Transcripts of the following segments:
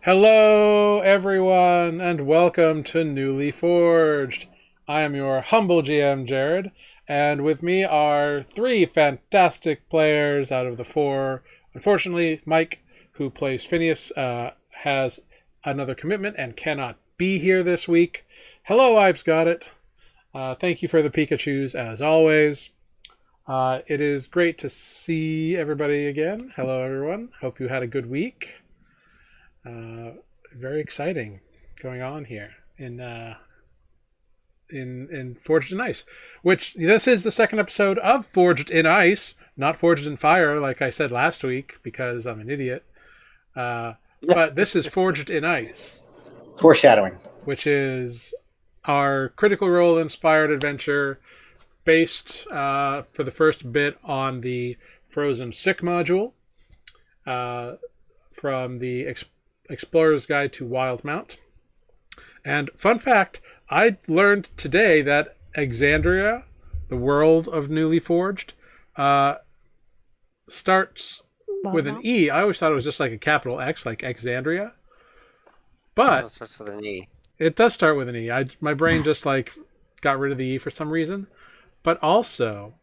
Hello, everyone, and welcome to Nuuli Forged. I am your humble GM, Jared, and with me are three fantastic players out of the four. Unfortunately, Mike, who plays Phineas, has another commitment and cannot be here this week. Hello, I've got it. Thank you for the Pikachus, as always. It is great to see everybody again. Hello, everyone. Hope you had a good week. Very exciting going on here in Forged in Ice, which this is the second episode of Forged in Ice, not Forged in Fire, like I said last week because I'm an idiot. But this is Forged in Ice, foreshadowing, which is our Critical Role inspired adventure based for the first bit on the Frozen Sick module from the Explorer's Guide to Wildmount. And fun fact, I learned today that Exandria, the world of Nuuli Forged, starts with an E. I always thought it was just like a capital X, like Exandria. But it starts with an E. It does start with an E. My brain just like got rid of the E for some reason. But also,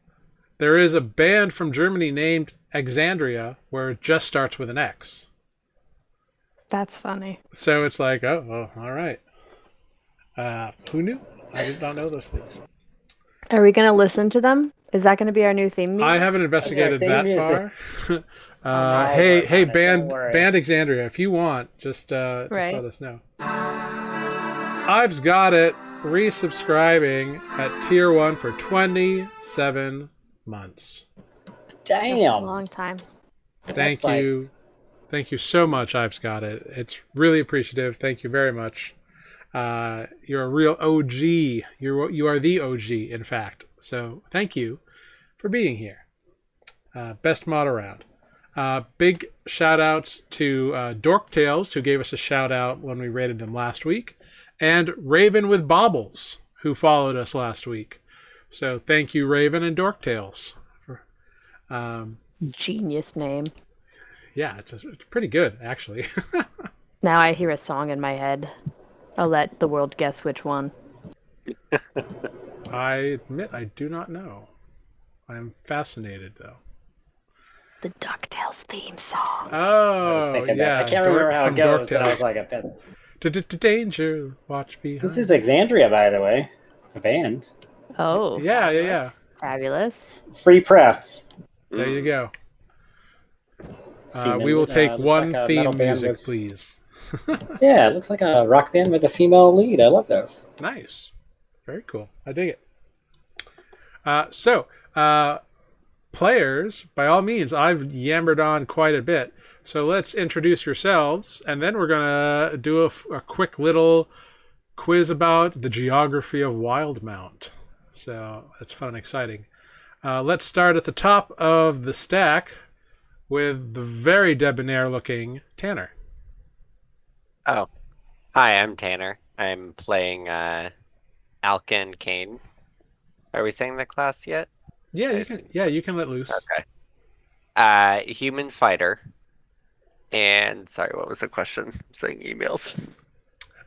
there is a band from Germany named Exandria where it just starts with an X. That's funny. So it's like, oh, well, all right. Who knew? I did not know those things. Are we going to listen to them? Is that going to be our new theme music? I haven't investigated that music. far. Hey, band Exandria, if you want, just let us know. I've got it. Resubscribing at tier 1 for 27 months. Damn. That's a long time. Thank you. Thank you so much, I've got it. It's really appreciative. Thank you very much. You're a real OG. You are the OG, in fact. So thank you for being here. Best mod around. Big shout outs to Dork Tales, who gave us a shout out when we rated them last week, and Raven with Baubles, who followed us last week. So thank you, Raven and Dork Tales. Genius name. Yeah, it's pretty good, actually. Now I hear a song in my head. I'll let the world guess which one. I admit I do not know. I am fascinated, though. The DuckTales theme song. Oh, I was thinking yeah. that. I can't remember how it goes, and I was like, Danger, watch behind. This is Exandria, by the way. The band. Oh. Yeah. Fabulous. Free press. There you go. We will take one like theme music, please. Yeah, it looks like a rock band with a female lead. I love those. Nice. Very cool. I dig it. Players, by all means, I've yammered on quite a bit. So let's introduce yourselves, and then we're going to do a quick little quiz about the geography of Wildmount. So that's fun and exciting. Let's start at the top of the stack with the very debonair-looking Tanner. Oh. Hi, I'm Tanner. I'm playing Alkin Kane. Are we saying the class yet? Yeah, you can let loose. Okay. Human fighter. And sorry, what was the question? I'm saying emails.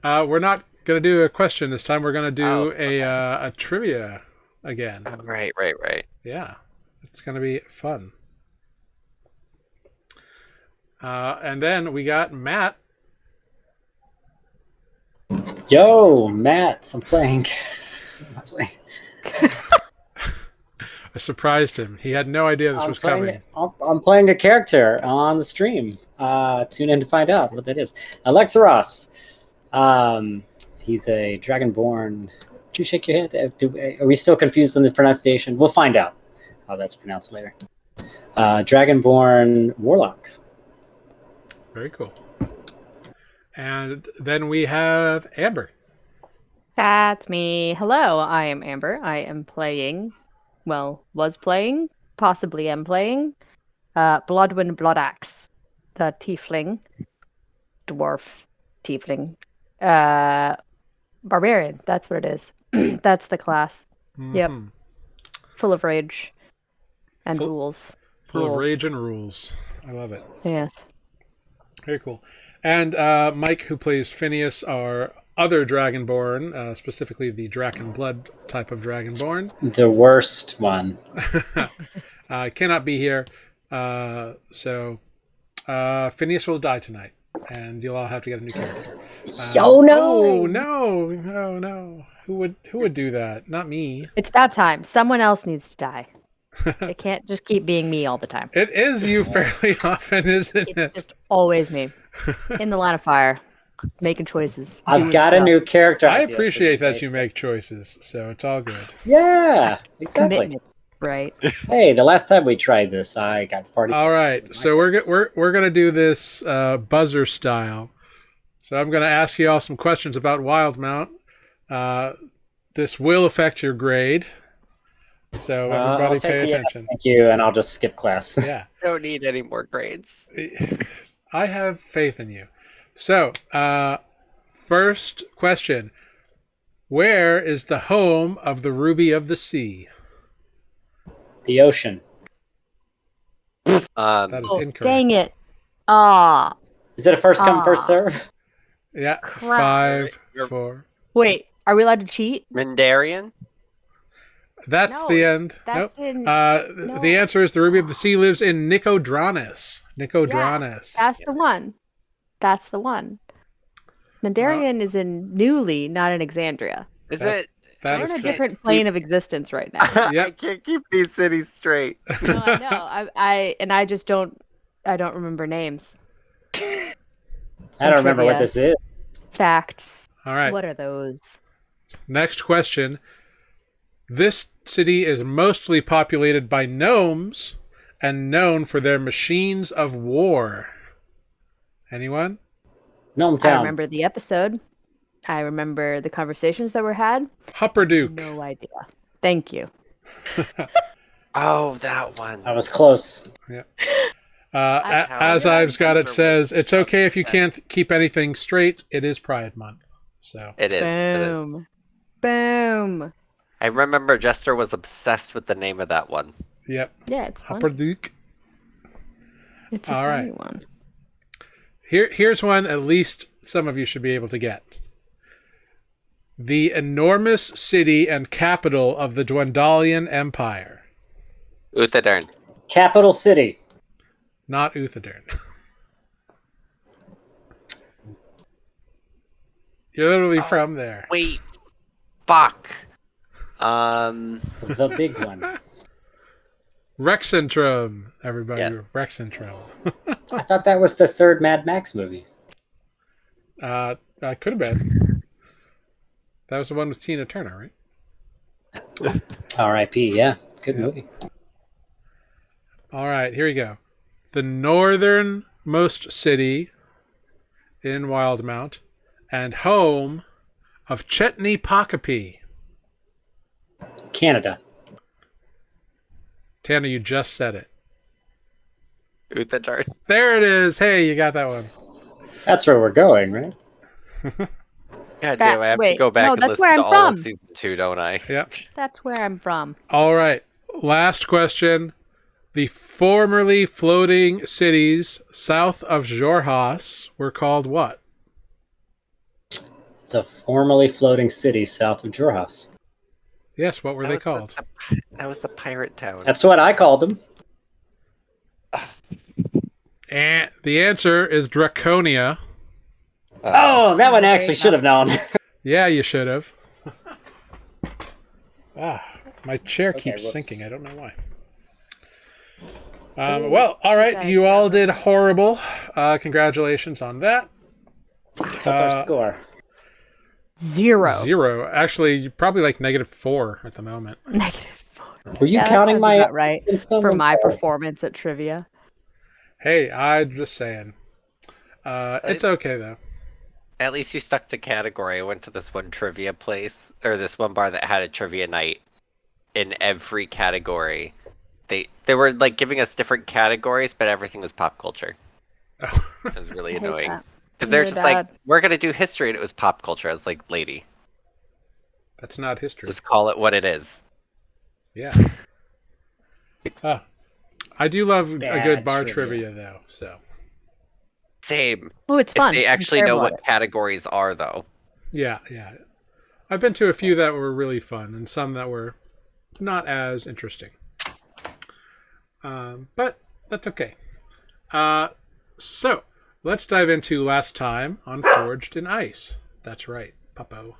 We're not going to do a question this time. We're going to do a trivia again. Oh, right. Yeah, it's going to be fun. And then we got Matt. Yo, Matt, I'm playing. I surprised him. He had no idea this was coming. I'm playing a character on the stream. Tune in to find out what that is. Alexa Ross. He's a Dragonborn. Did you shake your head? Are we still confused on the pronunciation? We'll find out how that's pronounced later. Dragonborn Warlock. Very cool. And then we have Amber. That's me. Hello, I am Amber. I am playing, was playing, possibly am playing, Bloodwind Bloodaxe, the tiefling, dwarf tiefling, barbarian. That's what it is. That's the class. Mm-hmm. Yep. Full of rage and rules. Full of rage and rules. I love it. Yes. Very cool. And Mike, who plays Phineas, our other Dragonborn, specifically the Draken Blood type of Dragonborn, The worst one. cannot be here. So Phineas will die tonight, and you'll all have to get a new character. Oh no! Oh no! Who would do that? Not me. It's about time. Someone else needs to die. It can't just keep being me all the time. It is you fairly often, isn't It's it? just always me. In the line of fire. Making choices. I've doing got a stuff. new character. I idea appreciate for that you today's make choices, so it's all good. stuff. Yeah, exactly. Commitment. Right. Hey, the last time we tried this, I got the party. All right, so we're gonna do this buzzer style. So I'm gonna ask you all some questions about Wildmount. This will affect your grade, so everybody I'll take pay the attention. Thank you, and I'll just skip class. Yeah, I don't need any more grades. I have faith in you. So, first question: where is the home of the Ruby of the Sea? The ocean. That is Oh, incorrect. dang it. Ah. Is it a first come, first Ah. serve? Yeah, Crap. 5, You're- 4. Wait, are we allowed to cheat? Mindarian? That's No, the end. That's Nope. in. The answer is the Ruby of the Sea lives in Nicodranus. Nicodranus. That's the one. That's the one. Mandarian is in Nuuli, not in Exandria. Is That- it? that We're is in a correct. different plane of existence right now. Yep. I can't keep these cities straight. No, I know. I just don't. I don't remember names. I don't remember what Trivia. this is. Facts. All right. What are those? Next question. This city is mostly populated by gnomes and known for their machines of war. Anyone? Gnome I Town. remember the episode. I remember the conversations that were had. Hupperduke. No idea. Thank you. Oh, that one. I was close. As I've got it says, it's okay if you can't keep anything straight. It is Pride Month. So It is. It is. Boom. Boom. I remember Jester was obsessed with the name of that one. yep. Yeah, it's fun. Hupperduke. It's a All funny right. one. Here's one at least some of you should be able to get. The enormous city and capital of the Dwendalian Empire. Uthadern. Capital City. Not Uthadern. You're literally from there. Wait. Fuck. The big one. Rexentrum, everybody. Yes. Rexentrum. I thought that was the third Mad Max movie. Could have been. That was the one with Tina Turner, right? R.I.P. Yeah, good movie. All right, here we go. The northernmost city in Wildmount and home of Chetney Pokapee. Canada. Tanner, you just said it. Uthadern. There it is. Hey, you got that one. That's where we're going, right? God damn, I have to wait, go back no, and that's listen where to I'm all of from. season 2, don't I? Yep. That's where I'm from. All right. Last question. The formerly floating cities south of Jorhas were called what? The formerly floating city south of Jorhas. Yes, what were they called? That was the pirate town. That's what I called them. And the answer is Draconia. Oh, that one I actually should have known. Yeah, you should have. My chair Okay, keeps whoops. sinking. I don't know why. Well, all right. You all did horrible. Congratulations on that. What's our score? 0. 0. Actually, probably like -4 at the moment. -4. Were you Yeah, that counting sounds my about right instance? for my performance at trivia? Hey, I'm just saying. It's okay, though. At least you stuck to category. I went to this one trivia place, or this one bar that had a trivia night in every category. They were like giving us different categories, but everything was pop culture. It was really I hate annoying. that. Because they're Really just like, bad. we're going to do history, and it was pop culture. I was like, lady, That's not history. just call it what it is. Yeah. I do love a Bad good bar trivia. trivia, though. So Same. Oh, it's If fun. they I'm actually know terrible at what categories are, though. Yeah. I've been to a few that were really fun and some that were not as interesting. But that's okay. So, let's dive into last time on Forged in Ice. That's right, Puppo.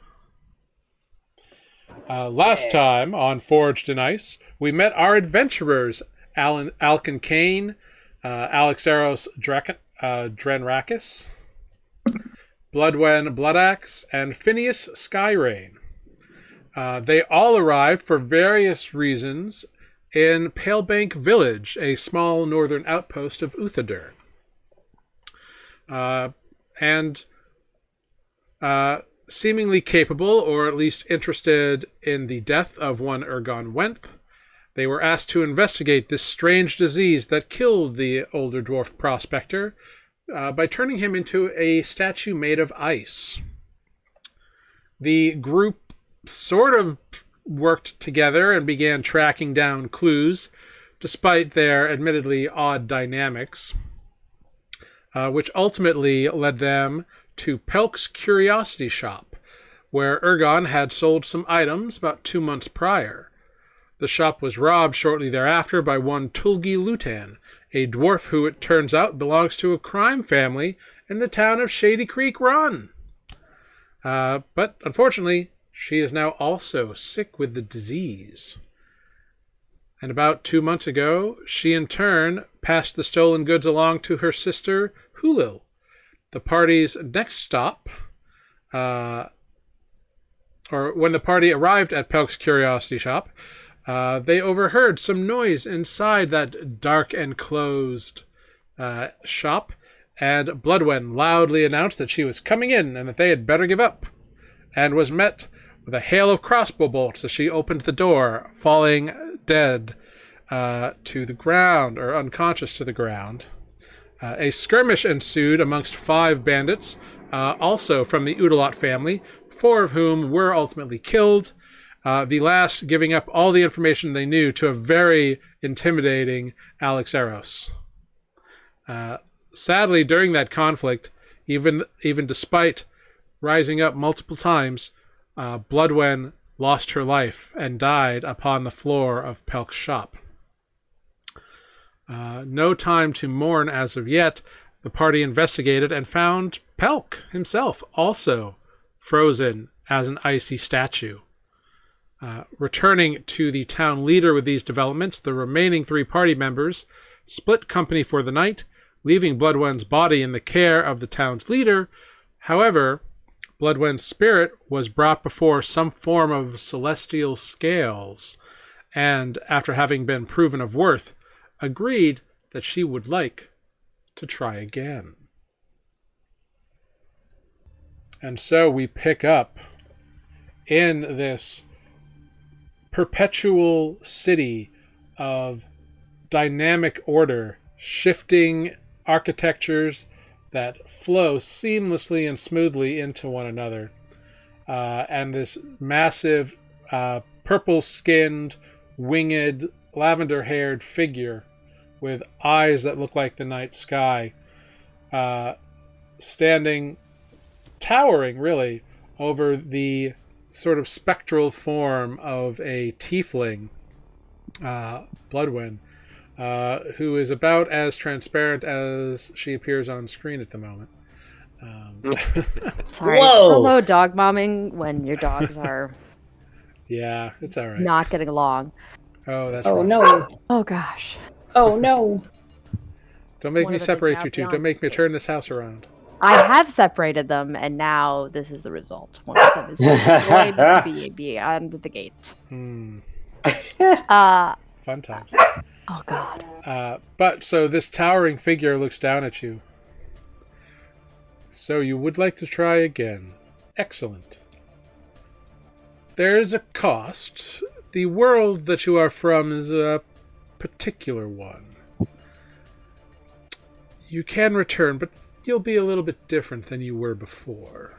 Last time on Forged in Ice, we met our adventurers, Alkin Kane, Alexaros Drenrakis, Bloodwen Bloodaxe, and Phineas Skyrain. They all arrived for various reasons in Palebank Village, a small northern outpost of Uthadurn. And seemingly capable, or at least interested in the death of one Ergon Wenth, they were asked to investigate this strange disease that killed the older dwarf prospector by turning him into a statue made of ice. The group sort of worked together and began tracking down clues, despite their admittedly odd dynamics, which ultimately led them to Pelk's Curiosity Shop, where Ergon had sold some items about 2 months prior. The shop was robbed shortly thereafter by one Tulgi Lutan, a dwarf who it turns out belongs to a crime family in the town of Shady Creek Run. But unfortunately, she is now also sick with the disease. And about 2 months ago, she in turn passed the stolen goods along to her sister, Hulil. The party's next stop, or when the party arrived at Pelk's Curiosity Shop, they overheard some noise inside that dark and closed shop, and Bloodwen loudly announced that she was coming in and that they had better give up, and was met with a hail of crossbow bolts as she opened the door, falling dead to the ground, or unconscious to the ground. A skirmish ensued amongst 5 bandits, also from the Udalot family, 4 of whom were ultimately killed, the last giving up all the information they knew to a very intimidating Alexaros. Sadly, during that conflict, even despite rising up multiple times, Bloodwen lost her life and died upon the floor of Pelk's shop. No time to mourn as of yet. The party investigated and found Pelk himself also frozen as an icy statue. Returning to the town leader with these developments, the remaining 3 party members split company for the night, leaving Bloodwen's body in the care of the town's leader. However, Bloodwen's spirit was brought before some form of celestial scales, and after having been proven of worth, agreed that she would like to try again. And so we pick up in this perpetual city of dynamic order, shifting architectures that flow seamlessly and smoothly into one another. And this massive purple-skinned, winged, lavender-haired figure with eyes that look like the night sky, standing, towering really, over the sort of spectral form of a tiefling, Bloodwen, who is about as transparent as she appears on screen at the moment. Sorry. Whoa. Hello, dog momming when your dogs are Yeah, it's all right. not getting along. Oh, that's Oh rough. no. Oh gosh. Oh no. Don't make One me of them is separate now you two. beyond Don't make me escape. turn this house around. I have separated them, and now this is the result. One of them is going to be beyond the gate. Fun times. Oh god. But so this towering figure looks down at you. So you would like to try again. Excellent. There is a cost. The world that you are from is a particular one. You can return, but you'll be a little bit different than you were before.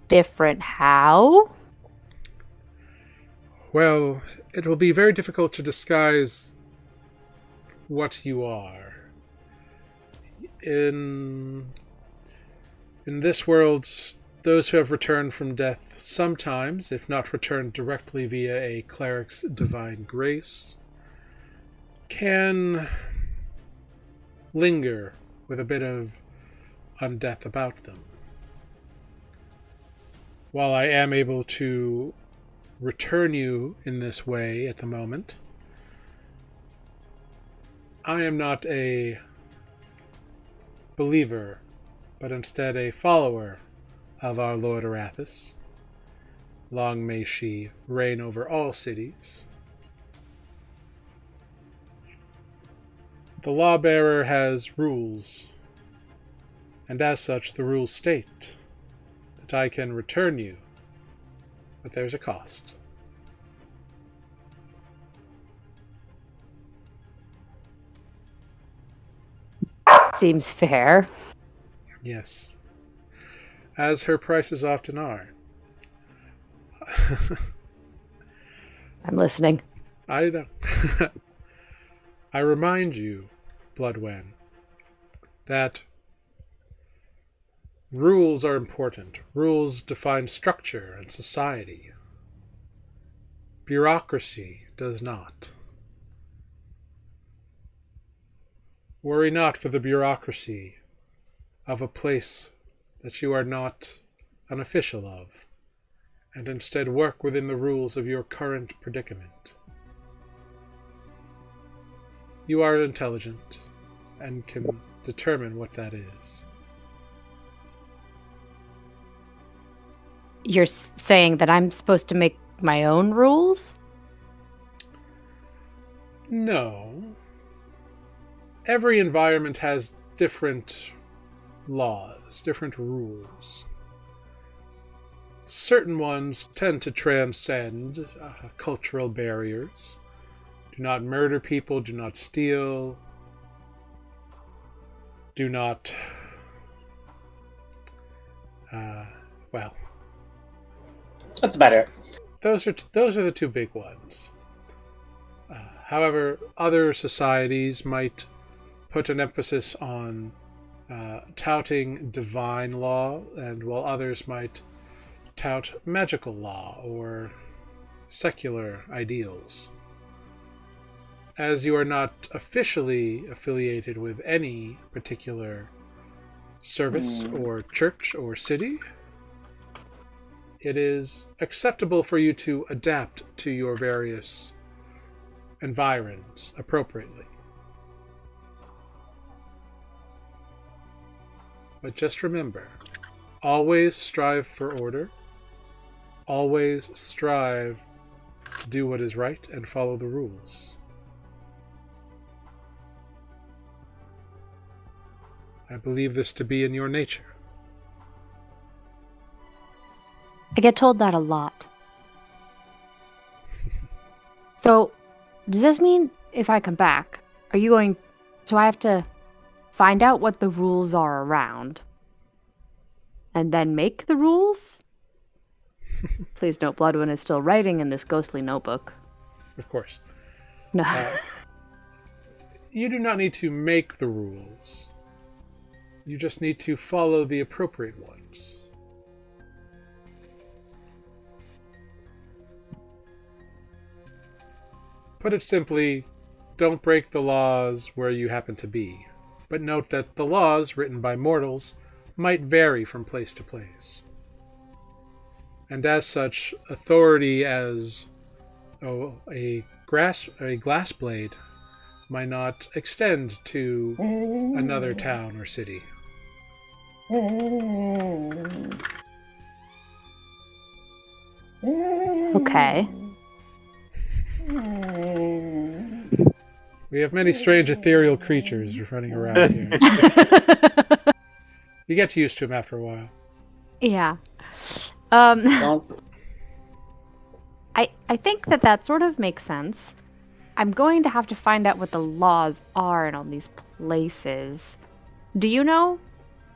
Different how? Well, it will be very difficult to disguise what you are. In this world, those who have returned from death sometimes, if not returned directly via a cleric's divine grace, can linger with a bit of undeath about them. While I am able to return you in this way at the moment, I am not a believer, but instead a follower of our Lord Arathis. Long may she reign over all cities. The lawbearer has rules, and as such the rules state that I can return you, but there's a cost. Seems fair. Yes. As her prices often are. I'm listening. I know. I remind you, Bloodwen, that rules are important. Rules define structure and society. Bureaucracy does not. Worry not for the bureaucracy of a place that you are not an official of, and instead work within the rules of your current predicament. You are intelligent and can determine what that is. You're saying that I'm supposed to make my own rules? No. Every environment has different laws, different rules. Certain ones tend to transcend cultural barriers. Do not murder people, do not steal, do not... well... That's about it. Those are the two big ones. However, other societies might put an emphasis on touting divine law, and while others might tout magical law or secular ideals. As you are not officially affiliated with any particular service or church or city, it is acceptable for you to adapt to your various environs appropriately. But just remember, always strive for order, always strive to do what is right and follow the rules. I believe this to be in your nature. I get told that a lot. So, does this mean if I come back, are you going... So I have to find out what the rules are around, and then make the rules? Please note, Bloodwin is still writing in this ghostly notebook. Of course. No. You do not need to make the rules. You just need to follow the appropriate ones. Put it simply, don't break the laws where you happen to be, but note that the laws written by mortals might vary from place to place. And as such, authority as a glass blade might not extend to another town or city. Okay. We have many strange ethereal creatures running around here. You get used to them after a while. Yeah. Don't. I think that sort of makes sense. I'm going to have to find out what the laws are in all these places. Do you know?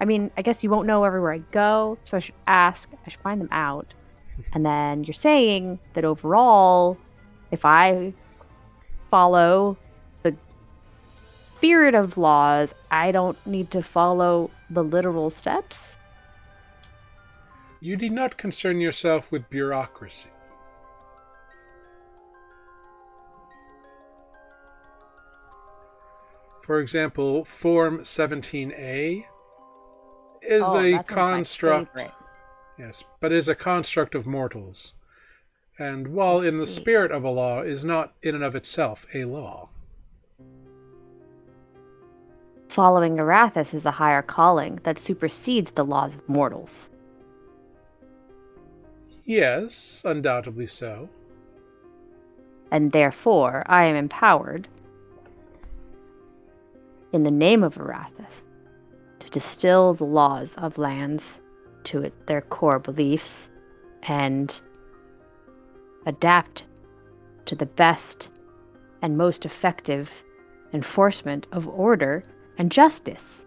I mean, I guess you won't know everywhere I go, so I should ask. I should find them out. And then you're saying that overall, If I follow the spirit of laws, I don't need to follow the literal steps? You need not concern yourself with bureaucracy. For example, Form 17A is Oh, a that's one of my construct. favorite. Yes, but is a construct of mortals. And while I in the see. spirit of a law, is not in and of itself a law. Following Arathis is a higher calling that supersedes the laws of mortals. Yes, undoubtedly so. And therefore, I am empowered, in the name of Arathis, to distill the laws of lands to their core beliefs and adapt to the best and most effective enforcement of order and justice.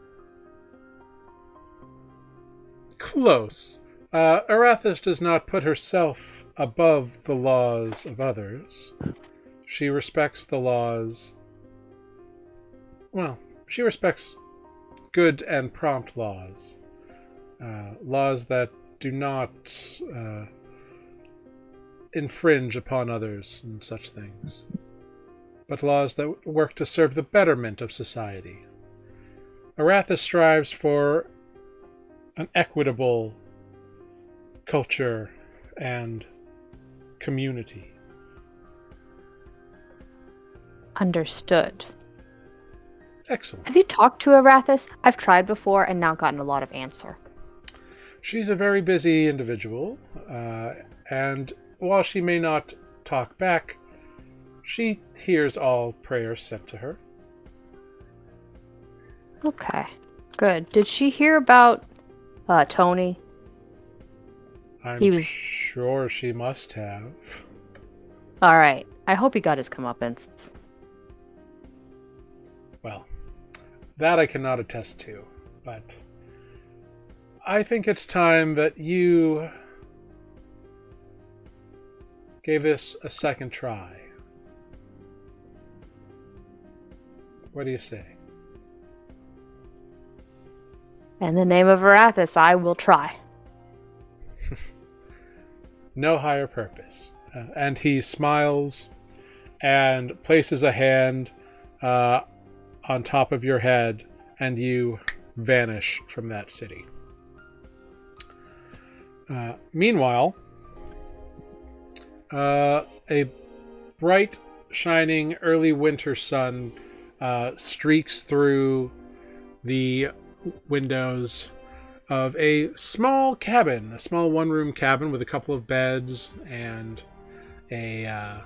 Close. Arathis does not put herself above the laws of others. She respects the laws. Well, she respects good and prompt laws. Laws that do not infringe upon others and such things, but laws that work to serve the betterment of society. Arathis strives for an equitable culture and community. Understood. Excellent. Have you talked to Arathis? I've tried before and not gotten a lot of answer. She's a very busy individual, and while she may not talk back, she hears all prayers sent to her. Okay, good. Did she hear about Tony? I'm was- sure she must have. All right. I hope he got his comeuppance. Well, that I cannot attest to, but I think it's time that you gave this a second try. What do you say? In the name of Arathis, I will try. No higher purpose. And he smiles and places a hand on top of your head, and you vanish from that city. Meanwhile, a bright, shining early winter sun streaks through the windows of a small cabin, a small one-room cabin with a couple of beds and a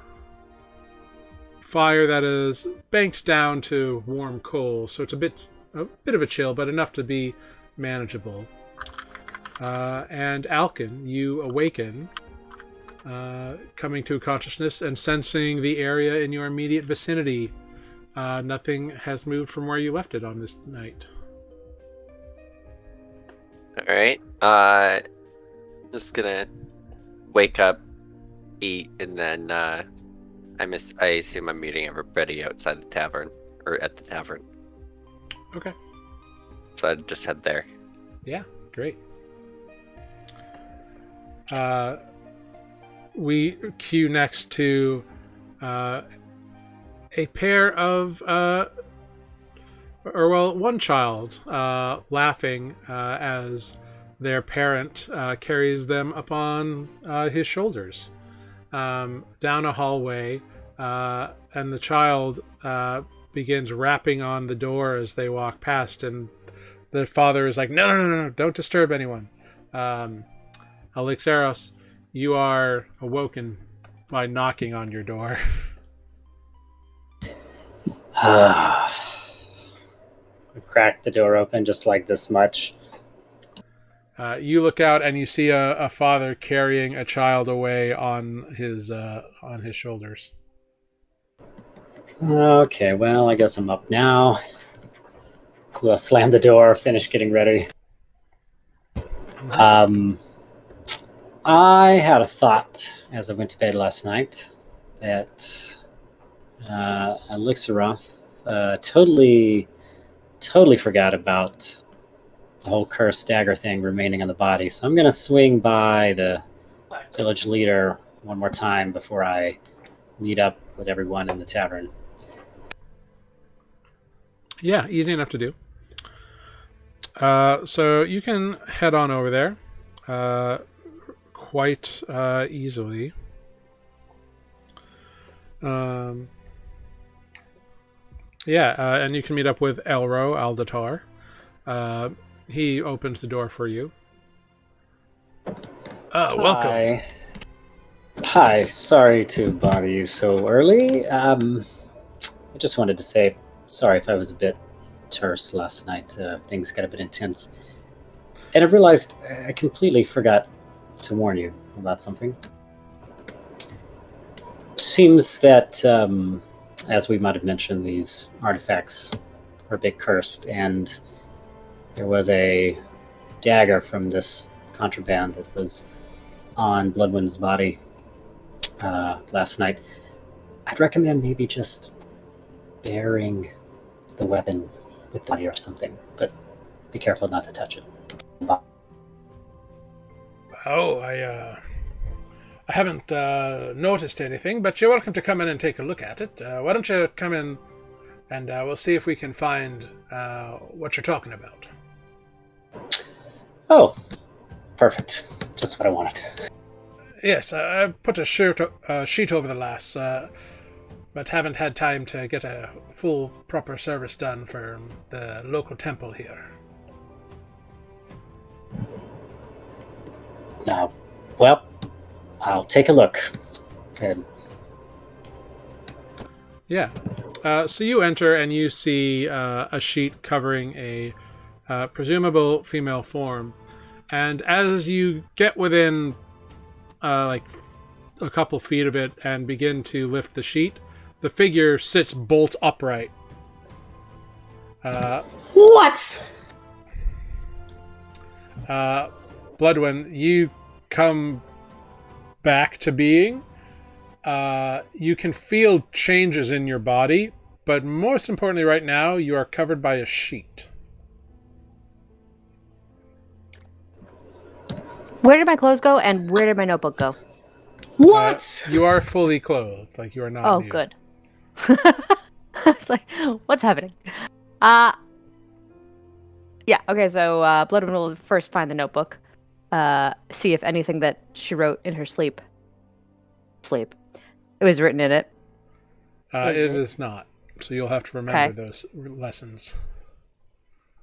fire that is banked down to warm coal, so it's a bit of a chill, but enough to be manageable. And Alkin, you awaken, coming to consciousness and sensing the area in your immediate vicinity. Nothing has moved from where you left it on this night. All right. Just gonna wake up, eat, and then I assume I'm meeting everybody outside the tavern or at the tavern. Okay. So I'd just head there. Yeah, great. We cue next to a pair of one child laughing as their parent carries them upon his shoulders down a hallway, and the child begins rapping on the door as they walk past, and the father is like, no, don't disturb anyone. Alexeros, you are awoken by knocking on your door. I cracked the door open just like this much. You look out and you see a father carrying a child away on his shoulders. Okay, well, I guess I'm up now. Slam the door, finish getting ready. I had a thought as I went to bed last night that Elixaroth totally forgot about the whole cursed dagger thing remaining on the body. So I'm going to swing by the village leader one more time before I meet up with everyone in the tavern. Yeah, easy enough to do. So you can head on over there quite easily. And you can meet up with Elro Aldatar. He opens the door for you. Welcome. Hi, sorry to bother you so early. I just wanted to say sorry if I was a bit terse last night. Things got a bit intense. And I realized I completely forgot to warn you about something. Seems that, as we might have mentioned, these artifacts are a bit cursed, and there was a dagger from this contraband that was on Bloodwind's body last night. I'd recommend maybe just burying the weapon with the body or something, but be careful not to touch it. Oh, I haven't noticed anything, but you're welcome to come in and take a look at it. Why don't you come in, and we'll see if we can find what you're talking about. Oh, perfect. Just what I wanted. Yes, I put a sheet over the last, but haven't had time to get a full, proper service done for the local temple here. Well, I'll take a look. And Yeah. So you enter and you see a sheet covering a presumable female form. And as you get within like a couple feet of it and begin to lift the sheet, the figure sits bolt upright. what? Bloodwind, you come back to being. You can feel changes in your body, but most importantly right now, you are covered by a sheet. Where did my clothes go, and where did my notebook go? What? You are fully clothed, like you are not nude. Good. It's like, what's happening? Yeah, okay, so Bloodwind will first find the notebook, see if anything that she wrote in her sleep, it was written in it. It is not, so you'll have to remember those lessons.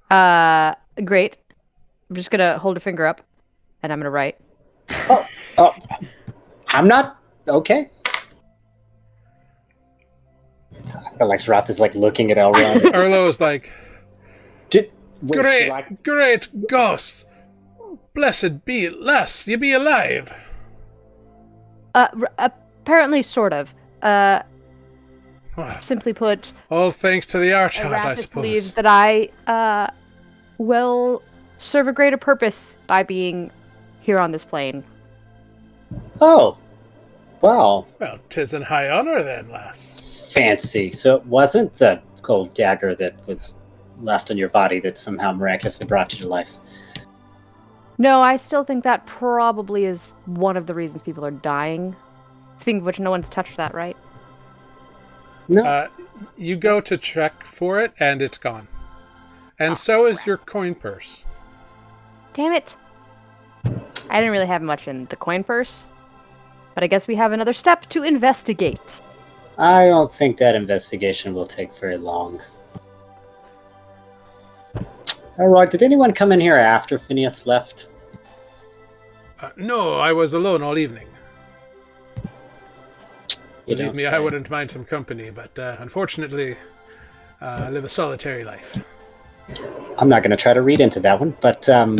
Great. I'm just gonna hold a finger up, and I'm gonna write. Oh, I'm not okay. Alexaroth is like looking at Elrond. Erlo is like, great ghosts! Blessed be lass, you be alive. Apparently, sort of. Simply put, all thanks to the Archheart, I Arrakis suppose. believes that I will serve a greater purpose by being here on this plane. Oh, wow. Well, 'tis an high honor then, lass. Fancy. So it wasn't the gold dagger that was left on your body that somehow miraculously brought you to life. No, I still think that probably is one of the reasons people are dying. Speaking of which, no one's touched that, right? No. You go to check for it, and it's gone. And so is your coin purse. Damn it. I didn't really have much in the coin purse, but I guess we have another step to investigate. I don't think that investigation will take very long. Alright, did anyone come in here after Phineas left? No, I was alone all evening. Believe me, I wouldn't mind some company, but unfortunately, I live a solitary life. I'm not going to try to read into that one, but I'm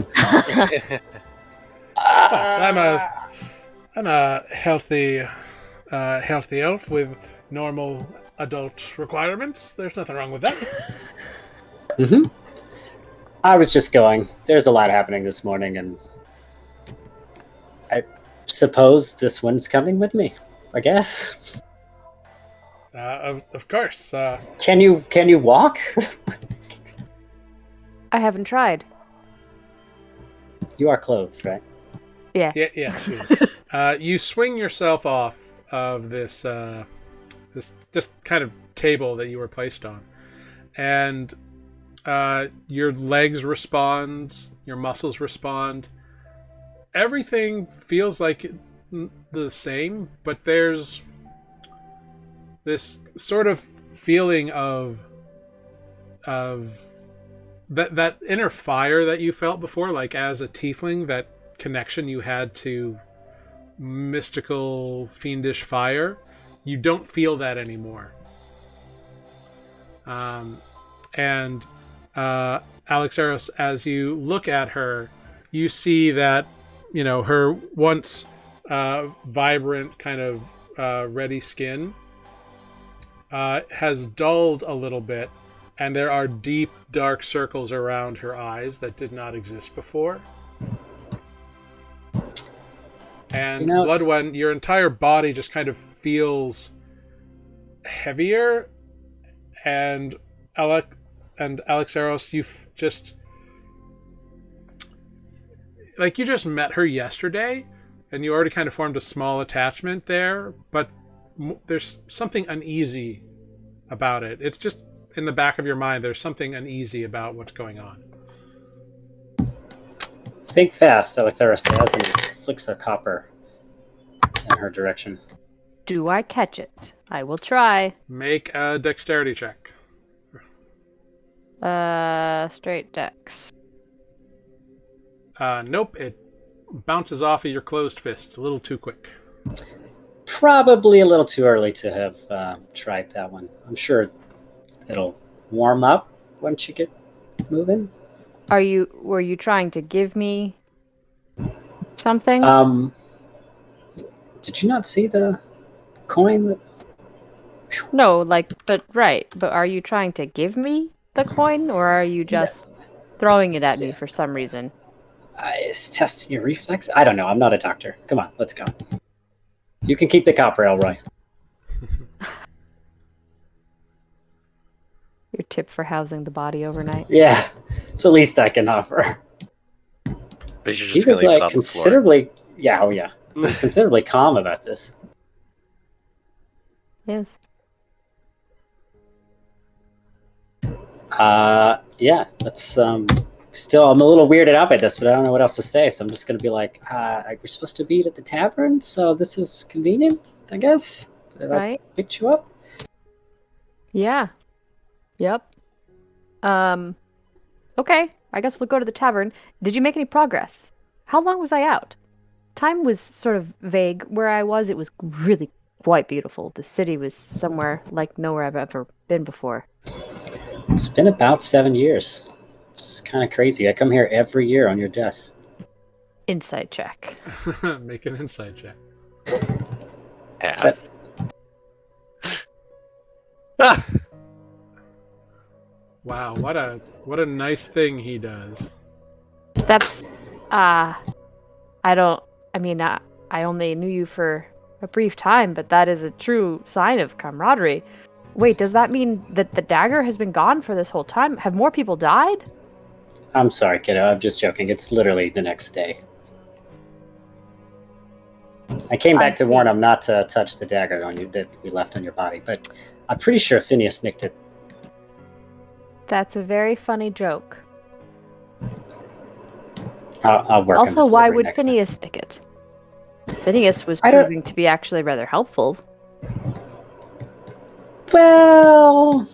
a healthy elf with normal adult requirements. There's nothing wrong with that. Mm-hmm. I was just going. There's a lot happening this morning, and I suppose this one's coming with me, I guess. Of course. Can you walk? I haven't tried. You are clothed, right? Yeah. Yes, she is. You swing yourself off of this this kind of table that you were placed on, and your legs respond, your muscles respond. Everything feels like the same, but there's this sort of feeling of that inner fire that you felt before, like as a tiefling, that connection you had to mystical fiendish fire. You don't feel that anymore. And Alexaros, as you look at her, you see that her once vibrant kind of reddy skin has dulled a little bit, and there are deep dark circles around her eyes that did not exist before. And Bloodwen, your entire body just kind of feels heavier, and Alexaros, you just like you just met her yesterday, and you already kind of formed a small attachment there, but there's something uneasy about it. It's just in the back of your mind. There's something uneasy about what's going on. Think fast, Alexaros says, and flicks a copper in her direction. Do I catch it? I will try. Make a dexterity check. Straight dex. Nope, it bounces off of your closed fist a little too quick. Probably a little too early to have tried that one. I'm sure it'll warm up once you get moving. Were you trying to give me something? Did you not see the coin that... No, but are you trying to give me the coin, or are you just throwing it at me for some reason? Is testing your reflex? I don't know. I'm not a doctor. Come on, let's go. You can keep the copper, Elroy. Your tip for housing the body overnight. Yeah, it's the least I can offer. But He was like considerably... Yeah, oh yeah. He was considerably calm about this. Yes. Yeah, let's... Still, I'm a little weirded out by this, but I don't know what else to say, so I'm just going to be like, we're supposed to meet at the tavern, so this is convenient, I guess? Did right. I picked you up? Yeah. Yep. Okay, I guess we'll go to the tavern. Did you make any progress? How long was I out? Time was sort of vague. Where I was, it was really quite beautiful. The city was somewhere like nowhere I've ever been before. It's been about 7 years. It's kind of crazy. I come here every year on your death. Insight check. Make an insight check. Ass. Wow, what a nice thing he does. That's I only knew you for a brief time, but that is a true sign of camaraderie. Wait, does that mean that the dagger has been gone for this whole time? Have more people died? I'm sorry, kiddo. I'm just joking. It's literally the next day. I came back to warn him not to touch the dagger on you that we left on your body, but I'm pretty sure Phineas nicked it. That's a very funny joke. I'll work. Also, why would Phineas nick it? Phineas was proving to be actually rather helpful. Well,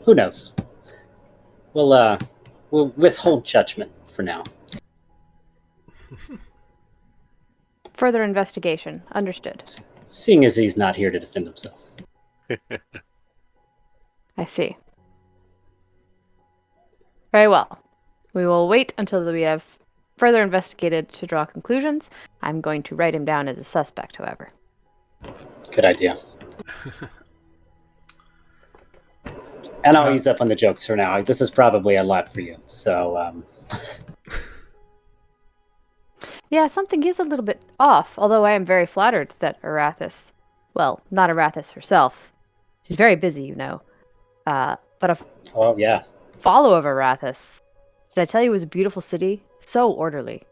who knows? We'll withhold judgment for now. Further investigation. Understood. Seeing as he's not here to defend himself. I see. Very well. We will wait until we have further investigated to draw conclusions. I'm going to write him down as a suspect, however. Good idea. And I'll ease up on the jokes for now. This is probably a lot for you, so... Yeah, something is a little bit off, although I am very flattered that Arathis Well, not Arathis herself. She's very busy, you know. But a Oh, yeah. follower of Arathis. Did I tell you it was a beautiful city? So orderly.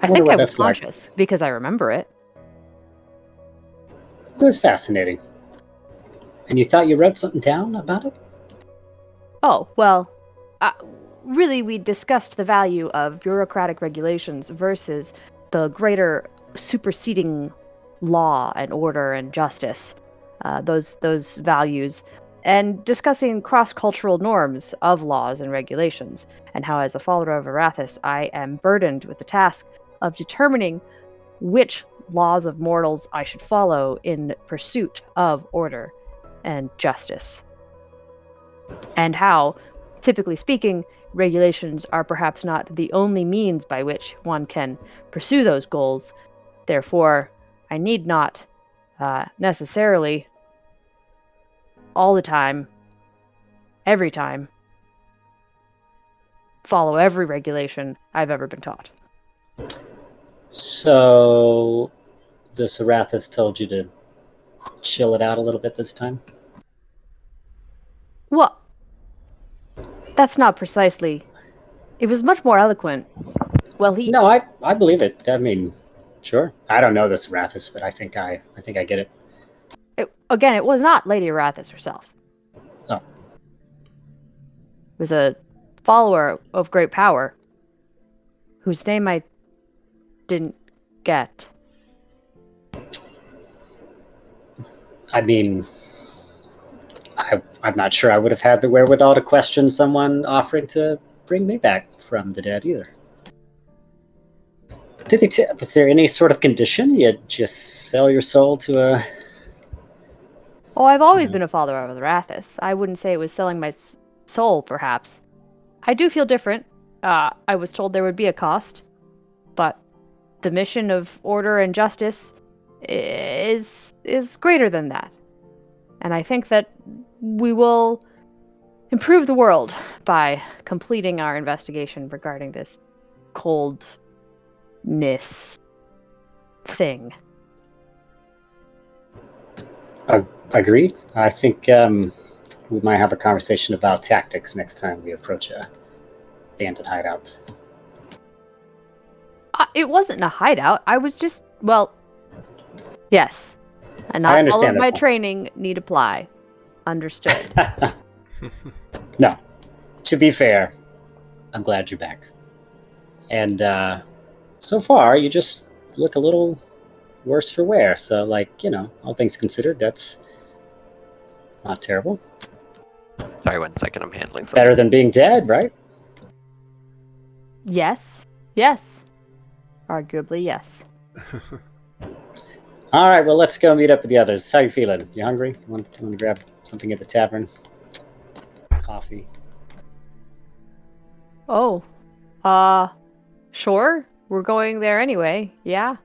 I wonder think what I was that's like. cautious because I remember it. That's fascinating. And you thought you wrote something down about it? Oh, well, really, we discussed the value of bureaucratic regulations versus the greater superseding law and order and justice, those values, and discussing cross-cultural norms of laws and regulations, and how, as a follower of Arathis, I am burdened with the task of determining which laws of mortals I should follow in pursuit of order and justice. And how, typically speaking, regulations are perhaps not the only means by which one can pursue those goals. Therefore, I need not necessarily all the time, every time, follow every regulation I've ever been taught. So, the Serathis told you to chill it out a little bit this time? Well, that's not precisely. It was much more eloquent. Well, No, I believe it. I mean, sure. I don't know the Serathis, but I think I get it. Again, it was not Lady Arathis herself. Oh. It was a follower of great power, whose name I didn't get. I mean, I'm not sure I would have had the wherewithal to question someone offering to bring me back from the dead either. Was there any sort of condition? You'd just sell your soul to a... Oh, I've always been a follower of the Arathis. I wouldn't say it was selling my soul, perhaps. I do feel different. I was told there would be a cost, but the mission of order and justice is greater than that. And I think that we will improve the world by completing our investigation regarding this coldness thing. Agreed. I think we might have a conversation about tactics next time we approach a bandit hideout. It wasn't a hideout. I was just, well, yes. And not all of my training need apply. Understood. No. To be fair, I'm glad you're back. And so far, you just look a little worse for wear. So, like, you know, all things considered, that's not terrible. Sorry, 1 second. I'm handling something. Better than being dead, right? Yes. Yes. Arguably, yes. All right, well, let's go meet up with the others. How you feeling? You hungry? You want to grab something at the tavern? Coffee? Oh. Sure. We're going there anyway. Yeah.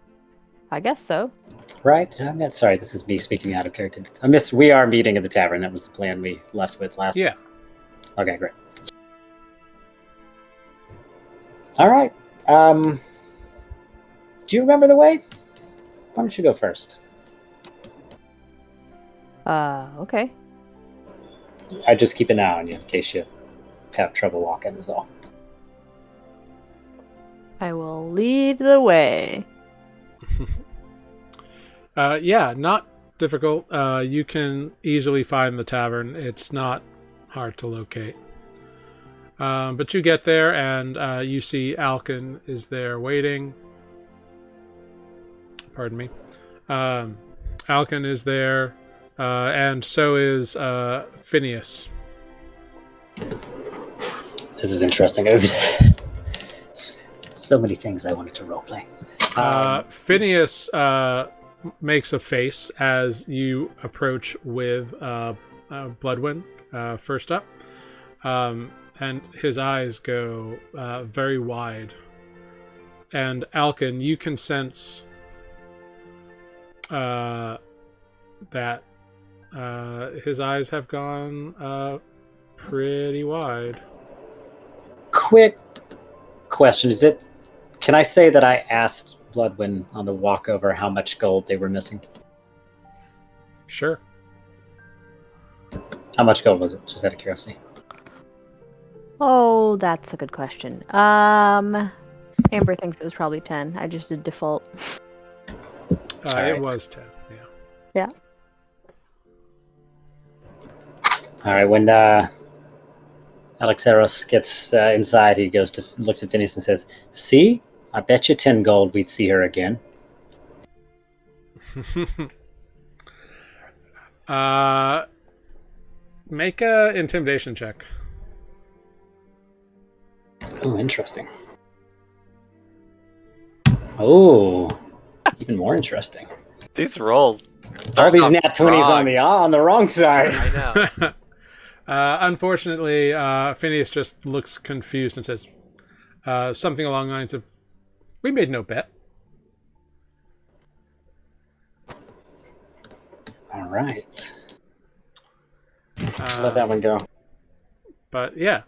I guess so. Right? Sorry, this is me speaking out of character. We are meeting at the tavern. That was the plan we left with last. Yeah. Okay, great. All right. Do you remember the way? Why don't you go first? Okay. I just keep an eye on you in case you have trouble walking is all. I will lead the way. Yeah, not difficult. You can easily find the tavern. It's not hard to locate. But you get there, and you see Alkin is there waiting. Pardon me. Alkin is there, and so is Phineas. This is interesting. So many things I wanted to roleplay. Phineas makes a face as you approach with Bloodwind first up, and his eyes go very wide. And Alkin, you can sense that his eyes have gone pretty wide. Quick question: can I say that I asked Bloodwind on the walk over how much gold they were missing. Sure. How much gold was it? Just out of curiosity. Oh, that's a good question. Amber thinks it was probably 10. I just did default. Alright. It was 10, yeah. Yeah. All right, when Alexeros gets inside, he looks at Phineas and says, "See, I bet you 10 gold we'd see her again." Make a intimidation check. Oh, interesting. Oh, even more interesting. These rolls. All these They're nat 20s on the wrong side. I know. Unfortunately, Phineas just looks confused and says something along the lines of, "We made no bet." All right. Let that one go. But yeah.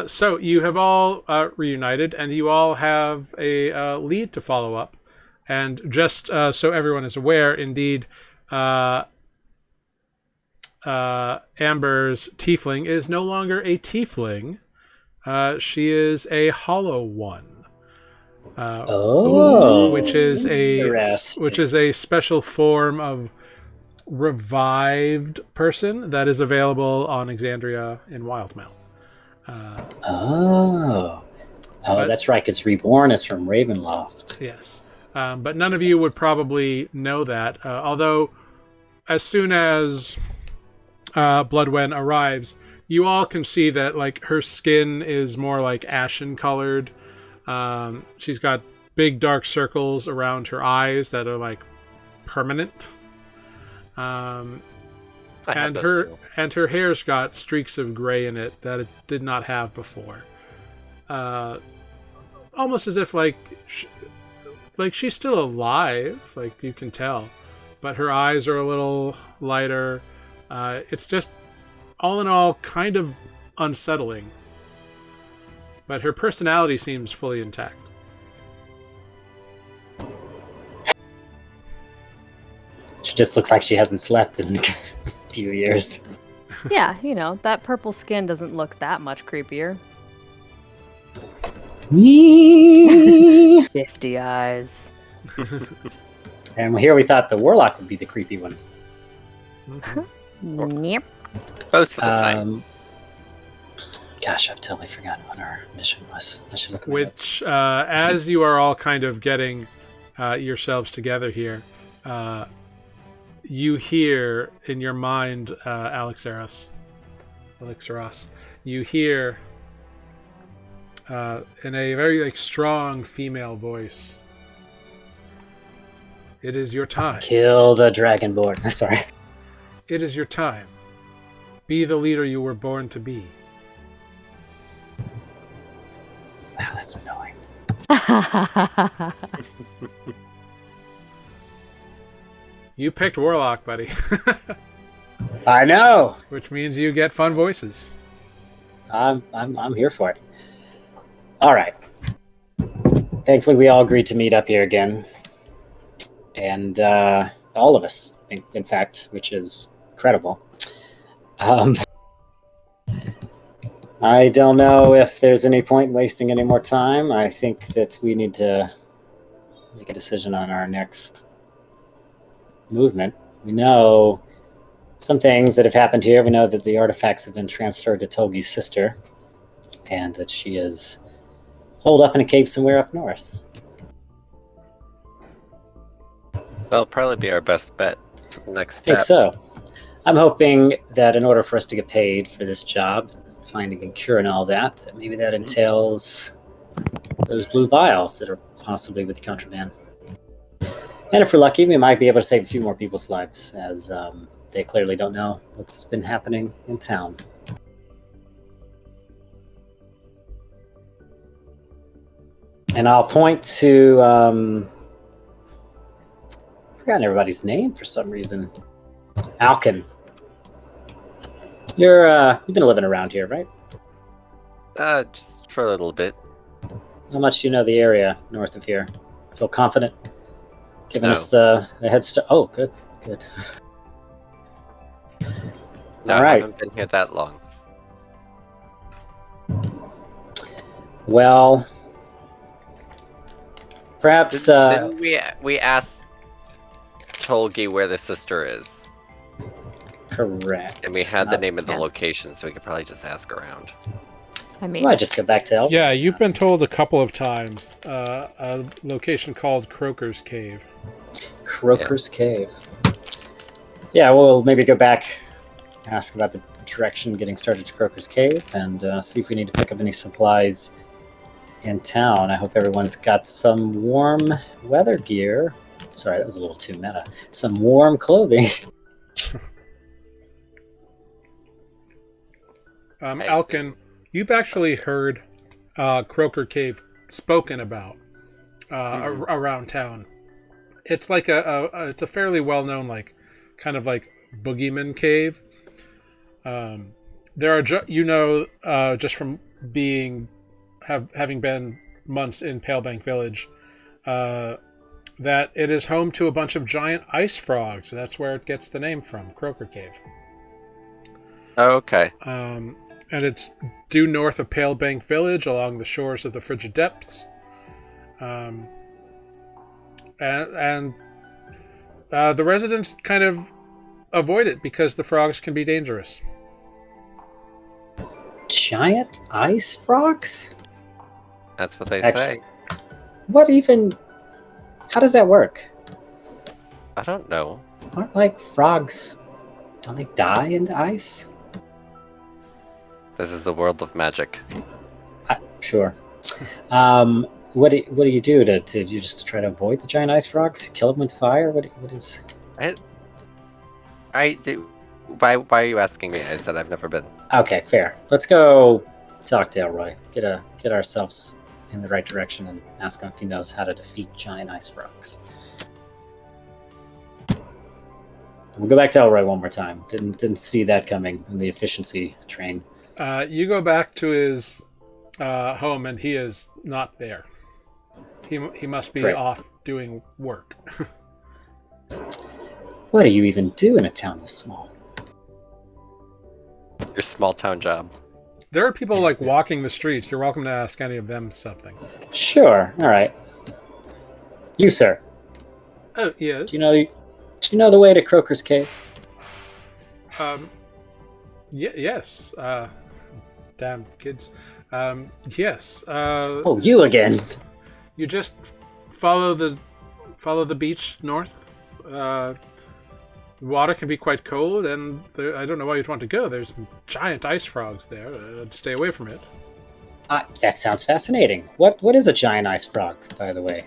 So you have all reunited, and you all have a lead to follow up. And just so everyone is aware, indeed, Amber's tiefling is no longer a tiefling. She is a hollow one. Which is a special form of revived person that is available on Exandria in Wildmount. That's right, because Reborn is from Ravenloft. Yes. But none of you would probably know that. Although, as soon as Bloodwen arrives, you all can see that like her skin is more like ashen colored. She's got big dark circles around her eyes that are like permanent. And her hair's got streaks of gray in it that it did not have before. Almost as if like she's still alive, like you can tell, but her eyes are a little lighter. It's just all in all kind of unsettling, but her personality seems fully intact. She just looks like she hasn't slept in a few years. Yeah, that purple skin doesn't look that much creepier. 50 eyes. And here we thought the warlock would be the creepy one. Yep. Most of the time. Gosh, I've totally forgotten what our mission was. I should look at my notes. Which, as you are all kind of getting yourselves together here, you hear in your mind, Alexeros, you hear in a very strong female voice, "It is your time. Kill the Dragonborn." Sorry. It is your time. Be the leader you were born to be. Wow, that's annoying. You picked Warlock, buddy. I know. Which means you get fun voices. I'm here for it. All right. Thankfully, we all agreed to meet up here again, and all of us, in fact, which is incredible. I don't know if there's any point wasting any more time. I think that we need to make a decision on our next movement. We know some things that have happened here. We know that the artifacts have been transferred to Tolgi's sister, and that she is holed up in a cave somewhere up north. That'll probably be our best bet for the next I think step. so. I'm hoping that in order for us to get paid for this job, finding and curing all that maybe that entails those blue vials that are possibly with contraband. And if we're lucky, we might be able to save a few more people's lives, as they clearly don't know what's been happening in town. And I'll point to... I've forgotten everybody's name for some reason. Alkin. You've been living around here, right? Just for a little bit. How much do you know the area north of here? Feel confident giving No. us a head start? Oh, good. No, All I right. haven't been here that long. Well, perhaps Didn't we asked Tolgi where the sister is, correct. and we had the name of the Yes. location, so we could probably just ask around. I I mean, might just go back to Elk. Yeah, you've been told a couple of times. A location called Croakers Cave. Croakers Cave. Yeah, we'll maybe go back, ask about the direction getting started to Croakers Cave, and see if we need to pick up any supplies in town. I hope everyone's got some warm weather gear. Sorry, that was a little too meta. Some warm clothing. Hey. Alkin, you've actually heard Croaker Cave spoken about around town. It's like it's a fairly well known kind of boogeyman cave. There are just from having been months in Palebank Village, that it is home to a bunch of giant ice frogs. That's where it gets the name from, Croaker Cave. Oh, okay. And it's due north of Palebank Village along the shores of the frigid depths. And the residents kind of avoid it because the frogs can be dangerous. Giant ice frogs? That's what they Actually- say. What even? How does that work? I don't know. Aren't frogs? Don't they die in the ice? This is the world of magic. Sure. What do you do to you just try to avoid the giant ice frogs? Kill them with fire? What is? I do. Why are you asking me? I said I've never been. Okay, fair. Let's go talk to Elroy. Get ourselves in the right direction and ask him if he knows how to defeat giant ice frogs. We'll go back to Elroy one more time. Didn't see that coming in the efficiency train. You go back to his home, and he is not there. He must be Great. off doing work. What do you even do in a town this small? Your small town job. There are people walking the streets. You're welcome to ask any of them something. Sure. All right. You, sir. Oh, yes. Do you know the way to Croaker's Cave? Yes. Damn kids. Yes. Oh, you again. You just follow the beach north. Water can be quite cold, and I don't know why you'd want to go. There's giant ice frogs there. Stay away from it. That sounds fascinating. What is a giant ice frog, by the way?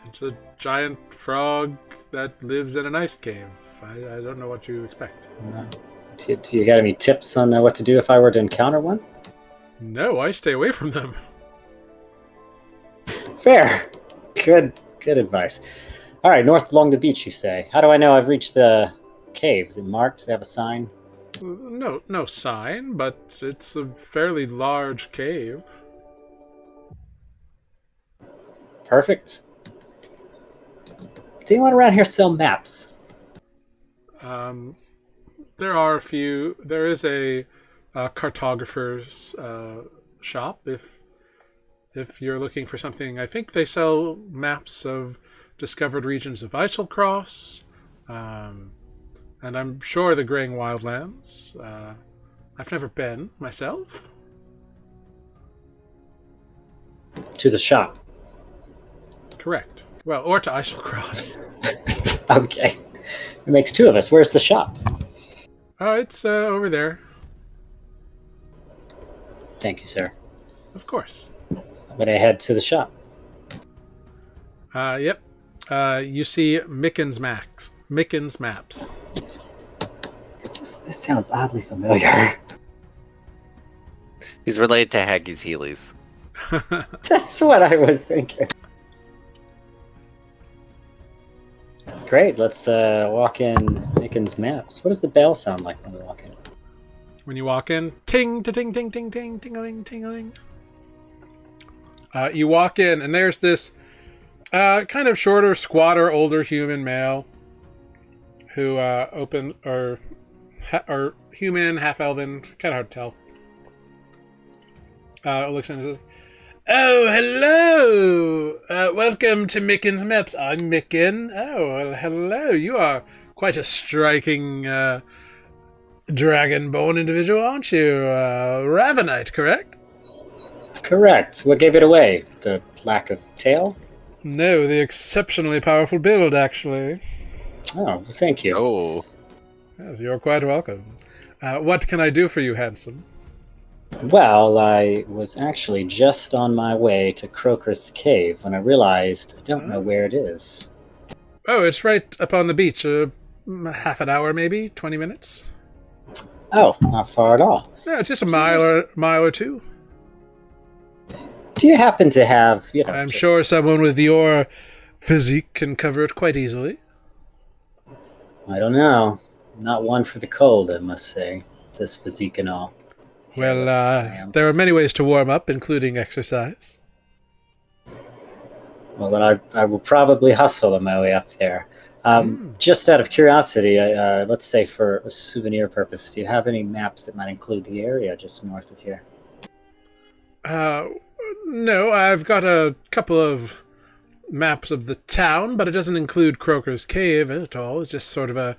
It's a giant frog that lives in an ice cave. I don't know what you expect. Do you got any tips on what to do if I were to encounter one? No, I stay away from them. Fair. Good advice. All right, north along the beach, you say. How do I know I've reached the caves? Is it marked? Does it have a sign? No sign, but it's a fairly large cave. Perfect. Do anyone around here sell maps? There are a few. There is a cartographer's shop. If you're looking for something, I think they sell maps of discovered regions of Iselcross, and I'm sure the Graying Wildlands. I've never been myself. To the shop. Correct. Well, or to Iselcross. Okay. It makes two of us. Where's the shop? Oh, it's over there. Thank you, sir. Of course. I'm going to head to the shop. Yep. You see Mickens maps. This sounds oddly familiar. He's related to Haggis Heelys. That's what I was thinking. Great, let's walk in Mickens maps. What does the bell sound like when we walk in? When you walk in, ting, ting, ting, ting, ting, ting-a-ling, ting-a-ling. You walk in, and there's this Kind of shorter, squatter, older human male who or human, half elven, kind of hard to tell. Looks and says, "Oh, hello! Welcome to Micken's Maps. I'm Micken. Oh, well, hello. You are quite a striking dragonborn individual, aren't you? Ravenite, correct?" Correct. What gave it away? The lack of tail? No, the exceptionally powerful build, actually. Oh, well, thank you. Oh. Yes, you're quite welcome. What can I do for you, handsome? Well, I was actually just on my way to Croakers Cave when I realized I don't know where it is. Oh, it's right up on the beach. Half an hour, maybe 20 minutes. Oh, not far at all. No, it's just a mile or two. Do you happen to have, I'm sure someone with your physique can cover it quite easily. I don't know. Not one for the cold, I must say. This physique and all. Well, Yes, there are many ways to warm up, including exercise. Well, then I will probably hustle on my way up there. Just out of curiosity, let's say for a souvenir purpose, do you have any maps that might include the area just north of here? No, I've got a couple of maps of the town, but it doesn't include Croakers Cave at all. It's just sort of a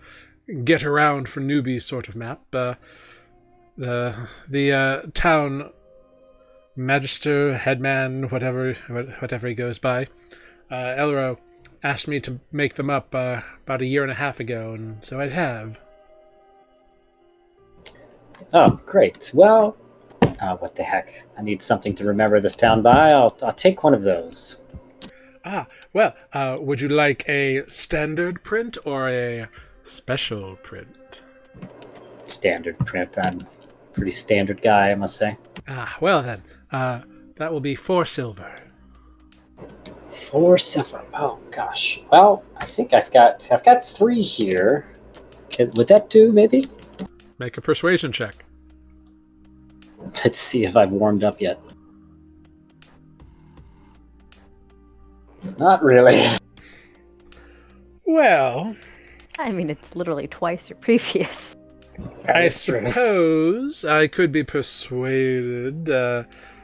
get around for newbies sort of map. The town magister, headman, whatever he goes by, Elro, asked me to make them up about a year and a half ago, and so I have. Oh, great. Well, what the heck? I need something to remember this town by. I'll take one of those. Well, would you like a standard print or a special print? Standard print. I'm a pretty standard guy, I must say. Well then, that will be 4 silver. 4 silver. Oh gosh. Well, I think I've got 3 here. Would that do? Maybe. Make a persuasion check. Let's see if I've warmed up yet. Not really. Well, I mean, it's literally twice your previous. I suppose I could be persuaded,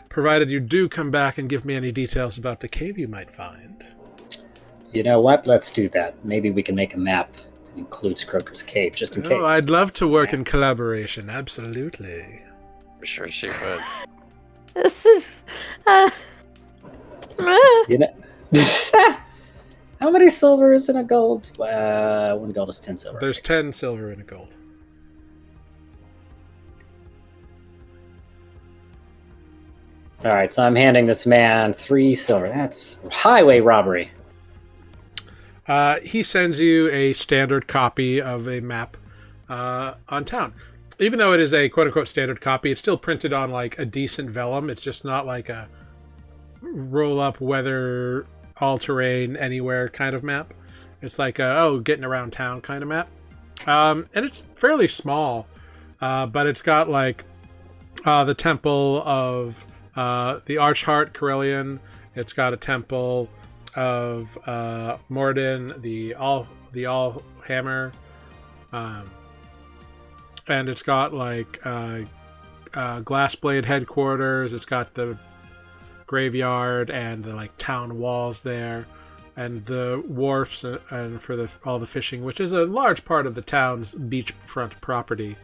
provided you do come back and give me any details about the cave you might find. You know what? Let's do that. Maybe we can make a map that includes Croakers Cave, just in case. Oh, I'd love to work in collaboration, absolutely. I'm sure she would. This is. You know. How many silver is in a gold? 1 gold is 10 silver. There's 10 silver and a gold. All right, so I'm handing this man 3 silver. That's highway robbery. He sends you a standard copy of a map on town. Even though it is a quote-unquote standard copy, it's still printed on like a decent vellum. It's just not like a roll-up weather, all-terrain, anywhere kind of map. It's like a, getting around town kind of map. And it's fairly small, but it's got like the temple of the Archheart Corellian. It's got a temple of Morden, the All Hammer, and it's got like Glassblade headquarters. It's got the graveyard and the like town walls there, and the wharfs and for all the fishing, which is a large part of the town's beachfront property,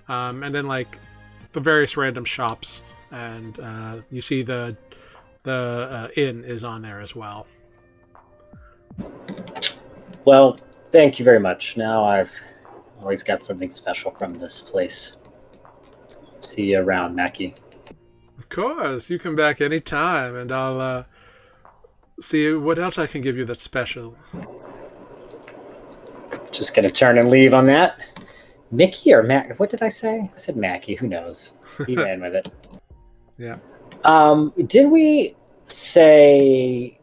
and then like the various random shops, and you see the inn is on there as well. Well, thank you very much. Now I've always got something special from this place. See you around, Mackie. Of course, you come back anytime, and I'll see what else I can give you that's special. Just gonna turn and leave on that. Mickey or Mac? What did I say? I said Mackie. Who knows? He ran with it. Yeah. Did we say?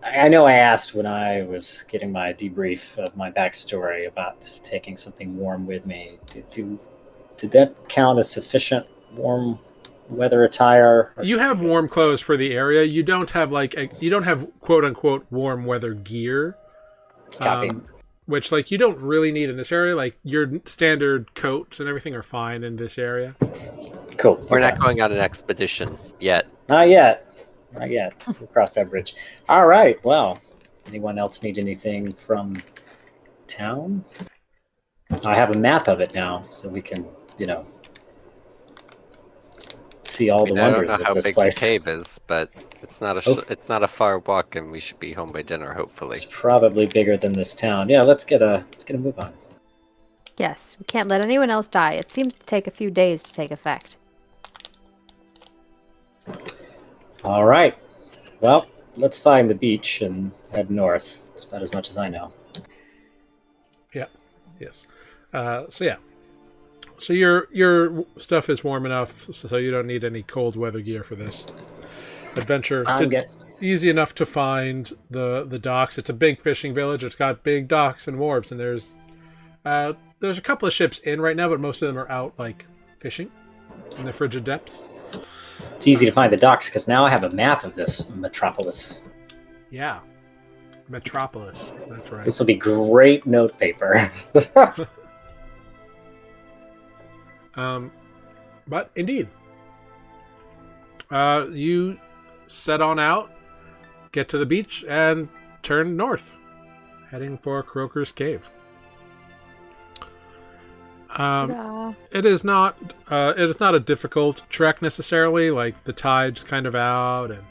I know I asked when I was getting my debrief of my backstory about taking something warm with me. Did that count as sufficient warm weather attire? You have warm clothes for the area. You don't have you don't have quote unquote warm weather gear. Copy. Which you don't really need in this area. Like your standard coats and everything are fine in this area. Cool. We're not going on an expedition yet. Not yet. Not yet. We'll cross that bridge. All right. Well, anyone else need anything from town? I have a map of it now, so we can, see all the I don't wonders know how of this big place. the cave is, but it's not a far walk, and we should be home by dinner, hopefully. It's probably bigger than this town. Yeah, let's get a move on. Yes, we can't let anyone else die. It seems to take a few days to take effect. All right. Well, let's find the beach and head north. That's about as much as I know. Yeah. Yes. So your stuff is warm enough, so you don't need any cold weather gear for this adventure. It's easy enough to find the docks. It's a big fishing village. It's got big docks and wharves, and there's a couple of ships in right now, but most of them are out fishing in the frigid depths. It's easy to find the docks because now I have a map of this metropolis. Yeah. Metropolis. That's right. This will be great note paper. But indeed, you set on out, get to the beach, and turn north, heading for Croakers Cave. It is not a difficult trek necessarily. The tide's kind of out, and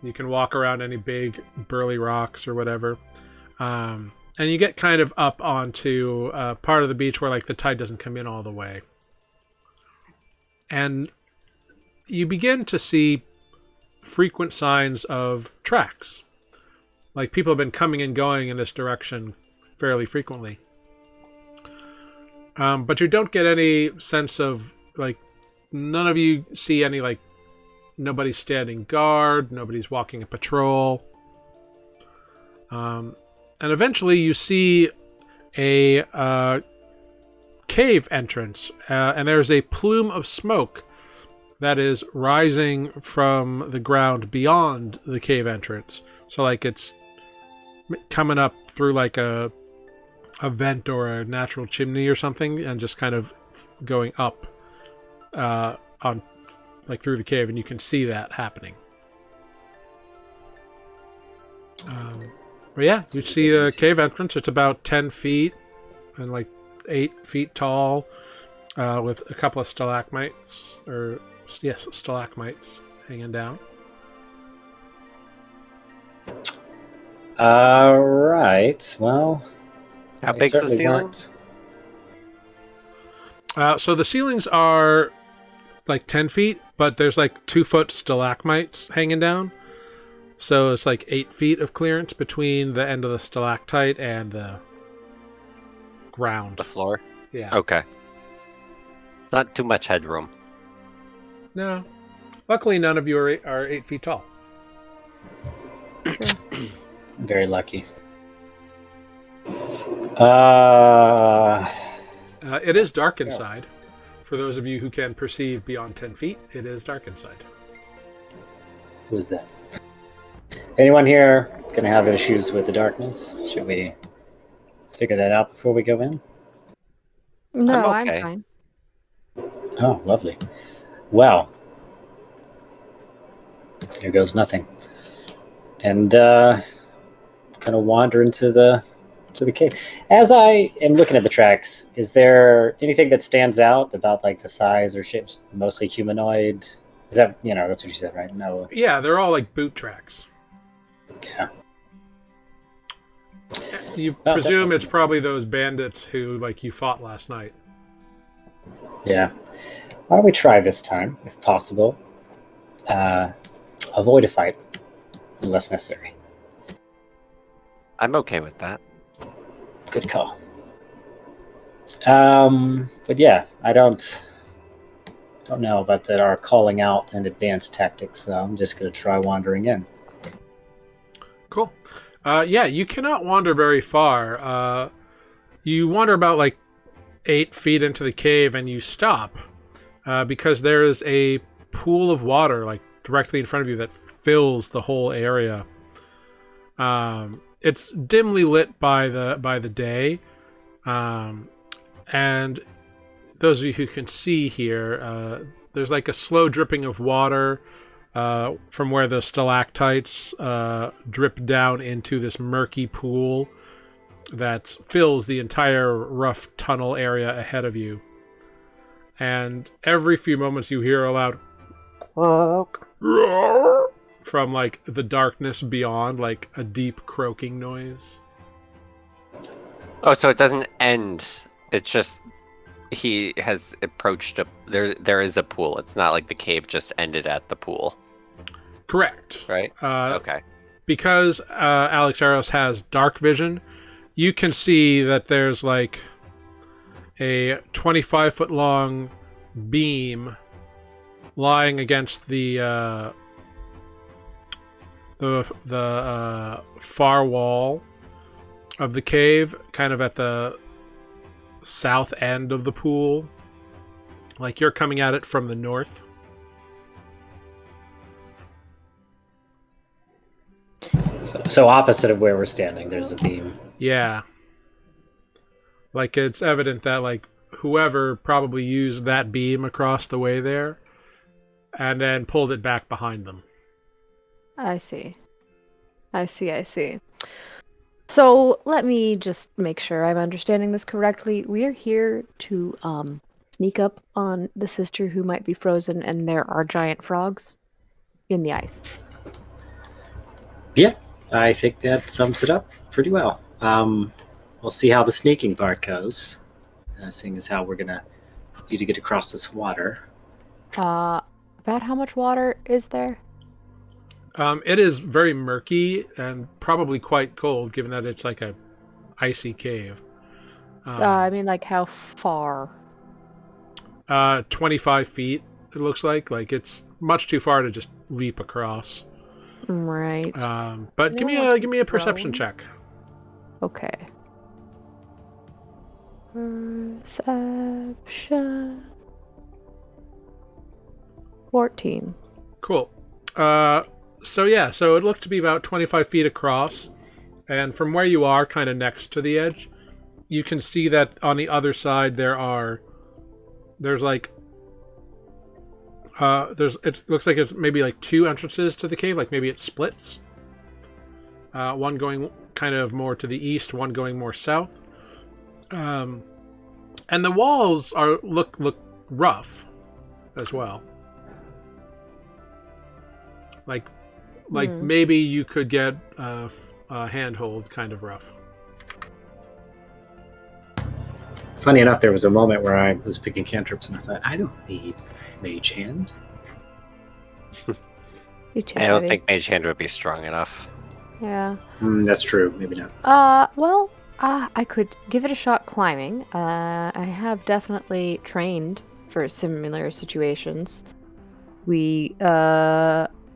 you can walk around any big burly rocks or whatever. And you get kind of up onto part of the beach where the tide doesn't come in all the way. And you begin to see frequent signs of tracks. People have been coming and going in this direction fairly frequently. But you don't get any sense of, none of you see any, nobody's standing guard, nobody's walking a patrol. And eventually you see a cave entrance, and there's a plume of smoke that is rising from the ground beyond the cave entrance. So it's coming up through a vent or a natural chimney or something, and just kind of going up on through the cave, and you can see that happening. But yeah, you see a cave entrance. It's about 10 feet and 8 feet tall, with a couple of stalagmites hanging down. All right. Well, How big's the ceiling? So the ceilings are 10 feet, but there's 2-foot stalagmites hanging down. So it's 8 feet of clearance between the end of the stalactite and the ground. The floor? Yeah. Okay. It's not too much headroom. No. Luckily, none of you are 8 feet tall. Very lucky. It is dark inside. For those of you who can perceive beyond 10 feet, it is dark inside. Who's that? Anyone here gonna have issues with the darkness? Should we figure that out before we go in? No, I'm okay. I'm fine. Oh, lovely. Well, here goes nothing. And kind of wander into the cave. As I am looking at the tracks, is there anything that stands out about the size or shapes? Mostly humanoid. Is that that's what you said, right? No. Yeah, they're all boot tracks. Yeah. You presume it's probably those bandits who you fought last night. Yeah. Why don't we try this time, if possible? Avoid a fight, unless necessary. I'm okay with that. Good call. But yeah, I don't know about our calling out and advanced tactics, so I'm just going to try wandering in. Cool. Yeah, you cannot wander very far. You wander about 8 feet into the cave, and you stop because there is a pool of water like directly in front of you that fills the whole area. It's dimly lit by the day, and those of you who can see here, there's like a slow dripping of water from where the stalactites drip down into this murky pool that fills the entire rough tunnel area ahead of you. And every few moments you hear a loud from like the darkness beyond, like a deep croaking noise. Oh, so it doesn't end. It's just he has approached there is a pool. It's not like the cave just ended at the pool. Correct. Right? Okay. Because Alexaros has dark vision, you can see that there's like a 25-foot long beam lying against the far wall of the cave, kind of at the south end of the pool. Like you're coming at it from the north. So opposite of where we're standing, there's a beam. Yeah. Like it's evident that like whoever probably used that beam across the way there and then pulled it back behind them. I see. So let me just make sure I'm understanding this correctly. We are here to sneak up on the sister who might be frozen, and there are giant frogs in the ice. Yeah, I think that sums it up pretty well. We'll see how the sneaking part goes, seeing as how we're gonna you to get across this water. About how much water is there? It is very murky and probably quite cold, given that it's like a icy cave. I mean, like how far? 25 feet. It looks like it's much too far to just leap across. Right. But give me a perception check. Okay. Perception. 14. Cool. So it looked to be about 25 feet across, and from where you are, kind of next to the edge, you can see that on the other side there's it looks like it's maybe like two entrances to the cave, like maybe it splits. One going kind of more to the east, one going more south. And the walls look rough as well. Like maybe you could get a handhold kind of rough. Funny enough, there was a moment where I was picking cantrips and I thought, I don't need Mage Hand. I don't think Mage Hand would be strong enough. Yeah. That's true. Maybe not. I could give it a shot climbing. I have definitely trained for similar situations.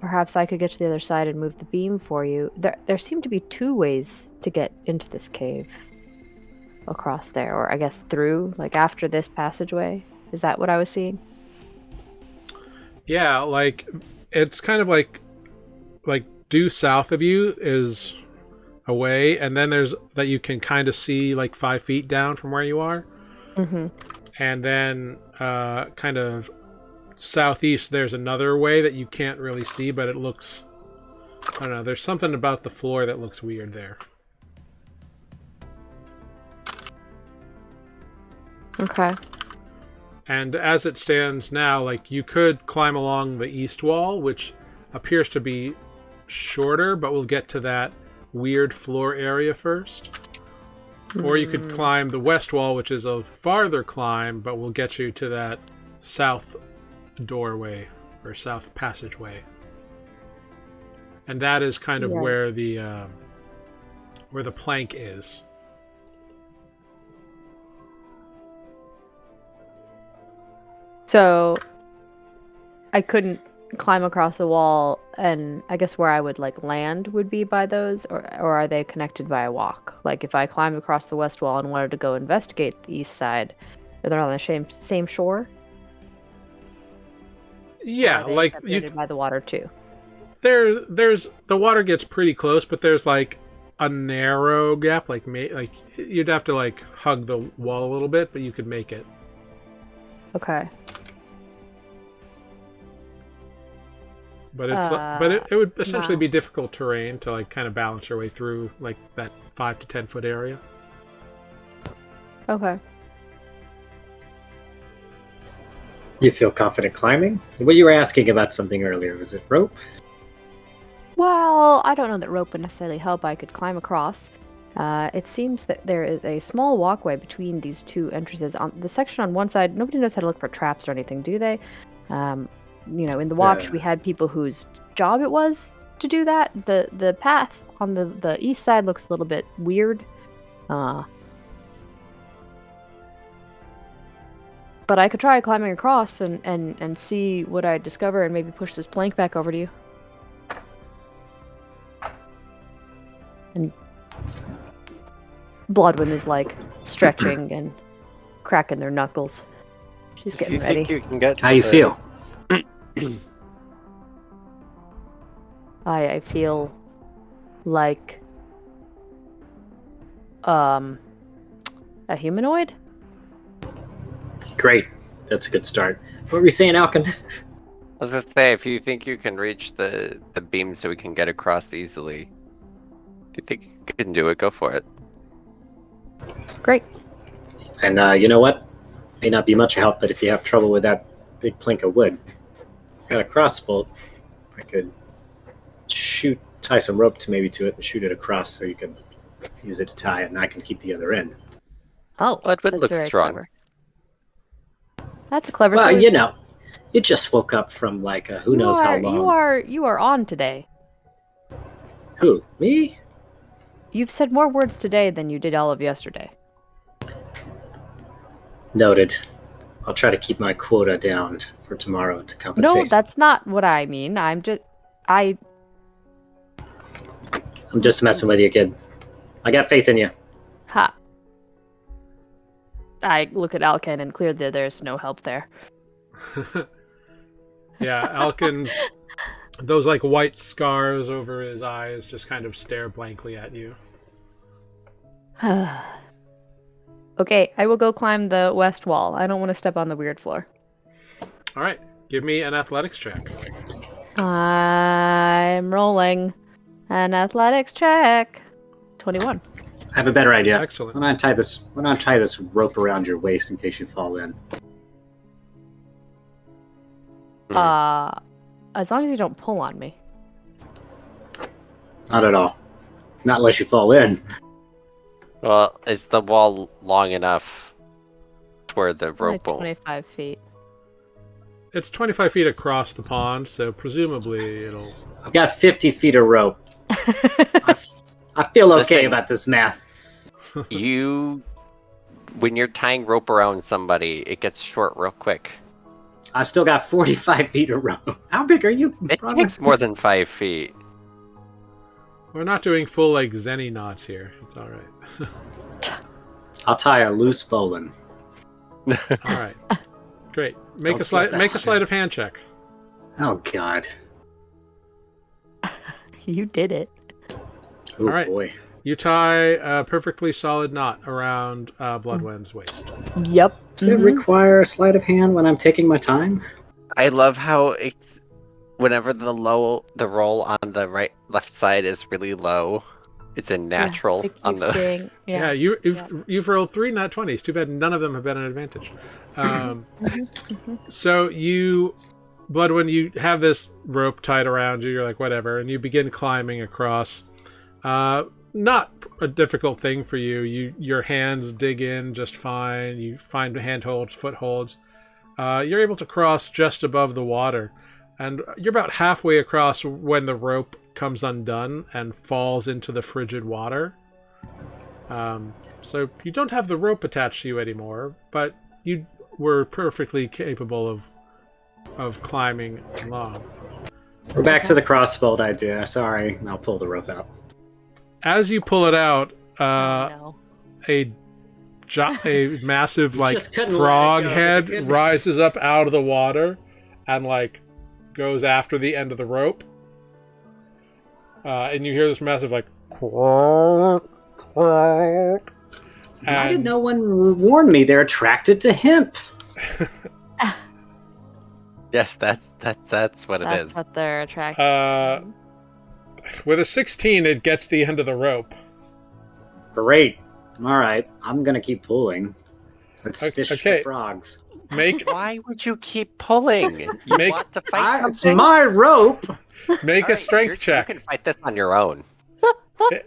Perhaps I could get to the other side and move the beam for you. There seem to be two ways to get into this cave. Across there, or I guess through, like after this passageway. Is that what I was seeing? Yeah, like it's kind of like due south of you is a way, and then there's that you can kind of see like 5 feet down from where you are. Mm-hmm. And then kind of southeast there's another way that you can't really see, but it looks, I don't know, there's something about the floor that looks weird there. Okay. And as it stands now, like you could climb along the east wall, which appears to be shorter, but we'll get to that weird floor area first. Or you could climb the west wall, which is a farther climb, but will get you to that south doorway or south passageway. And that is kind of where the plank is. So I couldn't climb across the wall, and I guess where I would like land would be by those, or are they connected by a walk? Like if I climbed across the west wall and wanted to go investigate the east side, are they on the same shore? Yeah, Or are they like separated by the water too. there's the water gets pretty close, but there's like a narrow gap. Like you'd have to like hug the wall a little bit, but you could make it. Okay. But it's it would essentially wow. be difficult terrain to like kind of balance your way through like that 5 to 10 foot area. Okay. You feel confident climbing? Well, you were asking about something earlier. Was it rope? Well, I don't know that rope would necessarily help. I could climb across. It seems that there is a small walkway between these two entrances. On the section on one side, nobody knows how to look for traps or anything, do they? In the watch, we had people whose job it was to do that. The path on the east side looks a little bit weird. But I could try climbing across and see what I discover and maybe push this plank back over to you. And Bloodwind is like stretching and cracking their knuckles. She's getting ready. Think you can get How you feel? I feel like a humanoid. Great. That's a good start. What were you saying, Alkin? I was gonna say, if you think you can reach the beam so we can get across easily, if you think you can do it, go for it. Great. And you know what? May not be much help, but if you have trouble with that big plank of wood, got a crossbow. I could tie some rope to it and shoot it across so you can use it to tie it, and I can keep the other end. Oh, Bloodwind that's looks very strong. clever. That's a clever Well, solution. you just woke up from like who knows how long. You are on today. Who? Me? You've said more words today than you did all of yesterday. Noted. I'll try to keep my quota down for tomorrow to compensate. No, that's not what I mean. I'm just messing with you, kid. I got faith in you. Ha. I look at Alken and clearly there's no help there. Yeah, Alkin's those like white scars over his eyes just kind of stare blankly at you. Okay, I will go climb the west wall. I don't want to step on the weird floor. All right, give me an athletics check. I'm rolling an athletics check. 21. I have a better idea. Excellent. Why don't I tie this rope around your waist in case you fall in? As long as you don't pull on me. Not at all. Not unless you fall in. Well, is the wall long enough to where the Only rope won't? 25 feet. It's 25 feet across the pond, so presumably it'll... I've got 50 feet of rope. I feel okay Listen. about this math. When you're tying rope around somebody, it gets short real quick. I still got 45 feet of rope. How big are you? It brother? takes more than 5 feet. We're not doing full like zenny knots here. It's all right. I'll tie a loose bowline. All right. Great. Make Don't a slip that sleight of hand check. Oh, God. You did it. Oh, All right. boy. You tie a perfectly solid knot around Bloodwind's waist. Yep. Does it require a sleight of hand when I'm taking my time? I love how it's whenever the roll on the left side is really low, it's a natural on the. Yeah, you've rolled 3 nat 20s. Too bad none of them have been an advantage. So Bloodwind, you have this rope tied around you. You're like, whatever, and you begin climbing across. Not a difficult thing for you. Your hands dig in just fine. You find handholds, footholds. You're able to cross just above the water. And you're about halfway across when the rope comes undone and falls into the frigid water. So you don't have the rope attached to you anymore, but you were perfectly capable of climbing along. We're back to the crossbow idea. Sorry, I'll pull the rope out. As you pull it out, No. a massive like just couldn't frog let it go, head could you? rises up out of the water and like goes after the end of the rope. And you hear this massive, like, quack, quack. Why did no one warn me they're attracted to hemp? Yes, that's what it That's is. what they're attracted. With a 16, it gets the end of the rope. Great. All right, I'm gonna keep pulling. Let's fish okay. for frogs. Why would you keep pulling? You want to fight It's something? my rope. Make a Alright, strength check. You can fight this on your own.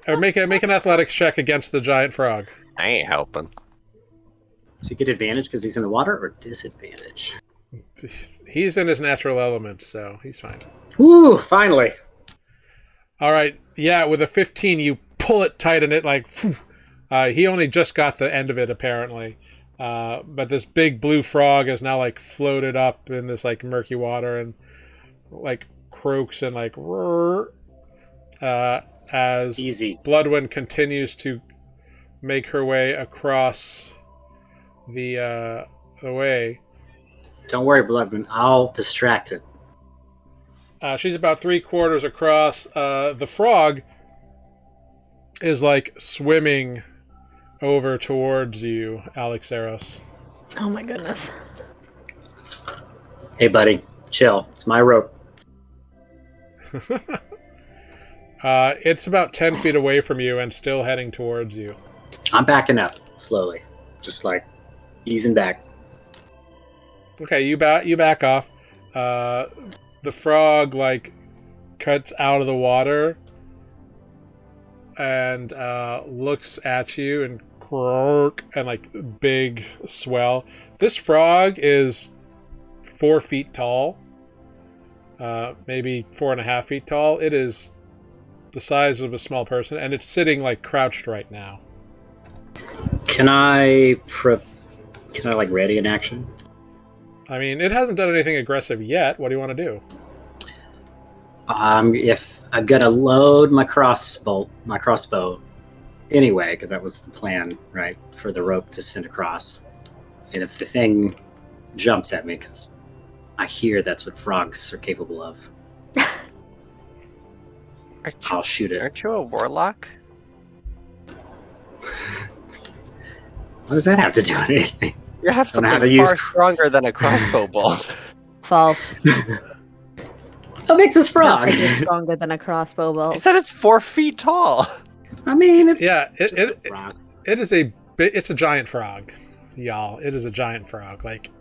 Or make an athletics check against the giant frog. I ain't helping. So you get advantage because he's in the water, or disadvantage? He's in his natural element, so he's fine. Woo! Finally. All right. Yeah, with a 15, you pull it tight and it like... Phew. He only just got the end of it, apparently. But this big blue frog is now like floated up in this like murky water and like croaks and like... as Easy. Bloodwind continues to make her way across the way. Don't worry, Bloodman. I'll distract it. She's about 3/4 across. The frog is like swimming over towards you, Alexeros. Oh my goodness. Hey, buddy. Chill. It's my rope. It's about 10 feet away from you and still heading towards you. I'm backing up slowly. Just like easing back. Okay, you back off. The frog like cuts out of the water and looks at you and croak and like big swell. This frog is 4 feet tall, maybe 4.5 feet tall. It is the size of a small person, and it's sitting like crouched right now. Can I like ready an action? I mean, it hasn't done anything aggressive yet. What do you want to do? If I'm gonna load my crossbow anyway, because that was the plan, right, for the rope to send across. And if the thing jumps at me, because I hear that's what frogs are capable of, I'll shoot it. Aren't you a warlock? What does that have to do with anything? You have Don't know how something to far use- stronger than a crossbow bolt. False. What makes this frog? Nothing is stronger than a crossbow I bolt. said it's 4 feet tall. I mean, it's Yeah, just a frog. it's a giant frog, y'all. It is a giant frog. Like,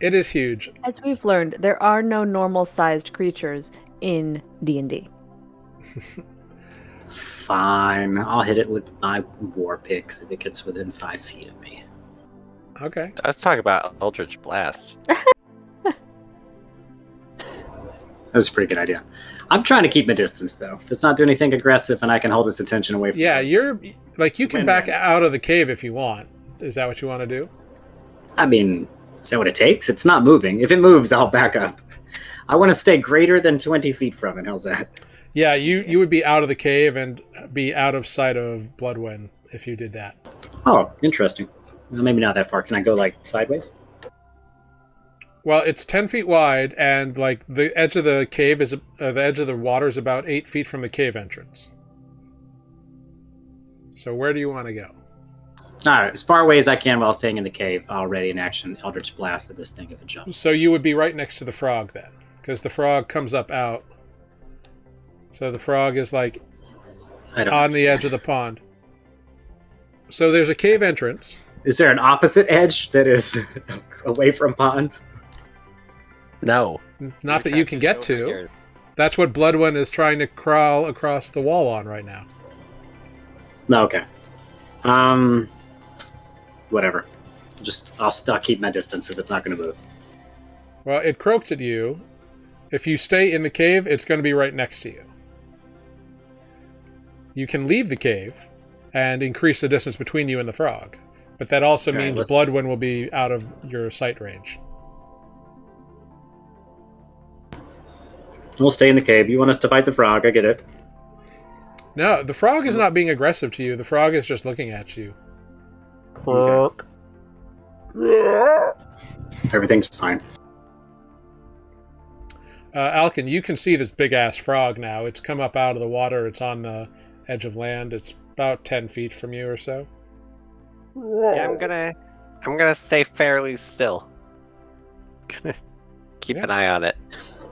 it is huge. As we've learned, there are no normal-sized creatures in D&D. Fine, I'll hit it with my war picks if it gets within 5 feet of me. Okay. I was talking about Eldritch Blast. That's a pretty good idea. I'm trying to keep my distance, though. If it's not doing anything aggressive and I can hold its attention away from Yeah, it. you're like you can back Win-win. out of the cave if you want. Is that what you want to do? I mean, is that what it takes? It's not moving. If it moves, I'll back up. I want to stay greater than 20 feet from it. How's that? Yeah, you would be out of the cave and be out of sight of Bloodwind if you did that. Oh, interesting. Well, maybe not that far. Can I go, like, sideways? Well, it's 10 feet wide, and like the edge of the cave is the edge of the water is about 8 feet from the cave entrance. So where do you want to go? All right, as far away as I can while staying in the cave. I'll ready an action Eldritch Blast at this thing if it jumps. So you would be right next to the frog then, because the frog comes up out. So the frog is like I don't on the understand. edge of the pond. So there's a cave entrance. Is there an opposite edge that is away from pond? No. Not that you can get Over to. here. That's what Bloodwind is trying to crawl across the wall on right now. No, okay. Whatever. I'll keep my distance if it's not going to move. Well, it croaks at you. If you stay in the cave, it's going to be right next to you. You can leave the cave and increase the distance between you and the frog. But that also All right, means let's- Bloodwind will be out of your sight range. We'll stay in the cave. You want us to fight the frog? I get it. No, the frog is not being aggressive to you. The frog is just looking at you. Okay. Everything's fine. Alkin, you can see this big ass frog now. It's come up out of the water. It's on the edge of land. It's about 10 feet from you or so. Yeah, I'm gonna stay fairly still. Gonna keep an eye on it.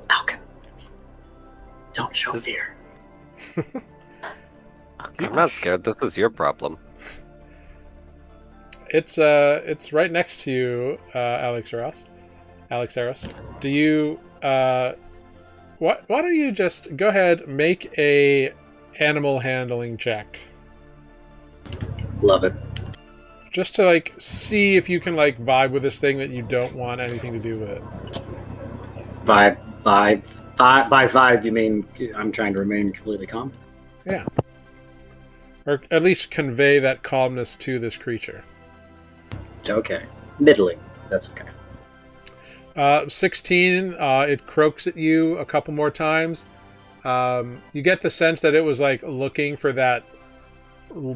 Alkin, don't show fear. I'm not scared. This is your problem. It's right next to you, Alexaros. Do you why don't you just go ahead, make a animal handling check, Love it. just to like see if you can like vibe with this thing that you don't want anything to do with it. By vibe, you mean I'm trying to remain completely calm? Yeah, or at least convey that calmness to this creature. Okay. Middling. That's okay. 16, it croaks at you a couple more times. You get the sense that it was like looking for that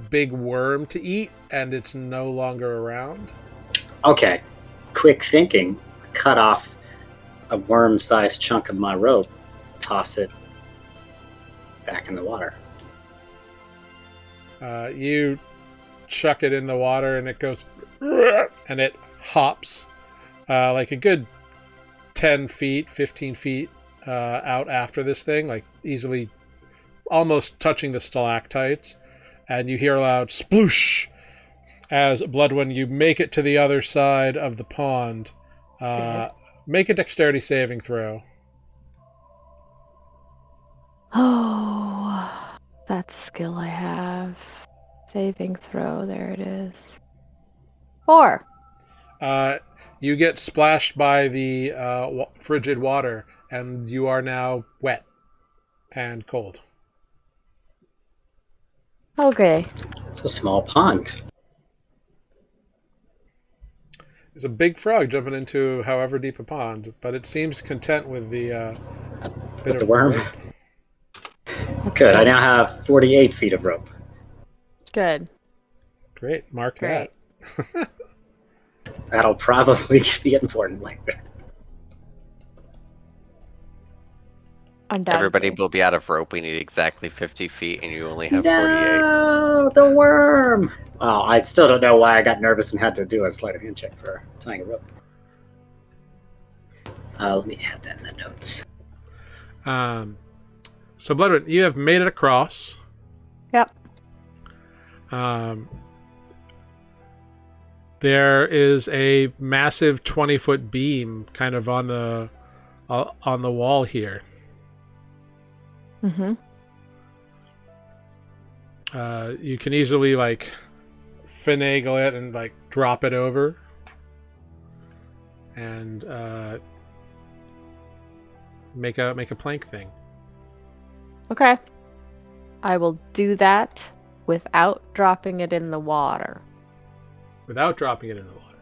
big worm to eat, and it's no longer around. Okay. Quick thinking. Cut off a worm-sized chunk of my rope. Toss it back in the water. You chuck it in the water, and it goes, and it hops like a good 10 feet, 15 feet out after this thing, like easily almost touching the stalactites. And you hear a loud sploosh as Bloodwind, you make it to the other side of the pond. Make a dexterity saving throw. Oh, that's a skill I have. Saving throw, there it is. 4. You get splashed by the frigid water, and you are now wet and cold. Okay. It's a small pond. There's a big frog jumping into however deep a pond, but it seems content with the bit With the of worm. rope. Good. I now have 48 feet of rope. Good. Great, mark Great. that. That'll probably be important later. Undoubtedly. Everybody will be out of rope. We need exactly 50 feet, and you only have 48. No, the worm. Well, I still don't know why I got nervous and had to do a sleight of hand check for tying a rope. Let me add that in the notes. So, Bloodwind, you have made it across. Yep. There is a massive 20-foot beam kind of on the wall here. Mm-hmm. You can easily like finagle it and like drop it over, and make a plank thing. Okay. I will do that without dropping it in the water. Without dropping it in the water.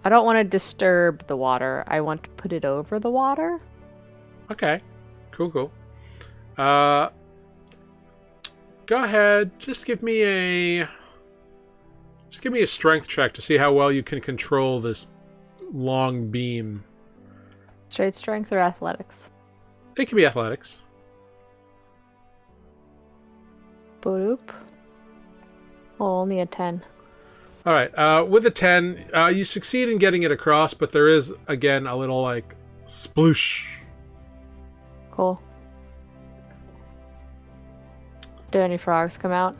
I don't want to disturb the water. I want to put it over the water. Okay. Cool. Go ahead. Just give me a strength check to see how well you can control this long beam. Straight strength or athletics? It can be athletics. Boop. Oh, only a 10. All right. With a 10, you succeed in getting it across, but there is again a little like sploosh. Cool. Do any frogs come out?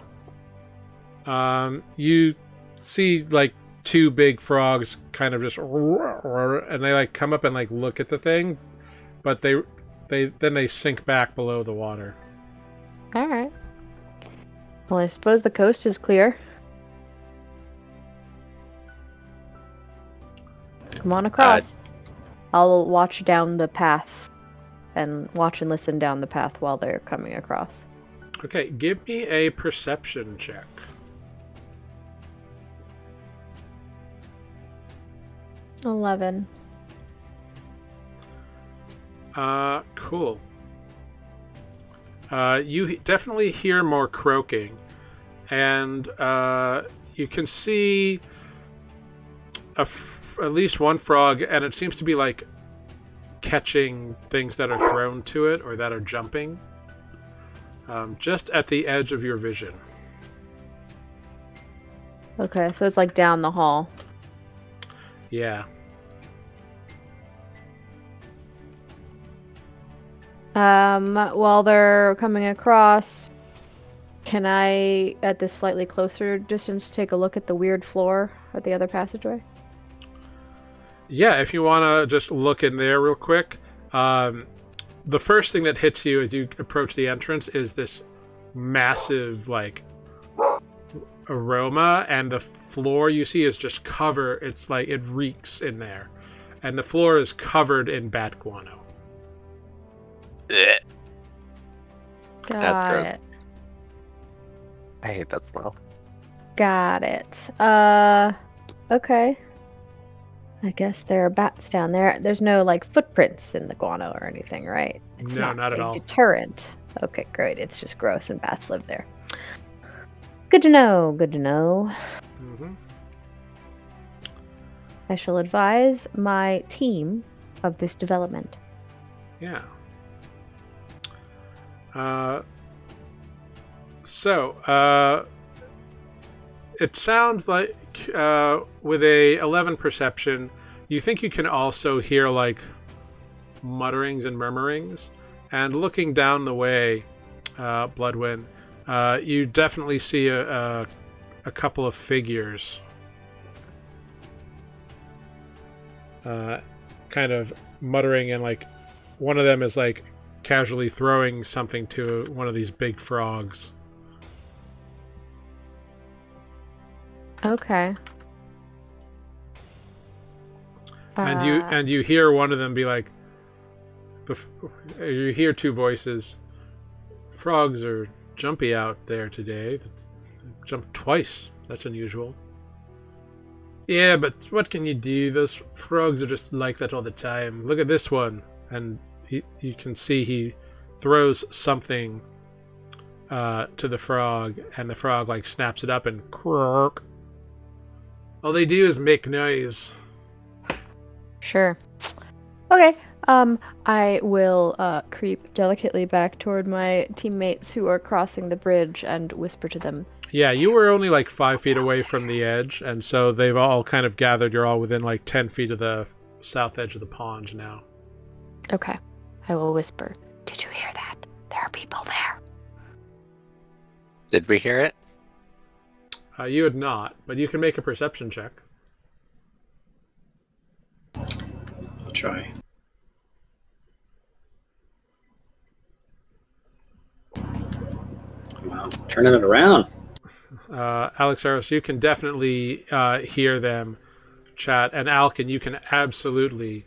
You see like two big frogs kind of just, and they like come up and like look at the thing, but they sink back below the water. All right. Well, I suppose the coast is clear. Come on across. I'll watch down the path and watch and listen down the path while they're coming across. Okay, give me a perception check. $11. Cool. You definitely hear more croaking, and you can see at least one frog, and it seems to be like catching things that are thrown to it or that are jumping. Just at the edge of your vision. Okay, so it's like down the hall. Yeah. While they're coming across, can I, at this slightly closer distance, take a look at the weird floor at the other passageway? Yeah, if you want to just look in there real quick. The first thing that hits you as you approach the entrance is this massive, like, aroma, and the floor you see is just covered. It's like it reeks in there. And the floor is covered in bat guano. Ugh. That's Got gross. it. I hate that smell. Got it. Okay. I guess there are bats down there. There's no, like, footprints in the guano or anything, right? It's No, not at a all. deterrent. Okay, great. It's just gross and bats live there. Good to know. Good to know. Mm-hmm. I shall advise my team of this development. Yeah. It sounds like with a 11 perception, you think you can also hear like mutterings and murmurings. And looking down the way, Bloodwind, you definitely see a couple of figures kind of muttering, and like one of them is like casually throwing something to one of these big frogs. Okay. And you hear one of them be like, you hear two voices. Frogs are jumpy out there today. Jumped twice. That's unusual. Yeah, but what can you do? Those frogs are just like that all the time. Look at this one. And you can see he throws something to the frog, and the frog like snaps it up and croak. All they do is make noise. Sure. Okay. I will creep delicately back toward my teammates who are crossing the bridge and whisper to them. Yeah, you were only like 5 feet away from the edge, and so they've all kind of gathered. You're all within like 10 feet of the south edge of the pond now. Okay. I will whisper. Did you hear that? There are people there. Did we hear it? You had not, but you can make a perception check. I'll try. Wow, turning it around. Alex Aros, you can definitely hear them chat, and Alkin, you can absolutely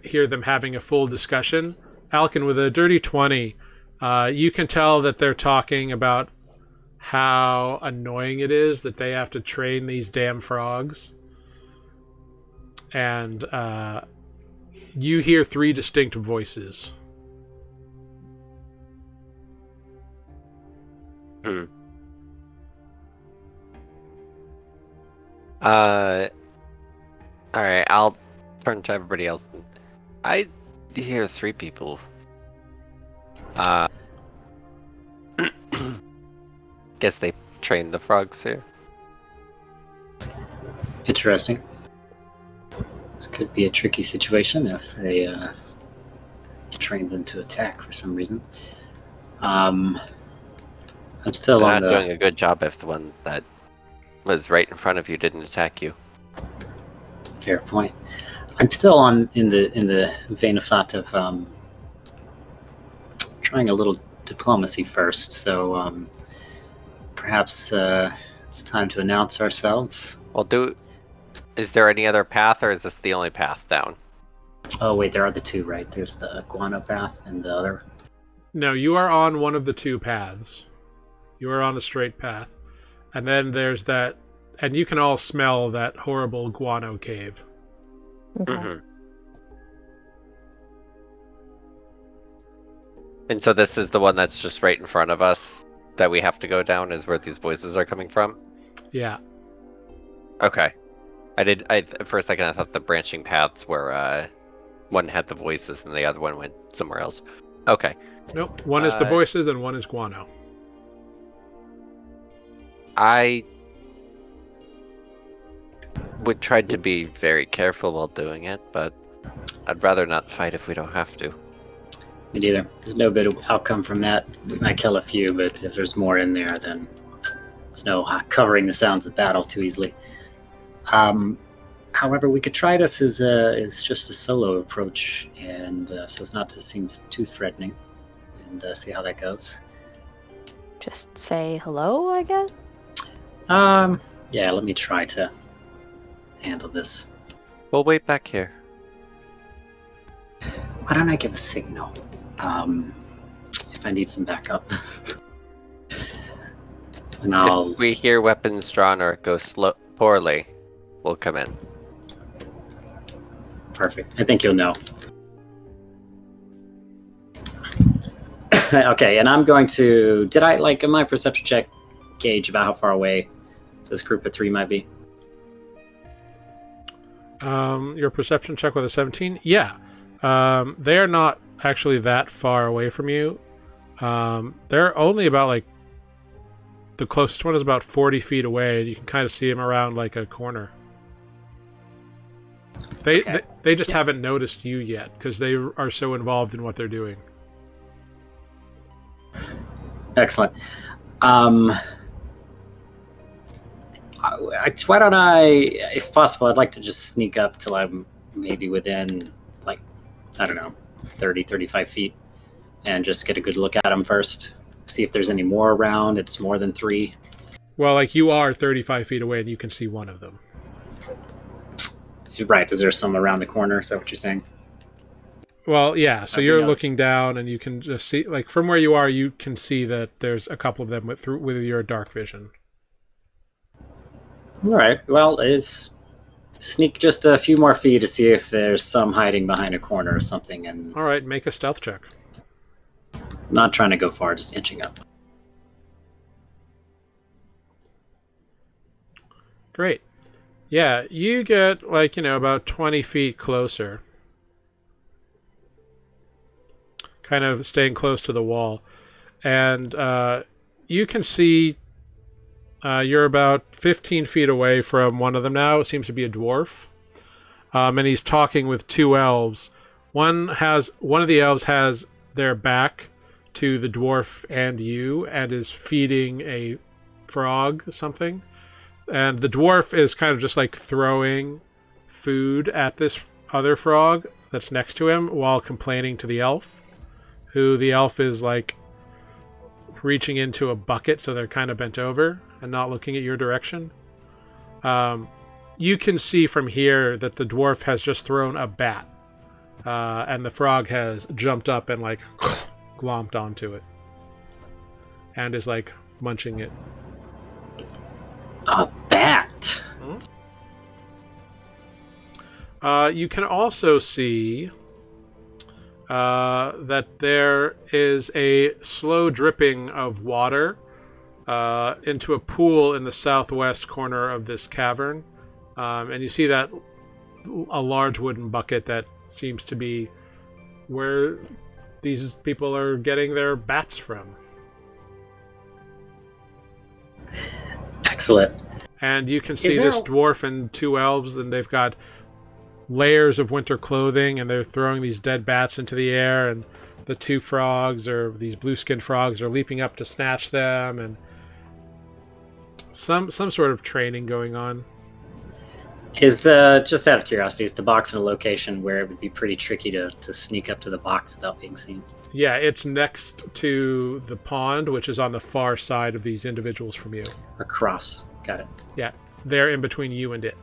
hear them having a full discussion. Alkin, with a dirty 20, you can tell that they're talking about how annoying it is that they have to train these damn frogs. And you hear 3 distinct voices. Alright, I'll turn to everybody else. I hear 3 people. Guess they trained the frogs here. Interesting. This could be a tricky situation if they trained them to attack for some reason. I'm still They're on not doing a good job if the one that was right in front of you didn't attack you. Fair point. I'm still on in the vein of thought of trying a little diplomacy first. So perhaps it's time to announce ourselves. Well, is there any other path, or is this the only path down? Oh wait, there are the 2, right? There's the guano path and the other. No, you are on one of the 2 paths. You are on a straight path. And then there's that, and you can all smell that horrible guano cave. Okay. Mm-hmm. And so this is the one that's just right in front of us that we have to go down, is where these voices are coming from? Yeah. Okay. For a second I thought the branching paths were one had the voices and the other one went somewhere else. Okay. Nope. One is the voices and one is guano. I would try to be very careful while doing it, but I'd rather not fight if we don't have to. Me neither. There's no good outcome from that. We might kill a few, but if there's more in there, then there's no covering the sounds of battle too easily. However, we could try this as just a solo approach, and so as not to seem too threatening, and see how that goes. Just say hello, I guess? Yeah, let me try to handle this. We'll wait back here. Why don't I give a signal? If I need some backup. And I'll... If we hear weapons drawn or it goes poorly, we'll come in. Perfect. I think you'll know. Okay, and I'm going to... Did I, in my perception check, gauge about how far away this group of 3 might be? Your perception check with a 17? Yeah. They're not actually that far away from you. They're only about, the closest one is about 40 feet away, and you can kind of see them around, a corner. They just haven't noticed you yet, because they are so involved in what they're doing. Excellent. Why don't I, if possible, I'd like to just sneak up till I'm maybe within, I don't know, 30, 35 feet, and just get a good look at them first. See if there's any more around. It's more than 3. Well, you are 35 feet away, and you can see one of them. Right, is there some around the corner? Is that what you're saying? Well, yeah, so you're looking down, and you can just see, from where you are, you can see that there's a couple of them with your dark vision. All right, well, it's sneak just a few more feet to see if there's some hiding behind a corner or something. And all right, make a stealth check. Not trying to go far, just inching up. Great. Yeah, you get, about 20 feet closer. Kind of staying close to the wall. And you can see you're about 15 feet away from one of them now. It seems to be a dwarf. And he's talking with 2 elves. One of the elves has their back to the dwarf and you, and is feeding a frog something. And the dwarf is kind of just throwing food at this other frog that's next to him while complaining to the elf, who the elf is reaching into a bucket, so they're kind of bent over and not looking at your direction. You can see from here that the dwarf has just thrown a bat, and the frog has jumped up and glomped onto it and is munching it. A bat. You can also see that there is a slow dripping of water into a pool in the southwest corner of this cavern. And you see that a large wooden bucket that seems to be where these people are getting their bats from. Excellent. And you can see this dwarf and 2 elves, and they've got layers of winter clothing, and they're throwing these dead bats into the air, and the 2 frogs, or these blue-skinned frogs, are leaping up to snatch them, and some sort of training going on. Just out of curiosity, is the box in a location where it would be pretty tricky to sneak up to the box without being seen? Yeah, it's next to the pond, which is on the far side of these individuals from you. Across. Got it. Yeah, they're in between you and it.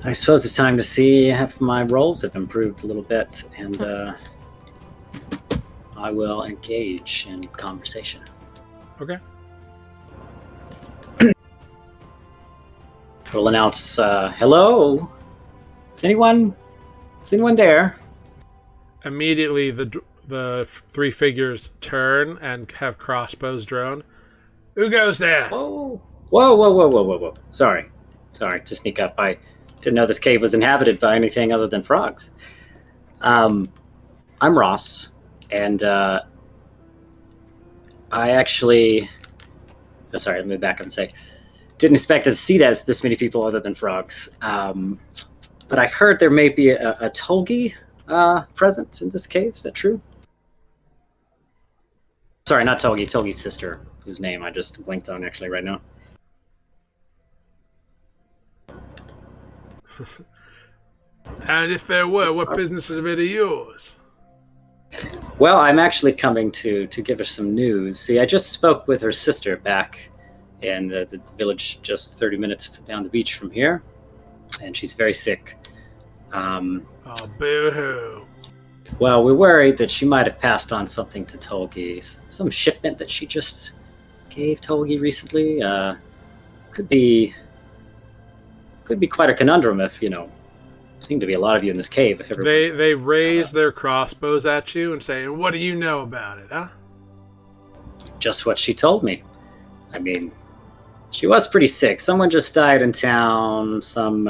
I suppose it's time to see if my rolls have improved a little bit, and I will engage in conversation. Okay. We'll announce, hello? Is anyone there? Immediately, the 3 figures turn and have crossbows drawn. Who goes there? Whoa. Sorry to sneak up. I Didn't know this cave was inhabited by anything other than frogs. I'm Ross, and I actually... Oh, sorry, let me back up and say, didn't expect to see this many people other than frogs. But I heard there may be a Tolgi present in this cave. Is that true? Sorry, not Tolgi. Tolgi's sister, whose name I just blinked on actually right now. And if there were, what business is it of yours? Well, I'm actually coming to give her some news. See, I just spoke with her sister back in the village just 30 minutes down the beach from here, and she's very sick. Oh, boo-hoo. Well, we're worried that she might have passed on something to Tolgi. Some shipment that she just gave Tolgi recently. Could be quite a conundrum if, seem to be a lot of you in this cave. If everybody... They raise their crossbows at you and say, "What do you know about it, huh?" Just what she told me. I mean, she was pretty sick. Someone just died in town. Some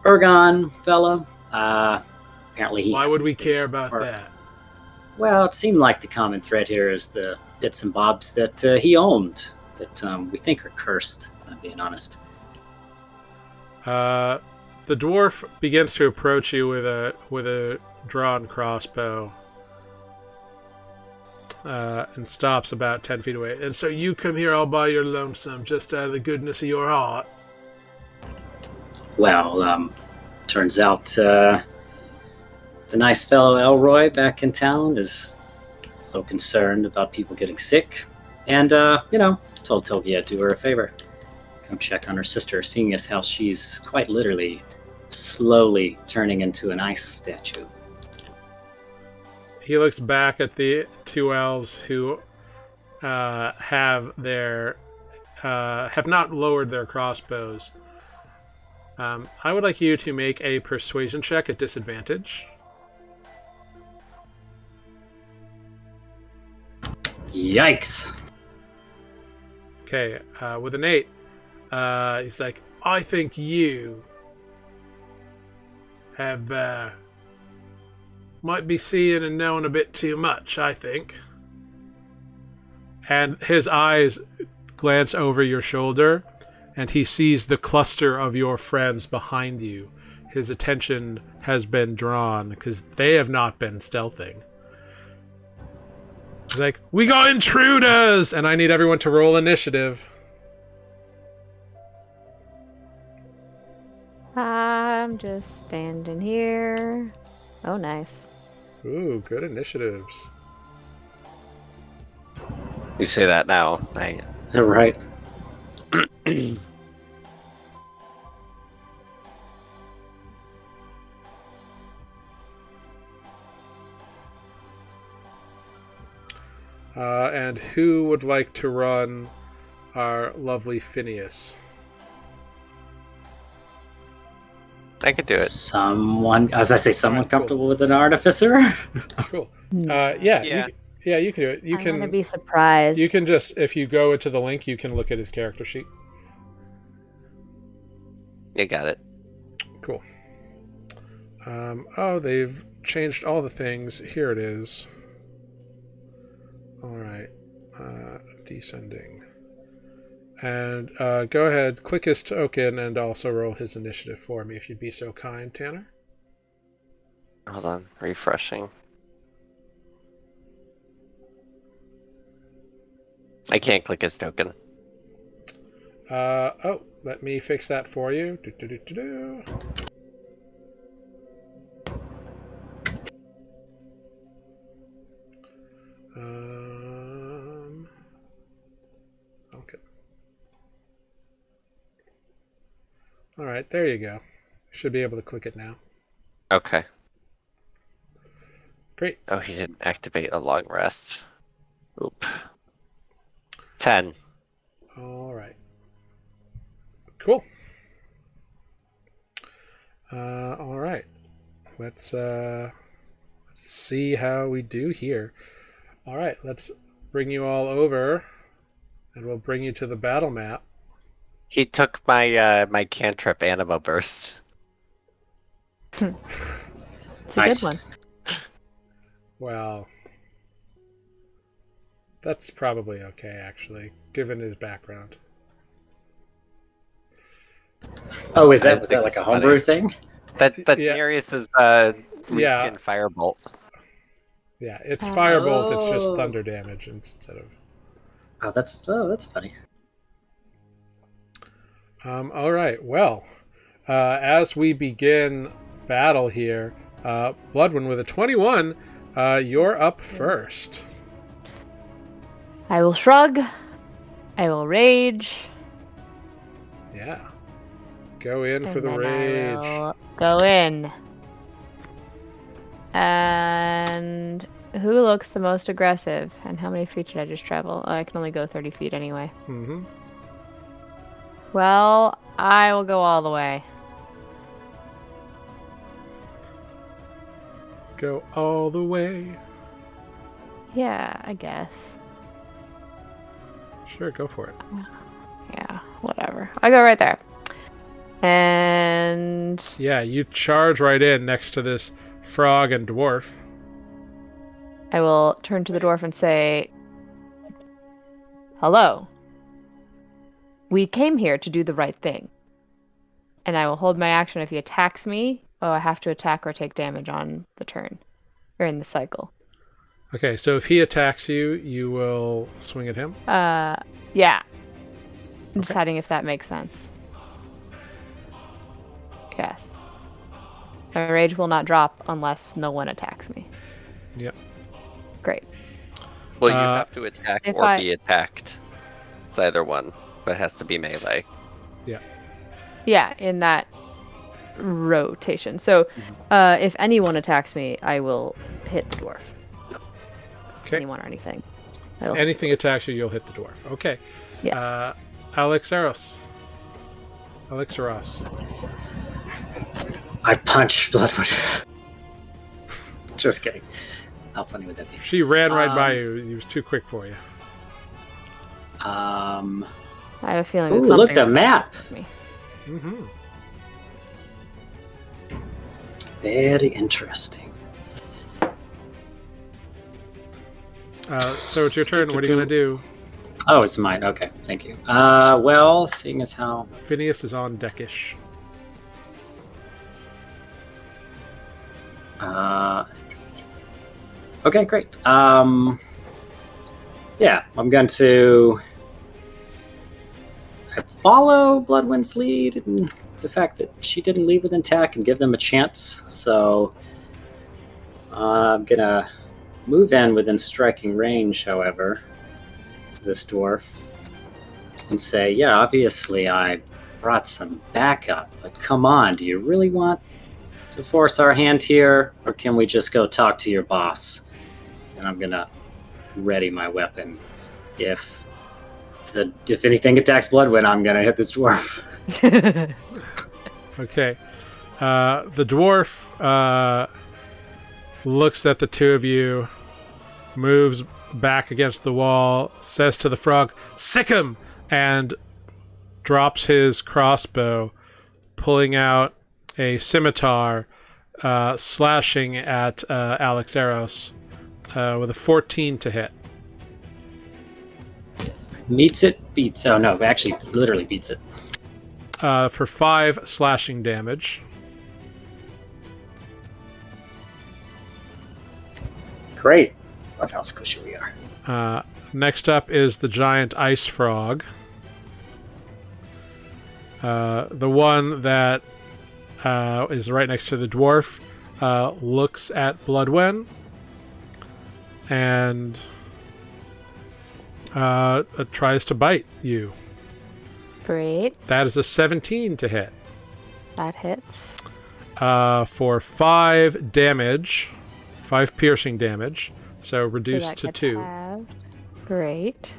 Ergon fella. Apparently he... Why would we care about that? Well, it seemed like the common thread here is the bits and bobs that he owned that we think are cursed, if I'm being honest. The dwarf begins to approach you with a drawn crossbow, and stops about 10 feet away. And so you come here all by your lonesome, just out of the goodness of your heart? Well, turns out the nice fellow Elroy back in town is a little concerned about people getting sick, and told Tolgi I'd do her a favor. Come check on her sister, seeing as how she's quite literally slowly turning into an ice statue. He looks back at the two elves who have not lowered their crossbows. I would like you to make a persuasion check at disadvantage. Yikes. Okay, with an 8, he's like, "I think you have might be seeing and knowing a bit too much, I think." And his eyes glance over your shoulder, and he sees the cluster of your friends behind you. His attention has been drawn, because they have not been stealthing. He's like, "We got intruders!" And I need everyone to roll initiative. I'm just standing here. Oh, nice. Ooh, good initiatives. You say that now. Right. And who would like to run our lovely Phineas? I could do it. Someone, as I say, someone Alright, cool. comfortable with an artificer? Cool. No. Yeah, Yeah. you can do it. You I'm can. gonna be surprised. You can just, if you go into the link, you can look at his character sheet. You got it. Cool. Oh, they've changed all the things. Here it is. All right. Descending. And go ahead, click his token, and also roll his initiative for me, if you'd be so kind, Tanner. Hold on. Refreshing. I can't click his token. Oh, let me fix that for you. Do. Okay. All right, there you go. Should be able to click it now. Okay. Great. Oh, he didn't activate a long rest. Oop. 10. All right. Cool. All right. Let's see how we do here. All right, let's bring you all over, and we'll bring you to the battle map. He took my my cantrip Animo Burst. It's a Nice. good one. Well, that's probably okay, actually, given his background. Oh, was I that think like a it's homebrew funny. thing? That's Yeah. Nereus's Yeah. reskin Firebolt. Yeah, it's Oh. firebolt. It's just thunder damage instead of. Oh, that's funny. All right. Well, as we begin battle here, Bloodwind with a 21. You're up first. I will shrug. I will rage. Yeah. Go in for And the then rage. I will go in. And who looks the most aggressive? And how many feet should I just travel? Oh, I can only go 30 feet anyway. Mm-hmm. Well, I will go all the way. Go all the way. Yeah, I guess. Sure, go for it. Yeah, whatever. I go right there. And Yeah, you charge right in next to this frog and dwarf. I will turn to the dwarf and say, "Hello. We came here to do the right thing." And I will hold my action if he attacks me. Oh, I have to attack or take damage on the turn. Or in the cycle. Okay, so if he attacks you, you will swing at him. Yeah. I'm deciding if that makes sense. Yes. My rage will not drop unless no one attacks me. Yep. Great. Well, you have to attack if or I- be attacked. It's either one, but it has to be melee. Yeah, in that rotation. So, if anyone attacks me, I will hit the dwarf. Okay. Anyone or anything. Anything attacks you, you'll hit the dwarf. Okay. Yeah. Alexaros. I punch Bloodwood. Just kidding. How funny would that be? She ran right by you. He was too quick for you. I have a feeling. Ooh, that look, something the map. me. Mm-hmm. Very interesting. So it's your turn. What are you going to do? Oh, it's mine. Okay, thank you. Well, seeing as how Phineas is on deckish. Okay, great. Yeah, I'm going to follow Bloodwind's lead and the fact that she didn't leave with attack and give them a chance. So I'm going to move in within striking range, however, to this dwarf and say, yeah, obviously I brought some backup, but come on, do you really want to force our hand here, or can we just go talk to your boss? And I'm gonna ready my weapon. If anything attacks Bloodwind, I'm gonna hit this dwarf. Okay. The dwarf looks at the two of you, moves back against the wall, says to the frog, "Sick him!" and drops his crossbow, pulling out a scimitar, slashing at Alexaros with a 14 to hit. Meets it, beats. Oh no, actually, literally beats it. For 5 slashing damage. Great. Love how squishy we are. Next up is the giant ice frog. The one that is right next to the dwarf looks at Bloodwen and tries to bite you. Great. That is a 17 to hit. That hits. For 5 damage, 5 piercing damage, so So reduced that to gets 2. halved. Great.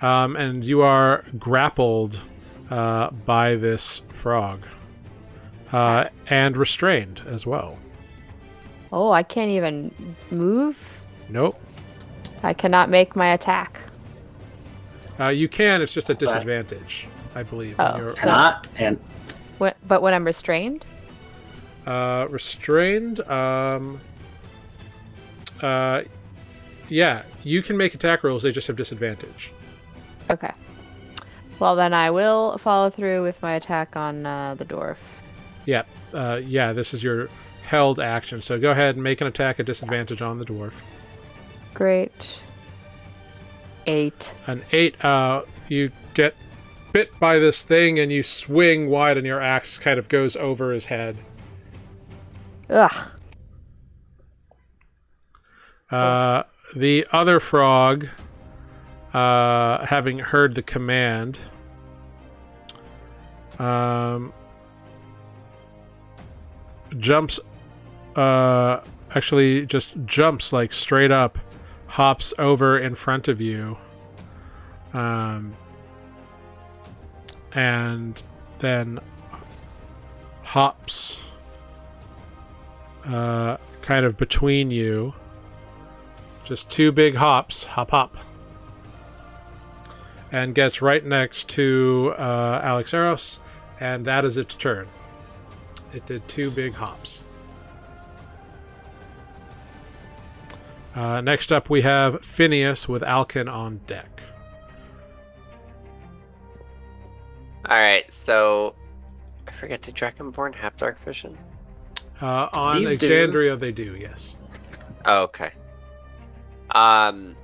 And you are grappled by this frog. And restrained as well. Oh, I can't even move. Nope. I cannot make my attack. You can. It's just a disadvantage, I believe. Oh. But when I'm restrained? Restrained. Yeah, you can make attack rolls. They just have disadvantage. Okay. Well, then I will follow through with my attack on the dwarf. Yeah. Yeah. This is your held action. So go ahead and make an attack at disadvantage on the dwarf. Great. 8. An 8. You get bit by this thing and you swing wide, and your axe kind of goes over his head. Ugh. The other frog, having heard the command, jumps, actually just jumps like straight up, hops over in front of you, and then hops kind of between you. Just 2 big hops, hop hop, and gets right next to Alexaros, and that is its turn. It did 2 big hops. Next up we have Phineas with Alkin on deck. Alright, so I forget, did Dragonborn have dark vision? On These Exandria they do, yes. Oh, okay. Alright,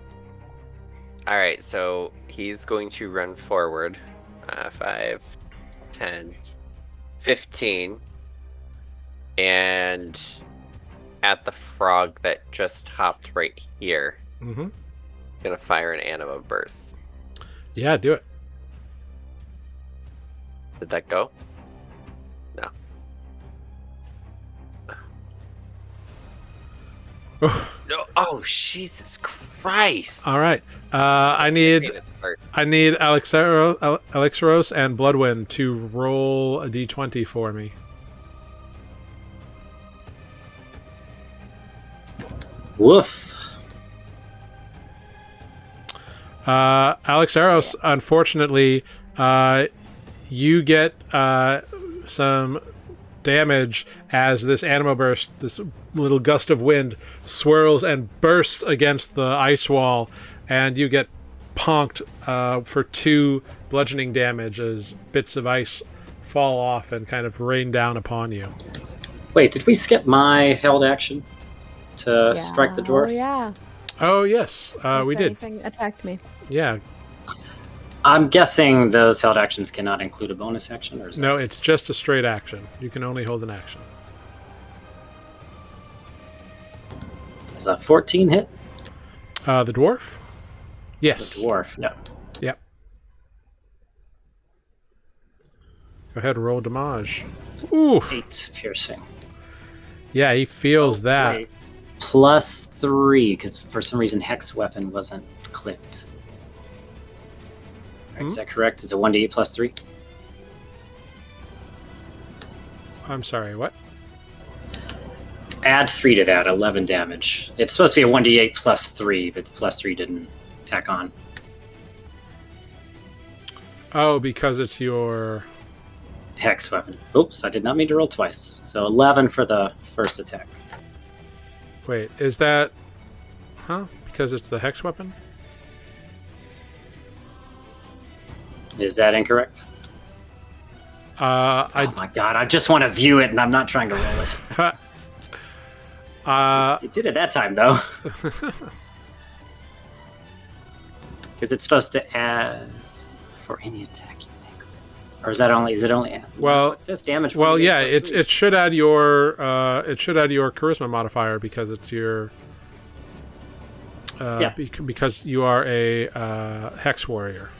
so he's going to run forward. 5, 10, 15. And at the frog that just hopped right here. Mm-hmm. Gonna fire an anima burst. Yeah, do it. Did that go? No. No. Oh, Jesus Christ! All right. I need Alexaros and Bloodwind to roll a d20 for me. Woof. Alexaros, unfortunately, you get some damage as this anima burst, this little gust of wind, swirls and bursts against the ice wall, and you get ponked for 2 bludgeoning damage as bits of ice fall off and kind of rain down upon you. Wait, did we skip my held action to strike the dwarf? Oh, yeah. Oh, yes, we did. Anything attacked me. Yeah. I'm guessing those held actions cannot include a bonus action, or is No, it's just a straight action. You can only hold an action. Does a 14 hit? The dwarf? Yes. The dwarf, no. Yep. Go ahead and roll damage. Ooh. 8 piercing. Yeah, he feels that. Wait. +3, because for some reason Hex Weapon wasn't clicked. Right, is that correct? Is it 1d8 +3? I'm sorry, what? Add 3 to that, 11 damage. It's supposed to be a 1d8 +3, but the +3 didn't tack on. Oh, because it's your... Hex Weapon. Oops, I did not mean to roll twice. So 11 for the first attack. Wait, is that... Huh? Because it's the hex weapon? Is that incorrect? Oh my god, I just want to view it and I'm not trying to roll it. It did it that time, though. Because it's supposed to add for any attack you make. Or is it only... Well, it says damage. Well, yeah, it should add your charisma modifier because it's your... because you are a hex warrior.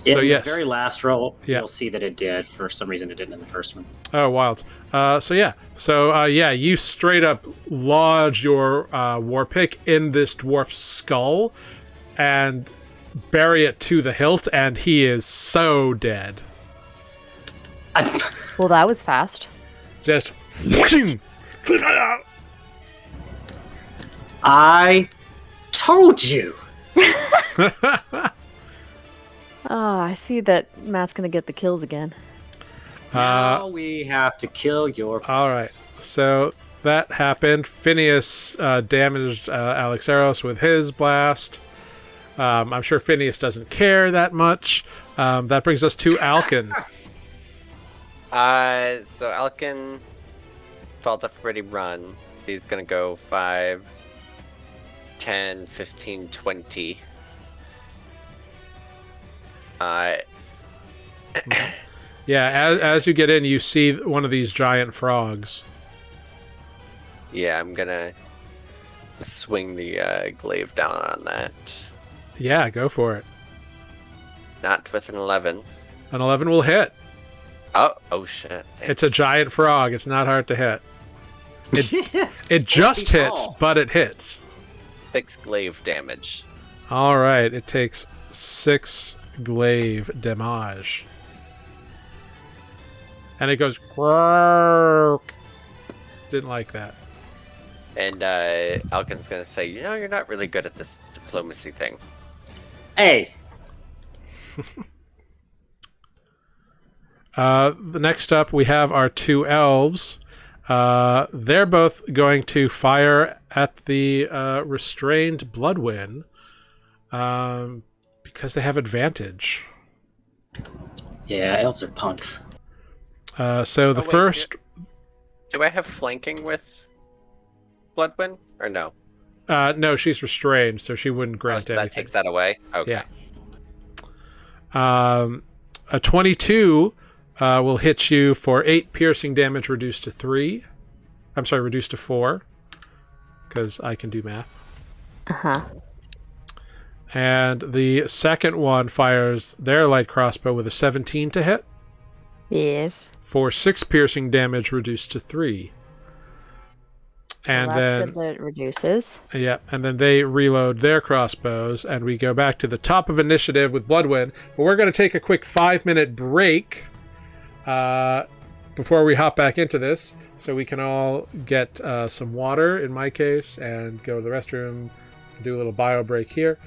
In so, yes. the very last roll, you'll see that it did. For some reason, it didn't in the first one. Oh, wild. You straight up lodge your war pick in this dwarf's skull and bury it to the hilt, and he is so dead. Well, that was fast. Just... I told you! Oh, I see that Matt's gonna get the kills again. Now we have to kill your pets. All right. So that happened. Phineas damaged Alexeros with his blast. I'm sure Phineas doesn't care that much. That brings us to Alkin. So Alkin felt everybody run. So he's gonna go 5, 10, 15, 20. Yeah, as you get in, you see one of these giant frogs. Yeah, I'm gonna swing the glaive down on that. Yeah, go for it. Not with an 11. An 11 will hit. Oh shit. It's a giant frog. It's not hard to hit. It just hits, but it hits. 6 glaive damage. All right, it takes 6 glaive damage. And it goes quirk. Didn't like that. And Alkin's gonna say, you're not really good at this diplomacy thing. Hey. The next up, we have our 2 elves. They're both going to fire at the restrained Bloodwind because they have advantage. Yeah, elves are punks. So the first... Do I have flanking with Bloodwind, or no? No, she's restrained, so she wouldn't grant so anything. that takes that away? Okay. Yeah. A 22 will hit you for 8 piercing damage reduced to 3. I'm sorry, reduced to 4. Because I can do math. Uh-huh. And the second one fires their light crossbow with a 17 to hit. Yes. For 6 piercing damage reduced to 3. And well, that's good that it reduces. Yeah, and then they reload their crossbows, and we go back to the top of initiative with Bloodwind. But we're going to take a quick 5-minute break before we hop back into this, so we can all get some water, in my case, and go to the restroom, do a little bio break here.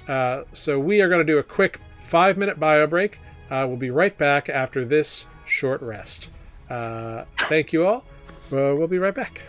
So we are going to do a quick 5-minute bio break. We'll be right back after this short rest. Thank you all. We'll be right back.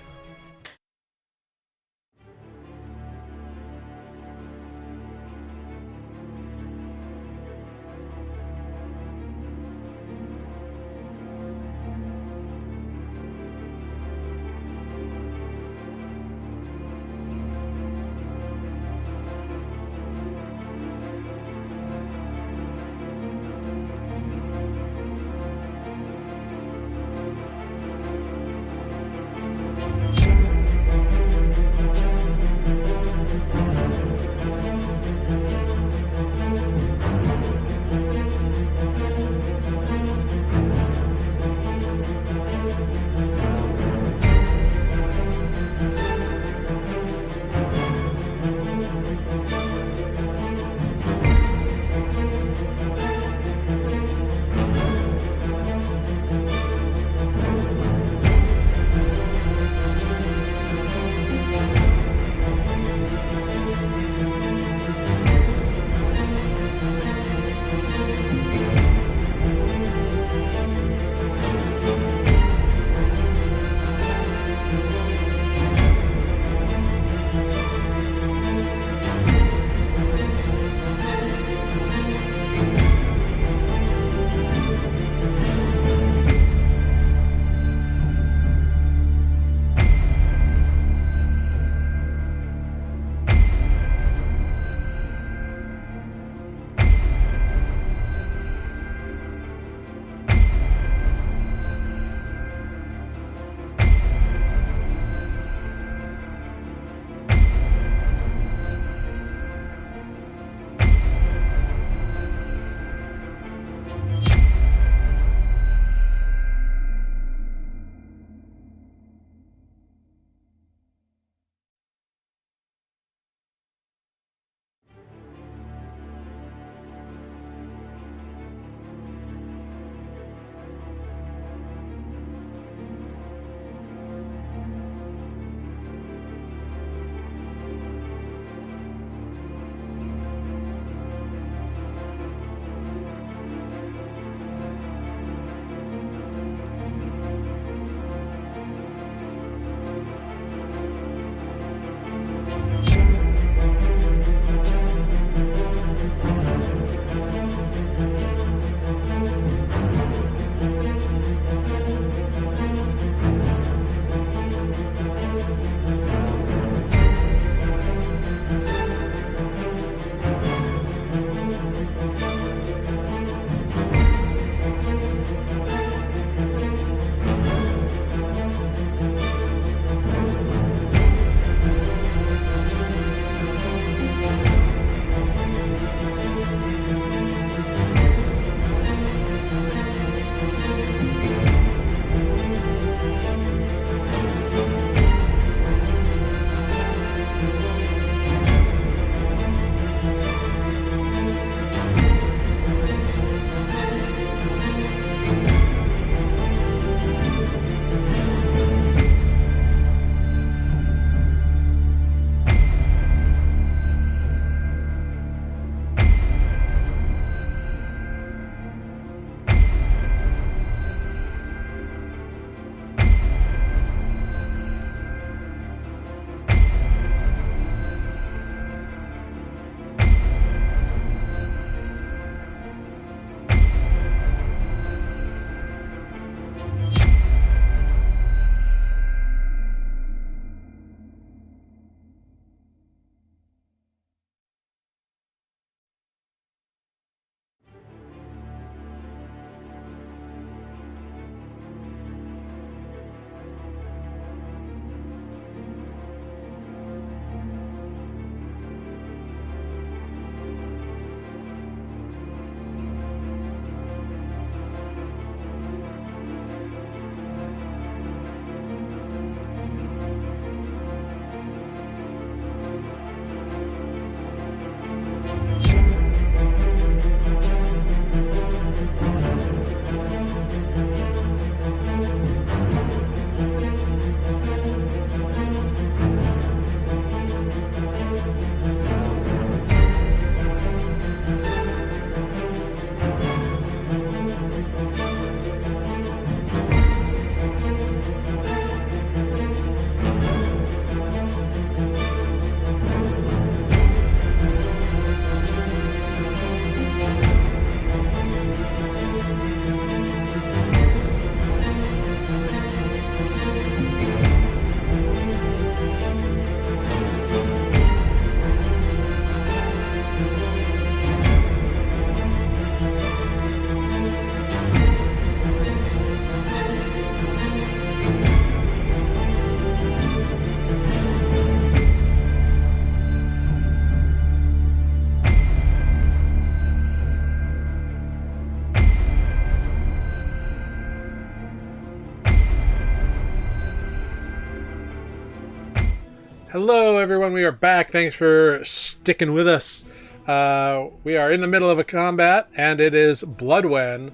Hello, everyone. We are back. Thanks for sticking with us. We are in the middle of a combat, and it is Bloodwen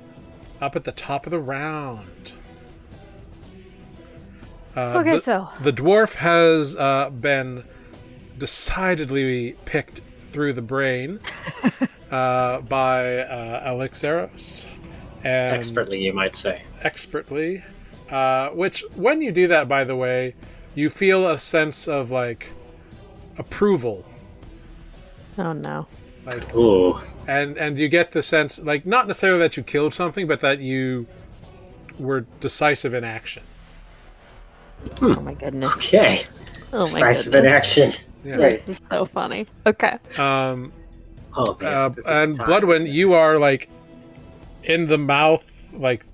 up at the top of the round. Okay, the dwarf has been decidedly picked through the brain by Alexeros. And Expertly, you might say. Expertly. Which, when you do that, by the way, you feel a sense of, like, approval. Oh no. Like, Ooh. and you get the sense, like, not necessarily that you killed something, but that you were decisive in action. Oh my goodness. Okay. Oh my Decisive goodness. in action. Yeah. Great. This is so funny. Okay. Oh, man. This is And the time, Bloodwen, isn't it? you are, like, in the mouth, like,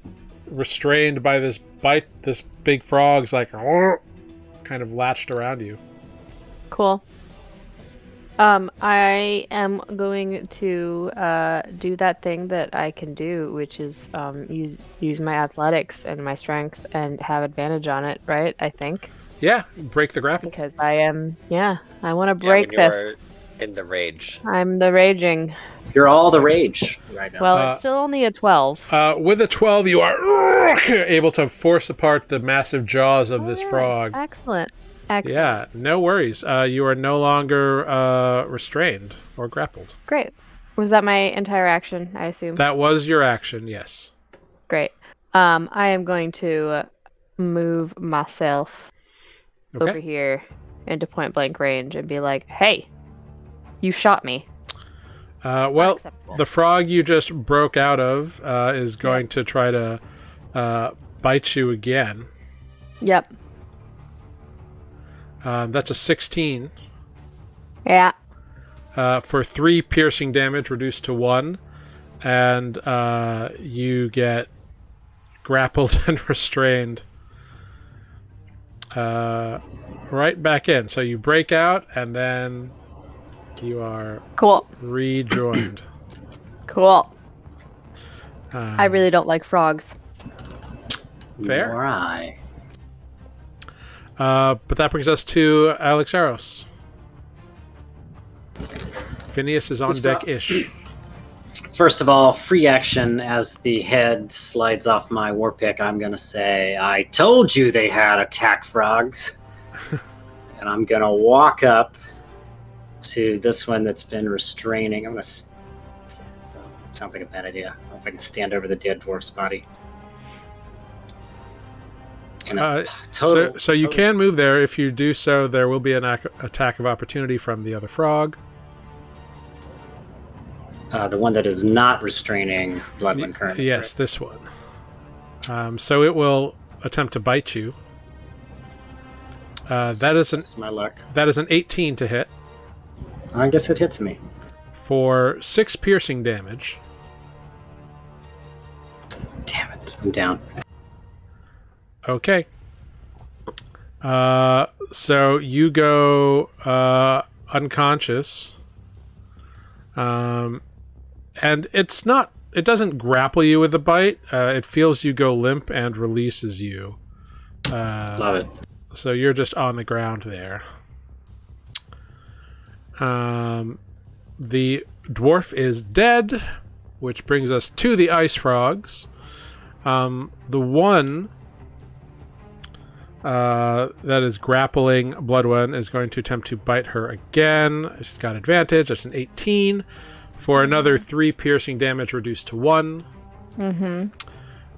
restrained by this bite. This big frog's, like, kind of latched around you. Cool. I am going to do that thing that I can do, which is use my athletics and my strength and have advantage on it, right? I think. Yeah, break the grapple. Because I am, I want to break when this. you're in the rage. I'm the raging. You're all the rage right now. Well, it's still only a 12. With a 12, you are able to force apart the massive jaws of this Alright, frog. Excellent. Yeah, no worries. You are no longer restrained or grappled. Great. Was that my entire action, I assume? That was your action, yes. Great. I am going to move myself over Okay. here into point blank range and be like, hey, you shot me. Well, Unacceptable. the frog you just broke out of is going to try to bite you again. Yep. That's a 16. Yeah. For 3 piercing damage, reduced to 1. And you get grappled and restrained right back in. So you break out, and then you are Cool. rejoined. Cool. I really don't like frogs. Fair. Nor I. But that brings us to Alexeros. Phineas is on deck-ish. First of all, free action as the head slides off my war pick. I'm going to say, I told you they had attack frogs. And I'm going to walk up to this one that's been restraining. I'm going to... Sounds like a bad idea. I don't know if I can stand over the dead dwarf's body. And So you can move there. If you do so, there will be an attack of opportunity from the other frog. The one that is not restraining Bloodwind currently. Yes, this one. So it will attempt to bite you. That's my luck. That is an 18 to hit I guess it hits me. for 6 piercing damage. Damn it. I'm down. Okay. So you go unconscious. And it's not... It doesn't grapple you with the bite. It feels you go limp and releases you. Love it. So you're just on the ground there. The dwarf is dead, which brings us to the ice frogs. The one that is grappling Bloodwen is going to attempt to bite her again. She's got advantage. That's an 18 for another 3 piercing damage, reduced to 1. Mm-hmm.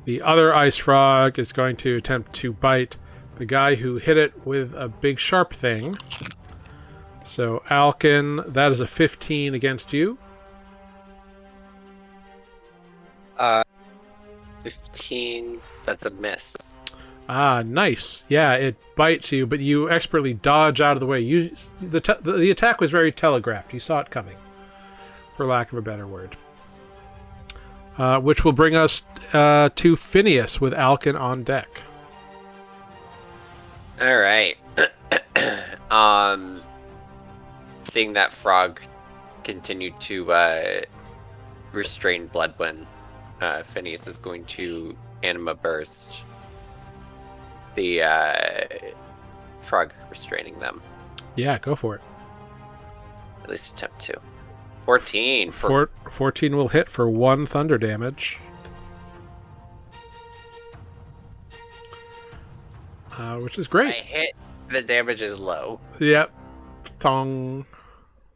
The other ice frog is going to attempt to bite the guy who hit it with a big sharp thing. So Alkin, that is a 15 against you. 15. That's a miss. Ah, nice. Yeah, it bites you, but you expertly dodge out of the way. The attack was very telegraphed. You saw it coming, for lack of a better word. Which will bring us to Phineas with Alkin on deck. All right. Seeing that frog continue to restrain Bloodwind, Phineas is going to Anima Burst the frog restraining them. Yeah, go for it. At least attempt to. 14 for 14 will hit for 1 thunder damage. Which is I great. hit. The damage is low. Yep. Thong.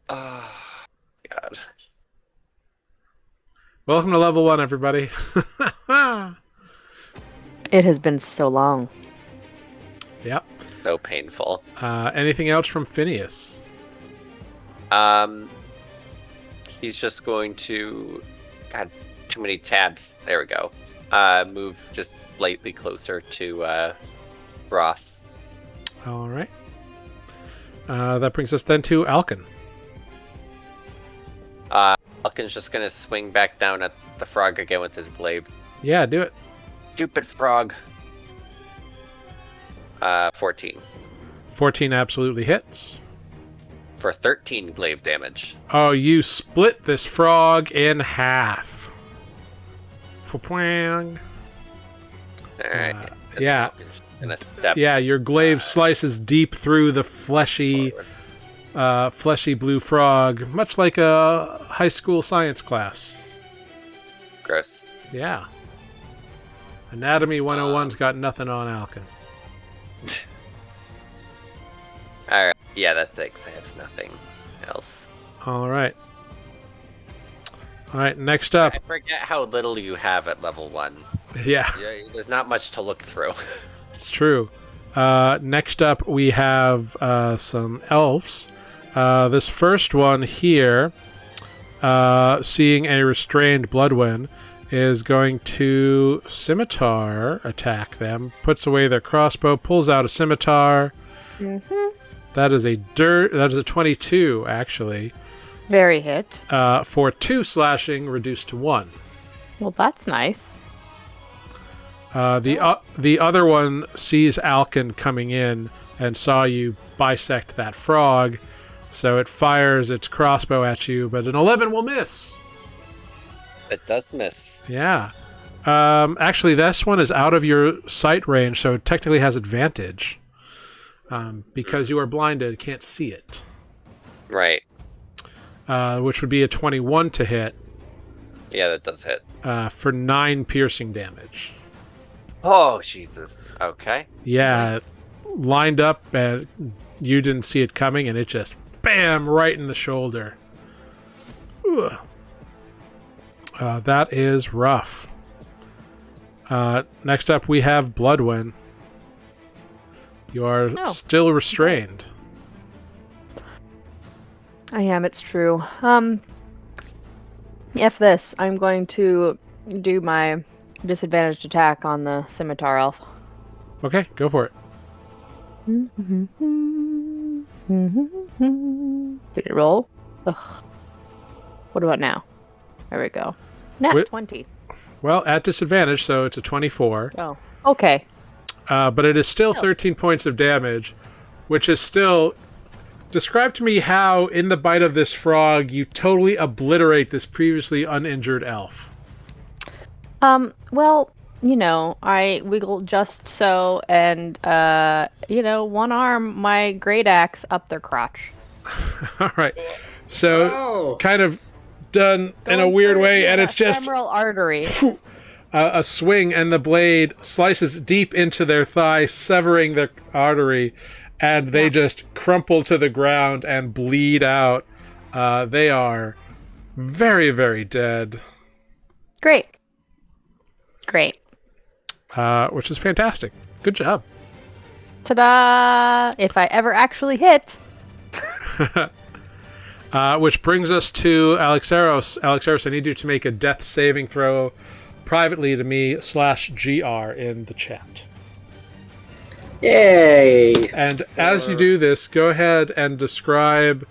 Oh, God. Welcome to level 1, everybody. It has been so long. Yep. So painful. Anything else from Phineas? He's just going to... God, too many tabs. There we go. Move just slightly closer to Ross. All right. That brings us then to Alkin. Alkin's just going to swing back down at the frog again with his glaive. Yeah, do it. Stupid frog. 14. 14 absolutely hits. For 13 glaive damage. Oh, you split this frog in half. Fa-pwang. Alright. Yeah. Gonna step. Yeah, your glaive slices deep through the fleshy blue frog, much like a high school science class. Gross. Yeah. Anatomy 101's got nothing on Alkin. Alright. Yeah, that's 6. I have nothing else. All right. All right, next up. I forget how little you have at level 1. Yeah, There's not much to look through. it's true. Next up, we have some elves. This first one here, seeing a restrained Bloodwind, is going to scimitar attack them. Puts away their crossbow, pulls out a scimitar. Mm-hmm. That is a 22, actually. Very hit. For 2 slashing, reduced to 1. Well, that's nice. The other one sees Alkin coming in and saw you bisect that frog, so it fires its crossbow at you, but an 11 will miss. It does miss. Yeah. Actually, this one is out of your sight range, so it technically has advantage. Because you are blinded, can't see it. Right. Which would be a 21 to hit. Yeah, that does hit. For 9 piercing damage. Oh, Jesus. Okay. Yeah, lined up, and you didn't see it coming, and it just bam right in the shoulder. Ugh. That is rough. Next up, we have Bloodwind. You are still restrained. I am, it's true. F this. I'm going to do my disadvantaged attack on the scimitar elf. Okay, go for it. Did it roll? Ugh. What about now? There we go. Nat 20. Well, at disadvantage, so it's a 24. Oh, okay. But it is still 13 points of damage, which is still... Describe to me how, in the bite of this frog, you totally obliterate this previously uninjured elf. Well, I wiggle just so, and, one arm, my great axe up their crotch. All right. So, kind of done in a weird way, and it's just... femoral artery. A swing, and the blade slices deep into their thigh, severing their artery, and they just crumple to the ground and bleed out. They are very, very dead. Great. Which is fantastic. Good job. Ta-da! If I ever actually hit. Which brings us to Alexaros. Alexaros, I need you to make a death saving throw privately to me /GR in the chat. Yay! And as you do this, go ahead and describe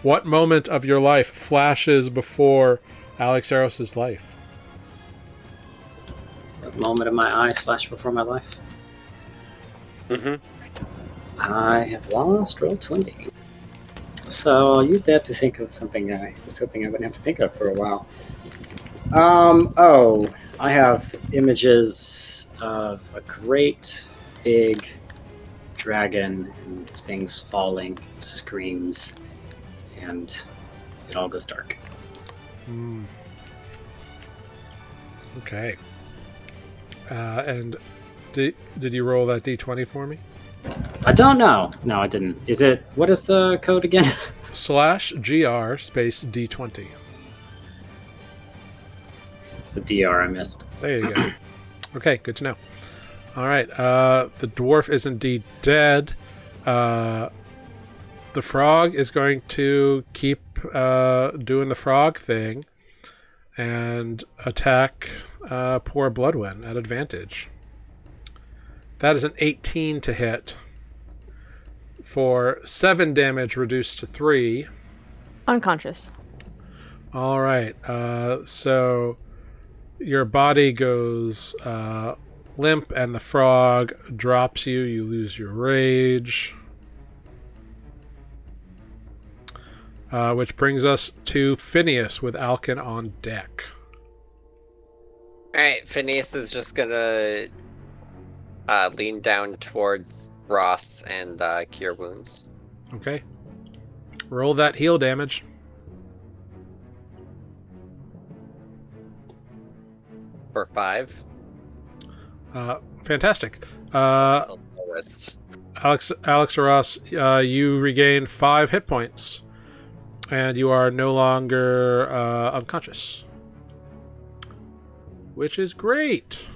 what moment of your life flashes before Alexaros' life. The moment of my eyes flash before my life. Mm-hmm. I have lost Roll20. So I'll use that to think of something I was hoping I wouldn't have to think of for a while. I have images of a great big dragon and things falling, screams, and it all goes dark. Okay. And did you roll that d20 for me? I don't know. No, I didn't. What is the code again? /GR space d20. It's the DR I missed. There you go. Okay, good to know. All right. The dwarf is indeed dead. The frog is going to keep doing the frog thing and attack poor Bloodwind at advantage. That is an 18 to hit for 7 damage reduced to 3. Unconscious. All right. So your body goes limp and the frog drops you. You lose your rage. Which brings us to Phineas with Alkin on deck. Alright, Phineas is just gonna lean down towards Ross and cure wounds. Okay. Roll that heal damage. For 5. Fantastic. The lowest. Alex Ross, you regain 5 hit points. And you are no longer unconscious. Which is great.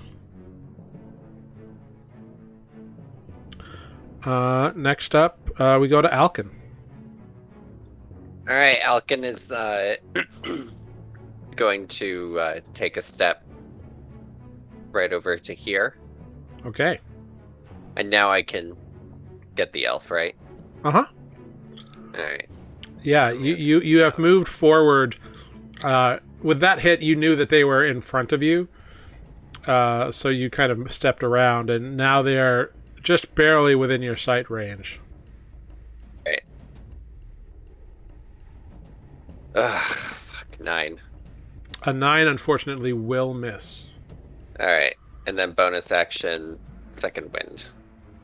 Next up, we go to Alkin. Alright, Alkin is going to take a step right over to here. Okay. And now I can get the elf, right? Uh-huh. Alright. Yeah, you have moved forward. With that hit, you knew that they were in front of you. So you kind of stepped around, and now they are just barely within your sight range. Right. Ugh, fuck, 9. A 9, unfortunately, will miss. Alright, and then bonus action, second wind.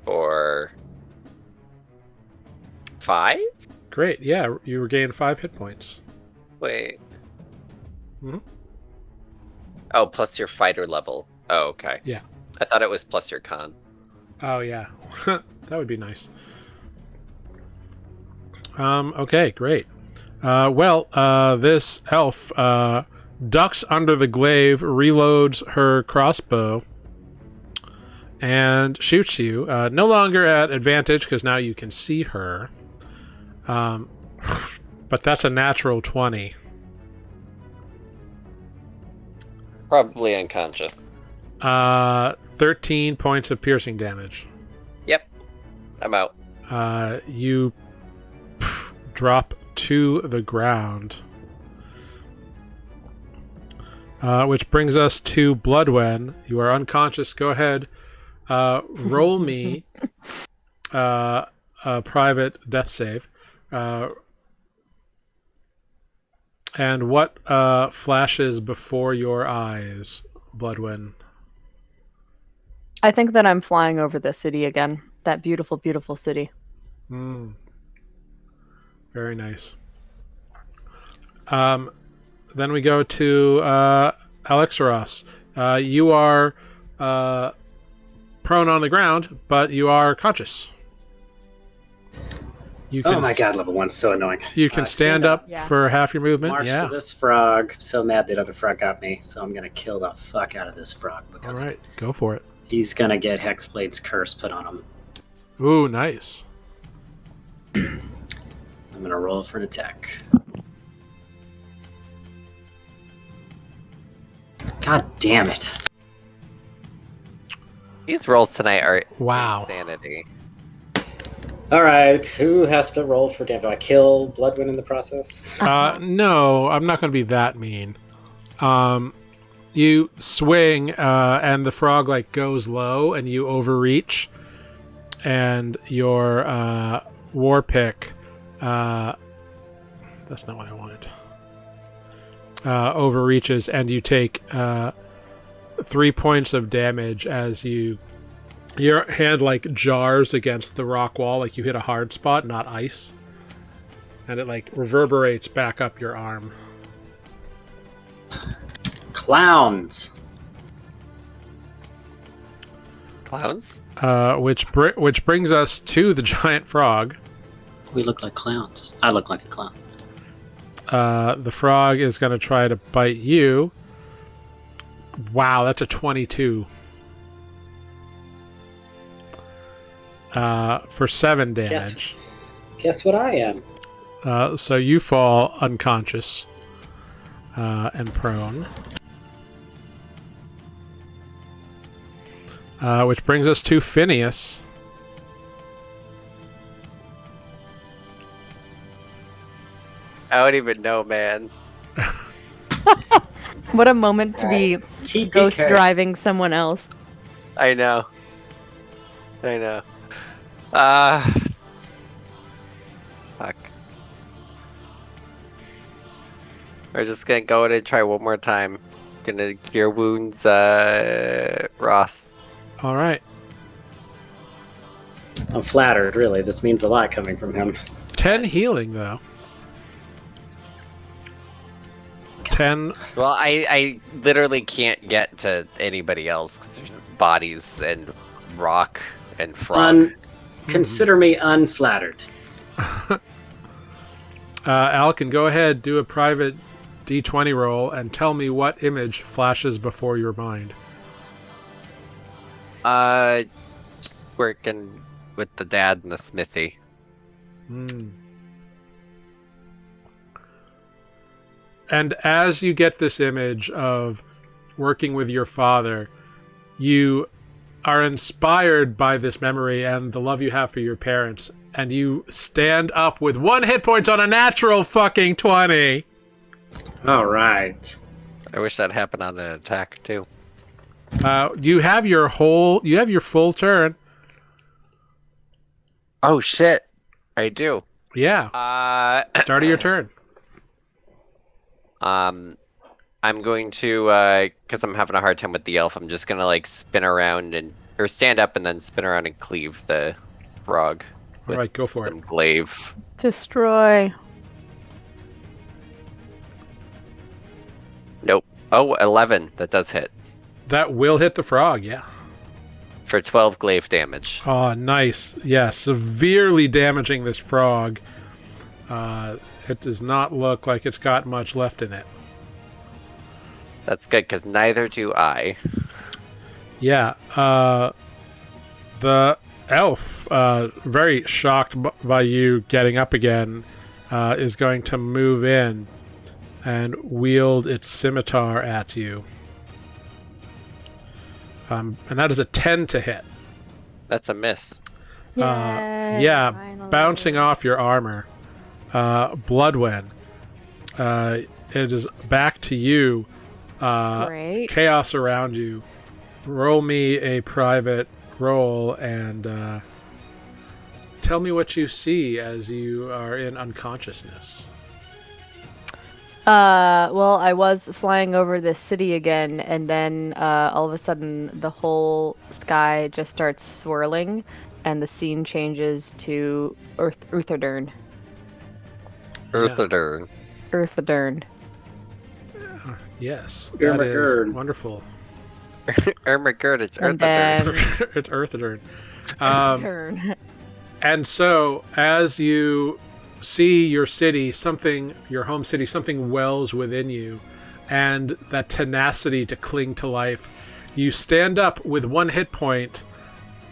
For 5? Great, yeah, you regain 5 hit points. Wait. Mm-hmm. Oh, plus your fighter level. Oh, okay. Yeah. I thought it was plus your con. Oh, yeah. That would be nice. Okay, great. This elf ducks under the glaive, reloads her crossbow, and shoots you. No longer at advantage, because now you can see her. But that's a natural 20. Probably unconscious. 13 points of piercing damage. Yep. I'm out. You drop to the ground. Which brings us to Bloodwen. You are unconscious. Go ahead. Roll me a private death save. And what flashes before your eyes, Bloodwen? I think that I'm flying over the city again. That beautiful, beautiful city. Very nice. Then we go to Alexaros. You are prone on the ground, but you are conscious. You can, oh my god, level 1's so annoying. You can stand up Yeah. for half your movement. March Yeah. to this frog. So mad that other frog got me, so I'm gonna kill the fuck out of this frog All because right, go for it. he's gonna get Hexblade's curse put on him. Ooh, nice. I'm gonna roll for an attack. God damn it. These rolls tonight are Wow. insanity. Alright, who has to roll for damage? Do I kill Bloodwind in the process? No, I'm not going to be that mean. You swing, and the frog like goes low, and you overreach, and your war pick. That's not what I wanted. Overreaches, and you take 3 points of damage as you Your hand like jars against the rock wall, like you hit a hard spot, not ice. And it like reverberates back up your arm. Clowns. Clowns? Which brings us to the giant frog. We look like clowns. I look like a clown. The frog is going to try to bite you. Wow, that's a 22. For 7 damage. Guess what I am? So you fall unconscious and prone. Which brings us to Phineas. I don't even know, man. What a moment to be TPK. ghost driving someone else. I know. Fuck. We're just gonna go in and try one more time. Gonna cure wounds, Ross. All right. I'm flattered, really. This means a lot coming from him. 10 healing, though. 10. Well, I literally can't get to anybody else because there's bodies and rock and frog. Consider me unflattered. Al can go ahead, do a private D20 roll, and tell me what image flashes before your mind. Just working with the dad in the smithy. And as you get this image of working with your father, you are inspired by this memory and the love you have for your parents, and you stand up with 1 hit point on a natural fucking 20. All right. I wish that happened on an attack too. You have your full turn. Oh shit! I do. Yeah. Start of your turn. I'm going to, because I'm having a hard time with the elf, I'm just gonna like spin around or stand up and then spin around and cleave the frog. All right, go for it. Some glaive. Destroy. Nope. Oh, 11. That does hit. That will hit the frog, yeah. For 12 glaive damage. Oh, nice. Yeah, severely damaging this frog. It does not look like it's got much left in it. That's good, because neither do I. Yeah. The elf, very shocked by you getting up again, is going to move in and wield its scimitar at you. And that is a 10 to hit. That's a miss. Yeah, finally. Bouncing off your armor. Bloodwen, it is back to you. Great. Chaos around you. Roll me a private roll and tell me what you see as you are in unconsciousness. Well, I was flying over this city again, and then all of a sudden the whole sky just starts swirling, and the scene changes to Urthadern. Earthadern. Earthadern. Yes, that is wonderful. Ermagerd, it's And Earthadern. It's Earthadern. Turn. And so, as you see your city, your home city, something wells within you, and that tenacity to cling to life. You stand up with 1 hit point,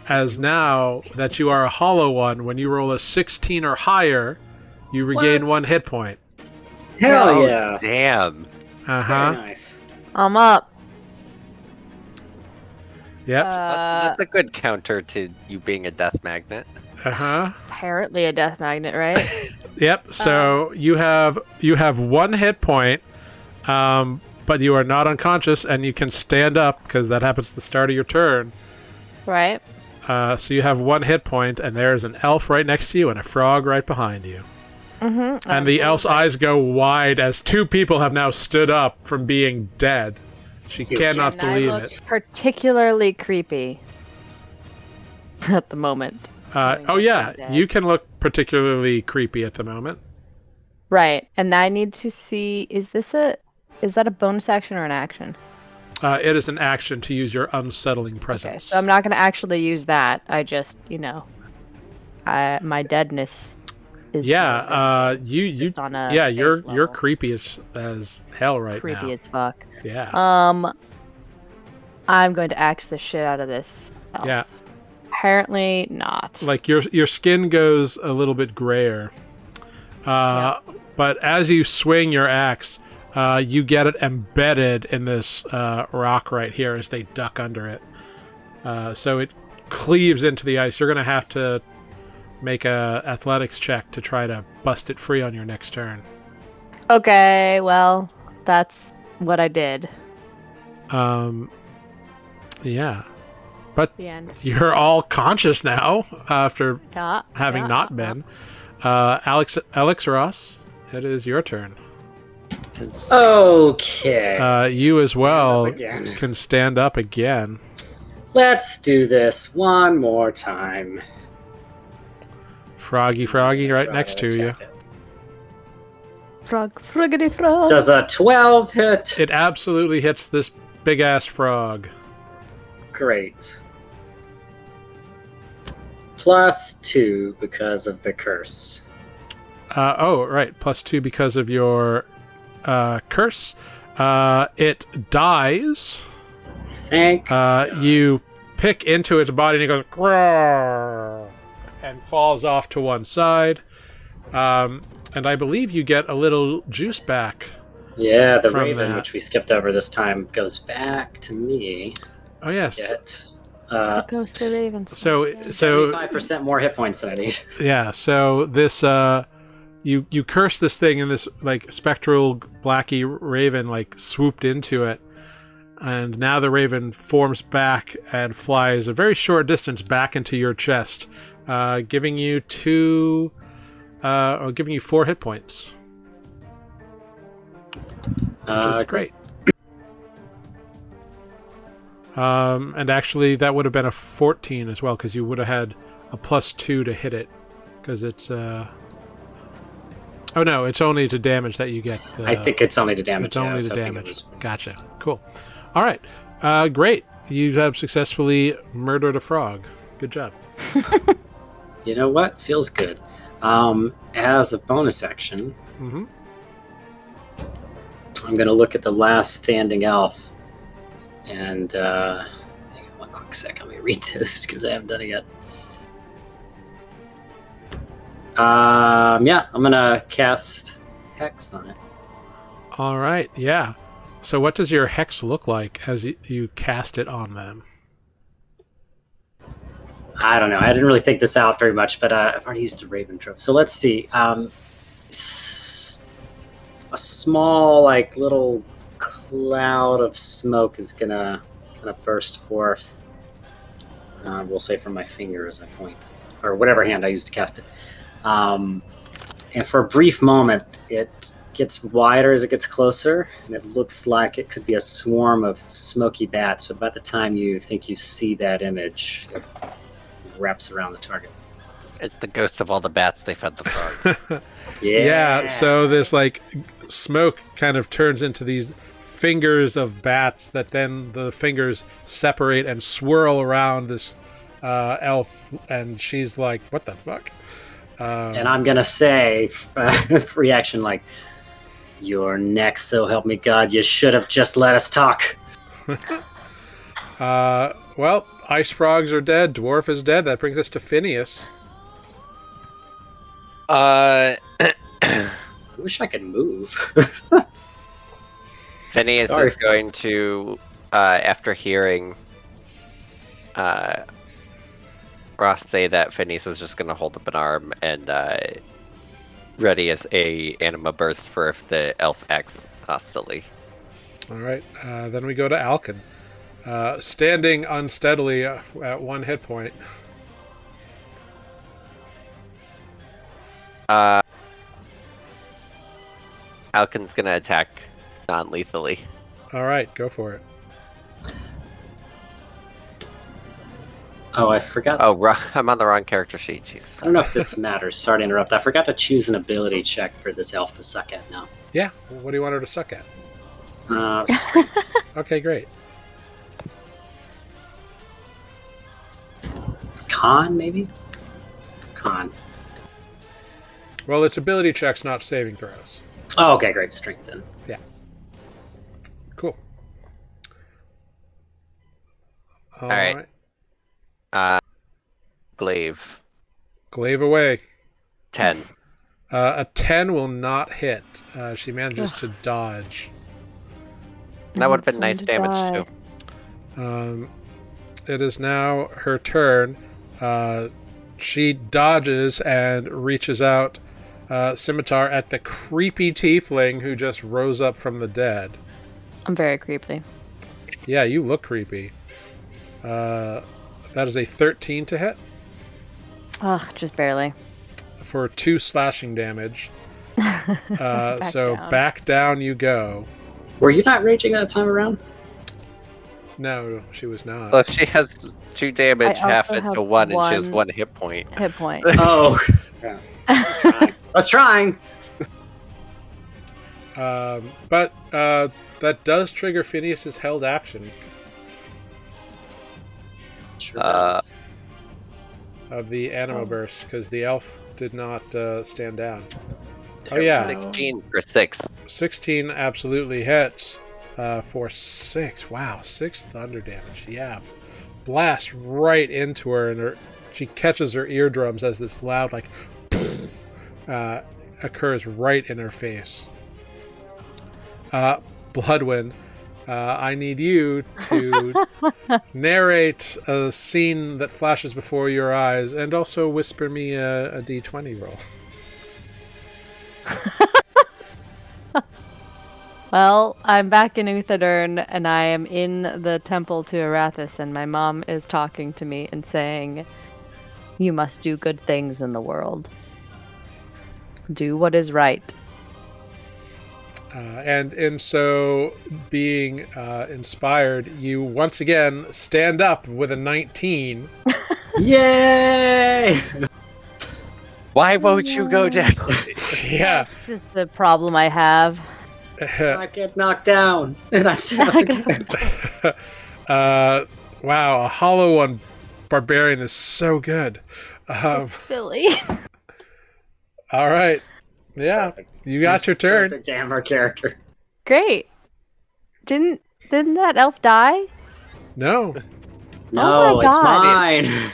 as now that you are a hollow one, when you roll a 16 or higher, you regain 1 hit point. Hell Oh, yeah. damn. Very nice. I'm up. Yep. That's a good counter to you being a death magnet. Apparently a death magnet, right? Yep. So you have 1 hit point, but you are not unconscious, and you can stand up because that happens at the start of your turn. Right. So you have 1 hit point, and there's an elf right next to you and a frog right behind you. Mm-hmm. And the elf's eyes go wide as 2 people have now stood up from being dead. She cannot And I believe look it. particularly creepy. at the moment. Oh yeah, you can look particularly creepy at the moment. Right, and I need to see, is that a bonus action or an action? It is an action to use your unsettling presence. Okay, so I'm not going to actually use that. I just, my deadness is you're creepy as hell right now. Creepy as fuck. Yeah. I'm going to axe the shit out of this elf. Yeah. Apparently not. Like your skin goes a little bit grayer. But as you swing your axe, you get it embedded in this rock right here as they duck under it. So it cleaves into the ice. You're going to have to make a athletics check to try to bust it free on your next turn. Okay, well, that's what I did. Yeah. But you're all conscious now after having not been. Alex Ross, it is your turn. Okay. You as well can stand up again. Let's do this one more time. Froggy right next to you. Friggity frog. Does a 12 hit? It absolutely hits this big-ass frog. Great. +2 because of the curse. Right. +2 because of your curse. It dies. Thank you pick into its body and it goes "Grrr," and falls off to one side. And I believe you get a little juice back. Yeah, the raven, which we skipped over this time, goes back to me. Oh yes. The ghostly raven. So 75% more hit points than I need. Yeah. So this you curse this thing, and this like spectral blacky raven like swooped into it, and now the raven forms back and flies a very short distance back into your chest, giving you 4 hit points. Which is great. And actually, that would have been a 14 as well, because you would have had a +2 to hit it, because it's oh no, it's only to damage that you get. I think it's only to damage. It's only to damage. Gotcha. Cool. All right. Great. You have successfully murdered a frog. Good job. You know what? Feels good. As a bonus action, I'm going to look at the last standing elf. And hang on one quick second. Let me read this because I haven't done it yet. I'm gonna cast Hex on it. All right, yeah. So what does your Hex look like as you cast it on them? I don't know. I didn't really think this out very much, but I've already used the Raven trope. So let's see. A small, like, little cloud of smoke is gonna kind of burst forth. We'll say from my finger as I point, or whatever hand I use to cast it. And for a brief moment, it gets wider as it gets closer, and it looks like it could be a swarm of smoky bats. But by the time you think you see that image, it wraps around the target. It's the ghost of all the bats they fed the frogs. Yeah. So this like smoke kind of turns into these fingers of bats that then the fingers separate and swirl around this elf, and she's like, "What the fuck?" And I'm gonna say, reaction like, "You're next, so help me God! You should have just let us talk." Well, ice frogs are dead. Dwarf is dead. That brings us to Phineas. I wish I could move. Phineas is going to, after hearing Ross say that, Phineas is just going to hold up an arm and ready as a anima burst for if the elf acts hostilely. All right, then we go to Alkin, standing unsteadily at 1 hit point. Alkin's going to attack non-lethally. All right, go for it. Oh, I forgot. Oh, I'm on the wrong character sheet. Jesus. I don't know if this matters. Sorry to interrupt. I forgot to choose an ability check for this elf to suck at now. Yeah. What do you want her to suck at? Strength. Okay, great. Con, maybe? Con. Well, it's ability checks, not saving throws. Oh, okay, great. Strength then. Yeah. Cool. All right. Glaive. Glaive away. 10. A 10 will not hit. She manages to dodge. That would have been It's nice going to damage, die. too. It is now her turn. She dodges and reaches out scimitar at the creepy tiefling who just rose up from the dead. I'm very creepy. Yeah, you look creepy. That is a 13 to hit Ugh, just barely. for 2 slashing damage. So down. back down you go. Were you not raging that time around? No, she was not. Well, if she has 2 damage, I half also it to have 1, and she has 1 1 hit point. Hit point. Oh. Yeah. I was trying. But that does trigger Phineas's held action Sure does. of the Anima Oh. Burst, because the elf did not stand down. Oh There we yeah, go. 16 for 6. 16 absolutely hits for 6. Wow, 6 thunder damage. Yeah, blast right into her, and she catches her eardrums as this loud like occurs right in her face. Bloodwind, I need you to narrate a scene that flashes before your eyes, and also whisper me a d20 roll. Well, I'm back in Uthadurn, and I am in the temple to Arathis, and my mom is talking to me and saying, "You must do good things in the world. Do what is right." And in so being inspired, you once again stand up with a 19. Yay! Why won't you go down? Yeah. It's just a problem I have. I get knocked down. And I still Wow, a hollow one barbarian is so good. Silly. All right. Yeah, perfect. you got your turn. Perfect hammer character. Great. Didn't that elf die? No, No, my it's God. mine.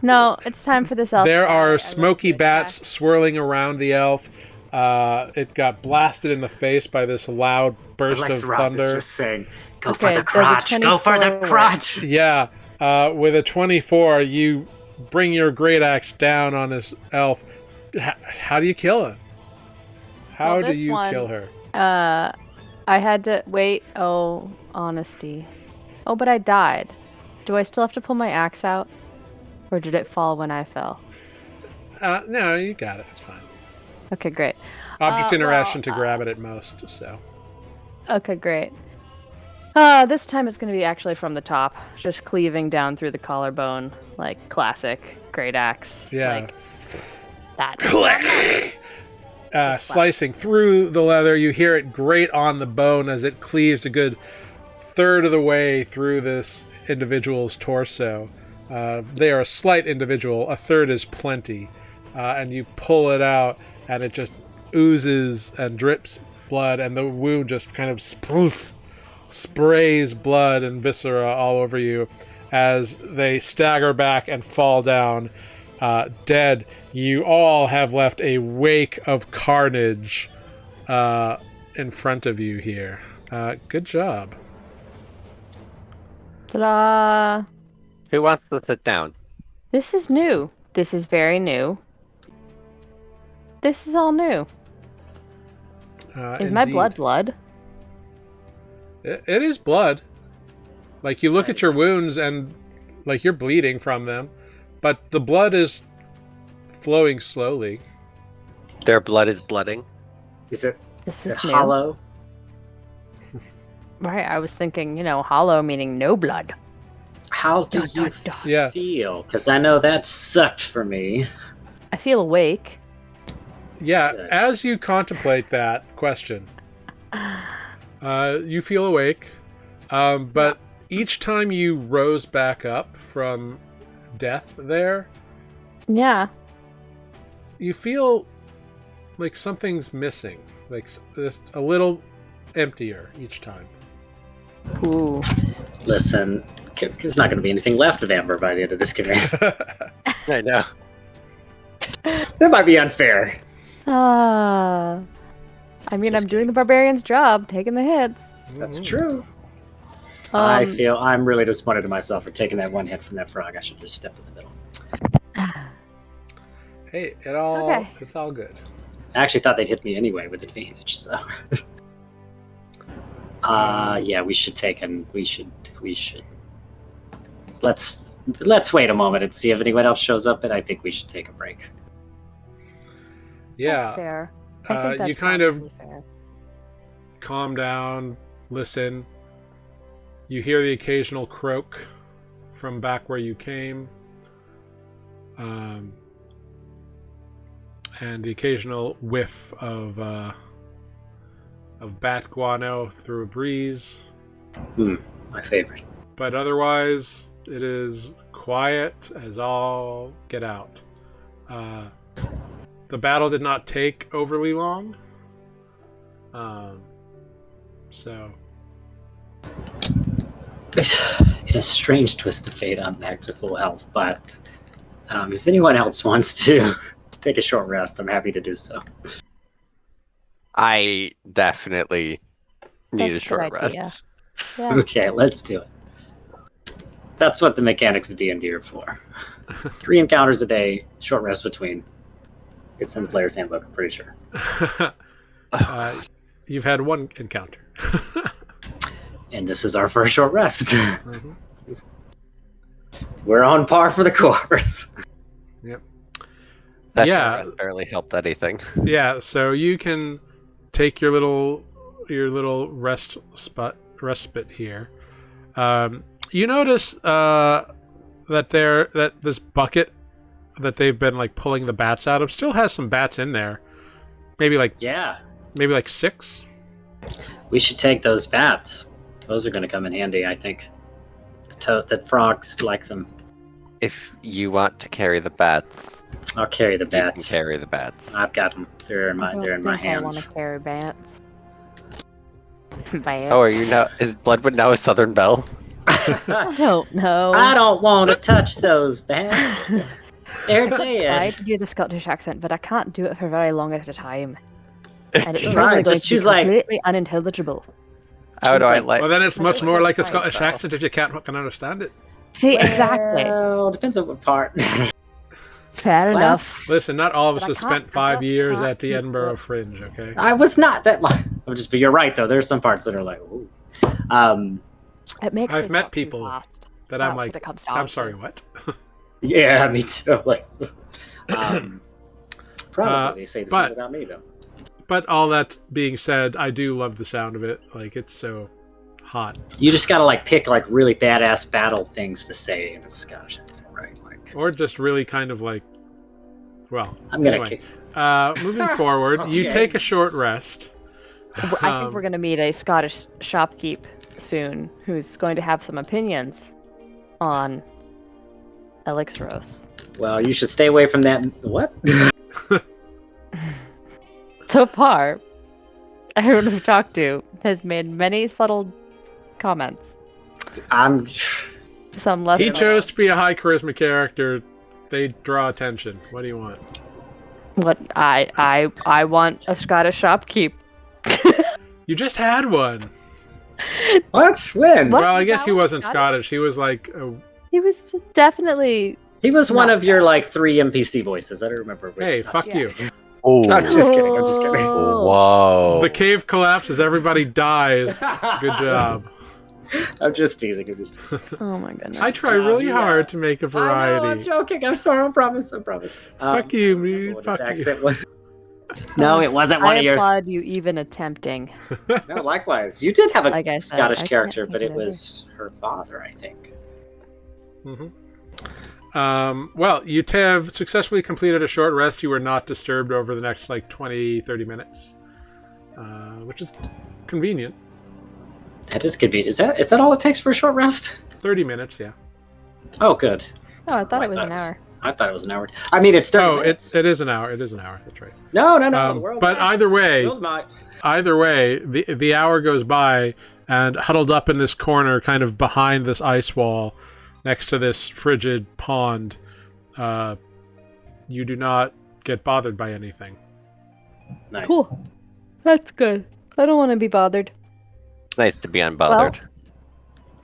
No, it's time for this elf. there to die. I are love smoky to bats attack. swirling around the elf. It got blasted in the face by this loud burst Alex of Roth thunder. is just saying, go Okay, for the does a crotch. Go for the 24 crotch. Yeah, with a 24, you bring your great axe down on this elf. How do you kill him? How Well, do this you one- kill her? I had to wait. Oh, honesty. Oh, but I died. Do I still have to pull my axe out? Or did it fall when I fell? No, you got it. It's fine. Okay, great. Object interaction well, to grab it at most, so. Okay, great. This time it's going to be actually from the top, just cleaving down through the collarbone, like classic great axe. Yeah. Like that. Click! Slicing through the leather, you hear it grate on the bone as it cleaves a good third of the way through this individual's torso. They are a slight individual, a third is plenty. And you pull it out, and it just oozes and drips blood, and the wound just kind of sprays blood and viscera all over you as they stagger back and fall down dead. You all have left a wake of carnage in front of you here. Good job. Ta-da! Who wants to sit down? This is new. This is very new. This is all new. Is my Indeed. blood? It is blood. Like, you look at your wounds and, like, you're bleeding from them, but the blood is flowing slowly. Their blood is blooding. Is it This is is it new. hollow? Right, I was thinking, hollow meaning no blood. How do you Yeah. feel? Because I know that sucked for me. I feel awake. Yeah, Good. as you contemplate that question, you feel awake, but each time you rose back up from death there, Yeah. you feel like something's missing, like just a little emptier each time. Ooh. Listen, there's not going to be anything left of Amber by the end of this campaign. I know. That might be unfair. I mean, Just I'm doing the barbarian's job, taking the hits. That's true. I Um, feel I'm really disappointed in myself for taking that one hit from that frog. I should just step in the middle. Hey, Okay. it's all good. I actually thought they'd hit me anyway with advantage, so. Yeah, we should take and we should. Let's wait a moment and see if anyone else shows up, and I think we should take a break. Yeah. That's fair. I think that's you kind of probably fair. calm down, listen. You hear the occasional croak from back where you came, and the occasional whiff of bat guano through a breeze. My favorite. But otherwise, it is quiet as all get out. The battle did not take overly long. So... In a strange twist of fate, I'm back to full health, but if anyone else wants to take a short rest, I'm happy to do so. I definitely need That's a short good idea. rest. Yeah. Okay, let's do it. That's what the mechanics of D&D are for. 3 encounters a day, short rest between. It's in the player's handbook, I'm pretty sure. You've had one encounter. And this is our first short rest. Mhm. We're on par for the course. Yep. That Yeah. short rest barely helped anything. Yeah, so you can take your little respite here. You notice that this bucket that they've been like pulling the bats out of still has some bats in there. Maybe like Yeah, 6. we should take those bats. Those are going to come in handy, I think. The frogs like them. If you want to carry the bats, I'll carry the you can bats. carry the bats. I've got them. They're in my I want hands. to carry bats. Bats. Oh, are you now? Is Bloodwood now a Southern Belle? I don't know. I don't want to touch those bats. They're I tried dead. to do the Scottish accent, but I can't do it for very long at a time. And it's All probably right, going just to be choose, like- completely unintelligible. How do I like- like? Well, then it's much more like a Right, Scottish well. accent if you can't fucking understand it. See, exactly. Well, depends on what part. Fair Last- enough. Listen, not all of us But I have spent can't- I 5 just years can't at the keep Edinburgh up. Fringe, okay? I was not that long. But you're right, though. There's some parts that are like, ooh. It makes I've me met talk too people fast. That I'm That's like, what it comes down I'm to. sorry, what? Yeah, me too. Like, probably they say the but- same about me, though. But all that being said, I do love the sound of it. Like, it's so hot. You just gotta like pick like really badass battle things to say in a Scottish accent, right? Like, Or just really kind of like, well, I'm gonna anyway. kick. Moving forward, you Okay. take a short rest. I think we're going to meet a Scottish shopkeep soon who's going to have some opinions on Elixros. Well, you should stay away from that. What? So far, everyone we've talked to has made many subtle comments. I'm. Some less. He subtle. chose to be a high charisma character. They draw attention. What do you want? What I want a Scottish shopkeep. You just had one. What? When? What? Well, I guess he That was wasn't Scottish. He was like, He was just definitely. He was one Not of your like 3 NPC voices. I don't remember which. hey, fuck Yeah. you. Oh, I'm just kidding. I'm just kidding. whoa! The cave collapses. Everybody dies. Good job. I'm just teasing. I'm just teasing. Oh my goodness. I try really yeah. hard to make a I know, variety. I'm joking. I'm sorry. I promise. I promise. Fuck you, I don't remember man. what his Fuck you. accent was. No, it wasn't one I of your. applaud you even attempting. No, likewise. You did have a Like I said, Scottish I can't character, take but it it over. was her father, I think. Well, you have successfully completed a short rest. You were not disturbed over the next 20, 30 minutes, which is convenient. That is convenient. Is that all it takes for a short rest? 30 minutes, yeah. Oh, good. Oh, I thought it was an hour. I thought it was an hour. I mean, it's 30 minutes. It is an hour. It is an hour. That's right. No. The world but might. either way, The the hour goes by, and huddled up in this corner, kind of behind this ice wall, next to this frigid pond, you do not get bothered by anything. Nice. Cool. That's good. I don't want to be bothered. It's nice to be unbothered.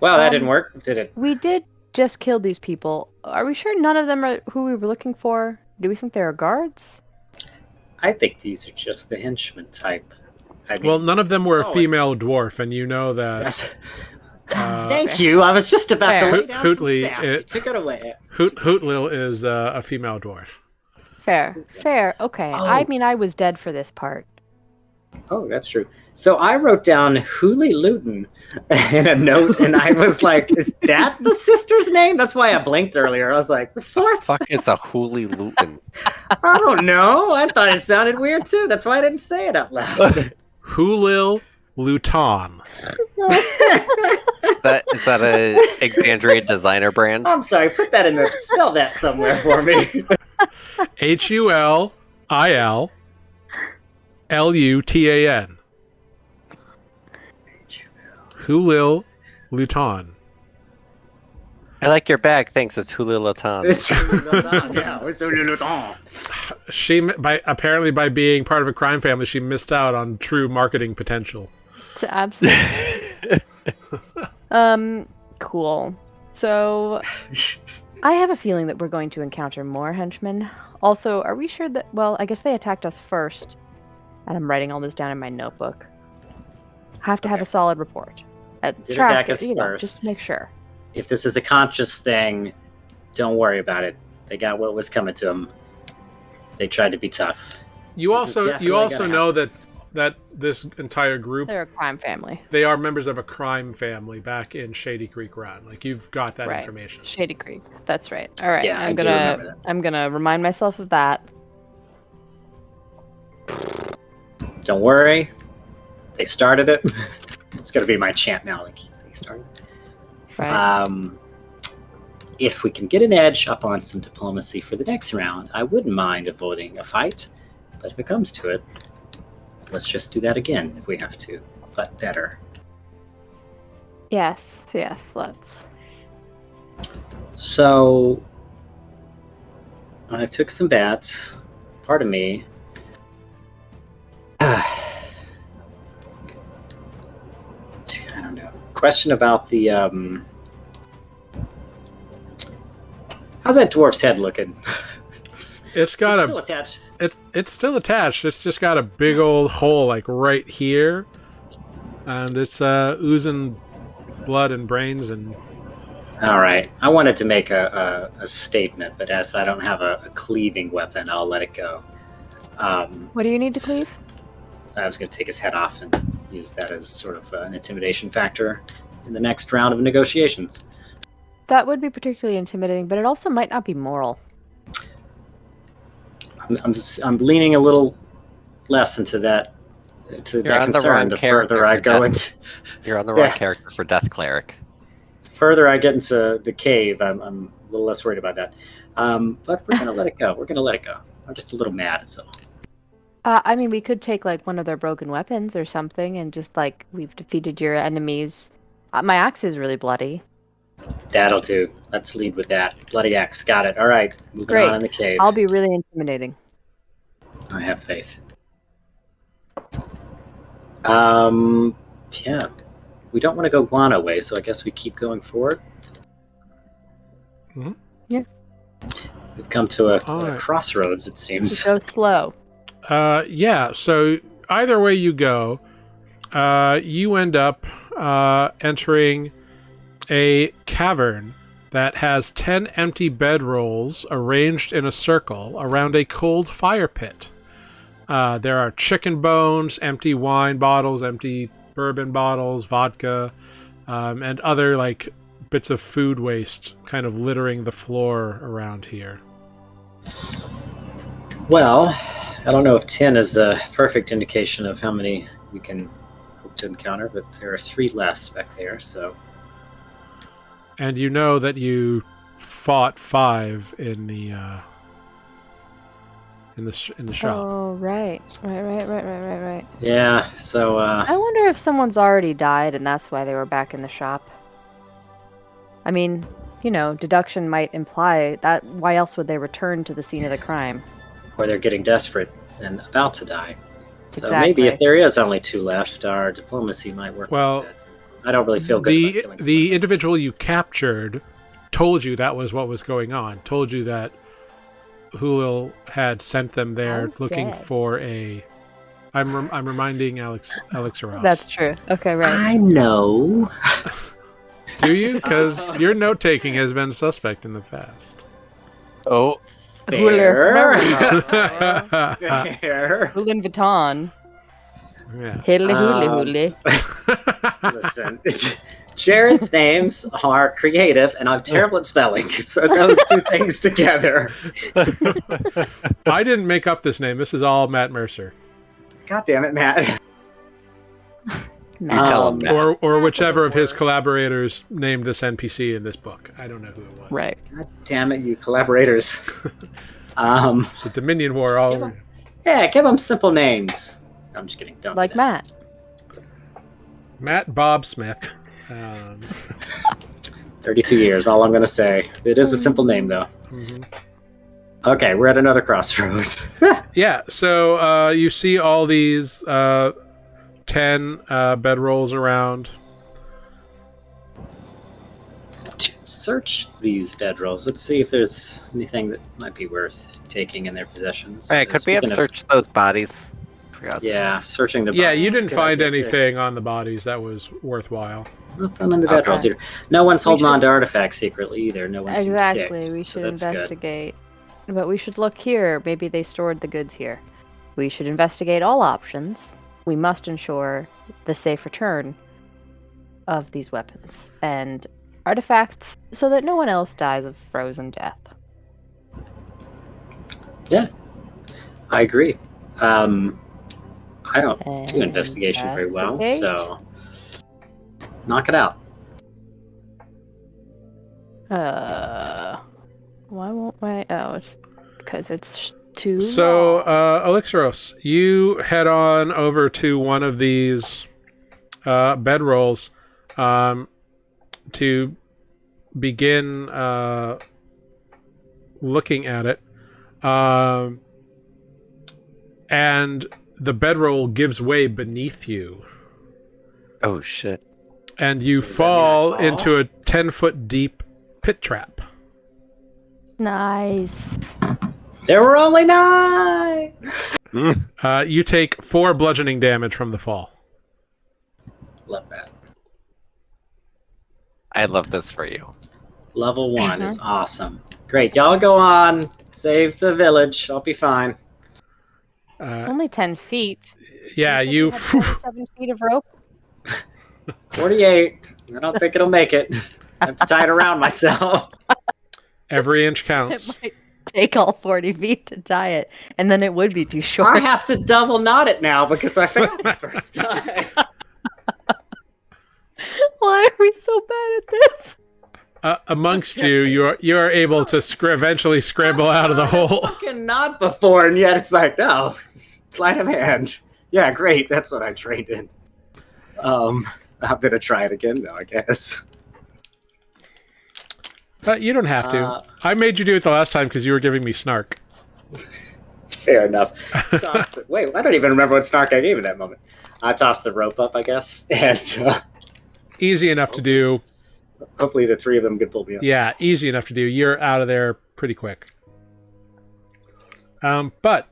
Well, that didn't work, did it? We did just kill these people. Are we sure none of them are who we were looking for? Do we think they are guards? I think these are just the henchman type. Well, none of them were a female dwarf, and you know that. Thank you. I was just about to lay down Hootley, some sass. You took it away. Hootlil is a female dwarf. Fair. Okay. Oh. I mean, I was dead for this part. Oh, that's true. So I wrote down Hooli Luton in a note, and I was like, is that the sister's name? That's why I blinked earlier. I was like, what? Fuck is a Hooli Luton? I don't know. I thought it sounded weird, too. That's why I didn't say it out loud. Hoolil Luton. Is that a Exandrian designer brand? I'm sorry. Put that in the... Spell that somewhere for me. Hulil Lutan. Hulil Luton. I like your bag. Thanks. It's Hooli Luton. It's Luton. Yeah, it's Hooli Luton. She, by being part of a crime family, she missed out on true marketing potential. It's absolutely. Cool. So, I have a feeling that we're going to encounter more henchmen. Also, are we sure that... Well, I guess they attacked us first. And I'm writing all this down in my notebook. Have to have a solid report. Did attack us first. Just to make sure. If this is a conscious thing, don't worry about it. They got what was coming to them. They tried to be tough. You also know that this entire group, they're a crime family. They are members of a crime family back in Shady Creek Run. Like, you've got that information. Shady Creek. That's right. All right. Yeah, I'm gonna remind myself of that. Don't worry. They started it. It's gonna be my chant now. Like, they started. Right. If we can get an edge up on some diplomacy for the next round, I wouldn't mind avoiding a fight. But if it comes to it, let's just do that again if we have to. But better. Yes, let's. So, I took some bats. Pardon me. I don't know. Question about the how's that dwarf's head looking? It's still attached. It's still attached. It's just got a big old hole like right here, and it's oozing blood and brains and. All right. I wanted to make a statement, but as I don't have a cleaving weapon, I'll let it go. What do you need to cleave? I was going to take his head off and use that as sort of an intimidation factor in the next round of negotiations. That would be particularly intimidating, but it also might not be moral. I'm leaning a little less into that concern the further I go into. You're on the wrong character for Death Cleric. Further I get into the cave, I'm a little less worried about that. But we're gonna let it go. I'm just a little mad, so. I mean, we could take like one of their broken weapons or something, and just like we've defeated your enemies. My axe is really bloody. That'll do. Let's lead with that. Bloody axe. Got it. All right. Moving on in the cave. I'll be really intimidating. I have faith. Yeah. We don't want to go guano way, so I guess we keep going forward. Mm-hmm. Yeah. We've come to a crossroads, it seems. Go slow. Yeah, so either way you go, you end up entering a cavern that has 10 empty bedrolls arranged in a circle around a cold fire pit. There are chicken bones, empty wine bottles, empty bourbon bottles, vodka, and other like bits of food waste kind of littering the floor around here. Well, I don't know if 10 is a perfect indication of how many we can hope to encounter, but there are 3 less back there, so... And you know that you fought 5 in the shop. Oh, right. Right. Yeah, so, I wonder if someone's already died and that's why they were back in the shop. I mean, deduction might imply that why else would they return to the scene of the crime? or they're getting desperate and about to die. So Exactly. maybe if there is only 2 left, our diplomacy might work. Well, I don't really feel good about killing the individual you captured told you that was what was going on. Told you that Hulil had sent them there looking dead. for a. I'm reminding Alexaros. That's true. Okay, right. I know. Do you? Because your note taking has been suspect in the past. Oh, Fair. Fair. Hulin Vuitton. Yeah. Huli. Listen, Jared's names are creative, and I'm terrible at spelling. So those 2 things together. I didn't make up this name. This is all Matt Mercer. God damn it, Matt. tell him that. Or whichever of his collaborators named this NPC in this book. I don't know who it was. Right. God damn it, you collaborators. The Dominion War all give over. give them simple names. I'm just kidding. Don't Like do that. Matt. Matt Bob Smith. 32 years, all I'm going to say. It is a simple name, though. Mhm. Okay, we're at another crossroad. Yeah, so you see all these 10 bedrolls around. To search these bedrolls, let's see if there's anything that might be worth taking in their possessions. Hey, could we have Speaking of- searched those bodies? Forgot. Yeah, searching the Yeah, bodies you is didn't a good find idea, too. anything on the bodies that was worthwhile. Nothing in the Okay. bedrolls either. No one's holding should- on to artifacts secretly either. No one seems sick. Exactly. We so should that's good. investigate. But we should look here. Maybe they stored the goods here. We should investigate all options. We must ensure the safe return of these weapons and artifacts so that no one else dies of frozen death. Yeah, I agree. I don't do investigation very well, Investigate. so knock it out. Why won't my? Oh, it's because it's too. So, long. Elixros, you head on over to one of these bedrolls to begin looking at it. And the bedroll gives way beneath you. Oh shit! And you Does that fall mean I fall? into a 10-foot deep pit trap. Nice. There were only 9! You take 4 bludgeoning damage from the fall. Love that. I love this for you. Level 1 is awesome. Great. Y'all go on. Save the village. I'll be fine. It's only 10 feet. Yeah, said you. had 27 feet of rope. 48. I don't think it'll make it. I have to tie it around myself. Every inch It counts. might take all 40 feet to tie it, and then it would be too short. I have to double knot it now because I failed the first time. Why are we so bad at this? Amongst you, you are able to eventually scramble out of the hole. Fucking knot before, and yet it's like, no, sleight of hand. Yeah, great. That's what I trained in. I'm gonna try it again, though, I guess. You don't have to. I made you do it the last time because you were giving me snark. Fair enough. Wait, I don't even remember what snark I gave in that moment. I tossed the rope up, I guess, and Easy enough to do. hopefully the 3 of them could pull me up. Yeah, easy enough to do. You're out of there pretty quick. But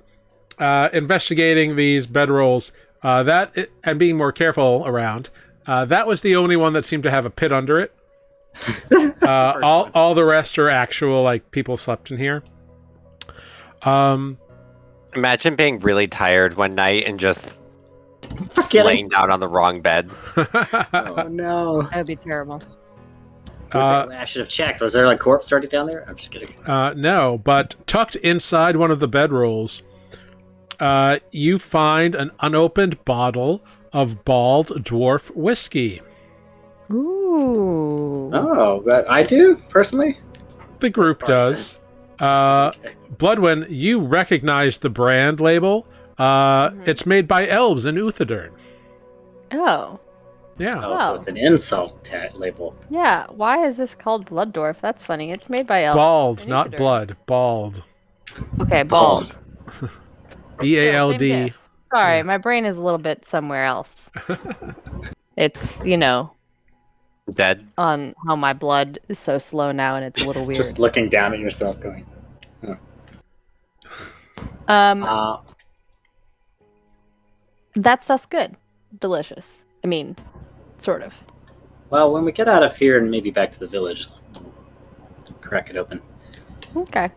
investigating these bedrolls, and being more careful around, that was the only one that seemed to have a pit under it. All the rest are actual, like, people slept in here. Imagine being really tired one night and just Forgetting. laying down on the wrong bed. Oh no. That would be terrible. I should have checked. Was there like corpse already down there? I'm just kidding. No, but tucked inside one of the bedrolls, you find an unopened bottle of bald dwarf whiskey. Ooh. Oh, but I do, personally? The group does. Okay. Bloodwyn, you recognize the brand label. It's made by elves in Uthadern. Oh. Yeah. Oh, so it's an insult label. Yeah. Why is this called Blood Dwarf? That's funny. It's made by elves. Bald, in not Uthadern. blood. Bald. Okay, bald. B-A-L-D. Same diff. Sorry, my brain is a little bit somewhere else. It's, Dead. on how my blood is so slow now, and it's a little weird. Just looking down at yourself going, That stuff's good. Delicious. I mean, sort of. well, when we get out of here and maybe back to the village, we'll crack it open. Okay.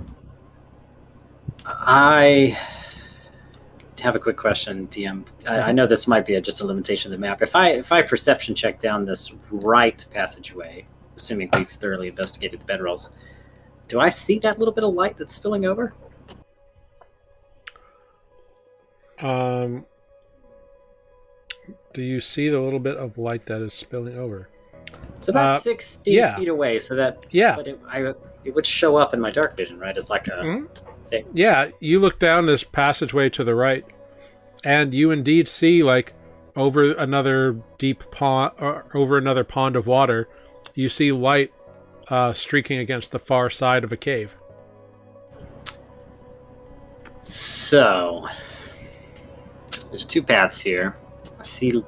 I have a quick question, DM. I know this might be just a limitation of the map. If I perception check down this right passageway, assuming we've thoroughly investigated the bedrolls, do I see that little bit of light that's spilling over? Do you see the little bit of light that is spilling over? It's about 60 yeah. feet away, so that Yeah. but it would show up in my dark vision, right? As like a thing. Yeah, you look down this passageway to the right, and you indeed see, like, over another deep pond, or over another pond of water, you see light streaking against the far side of a cave. So there's two paths here. I see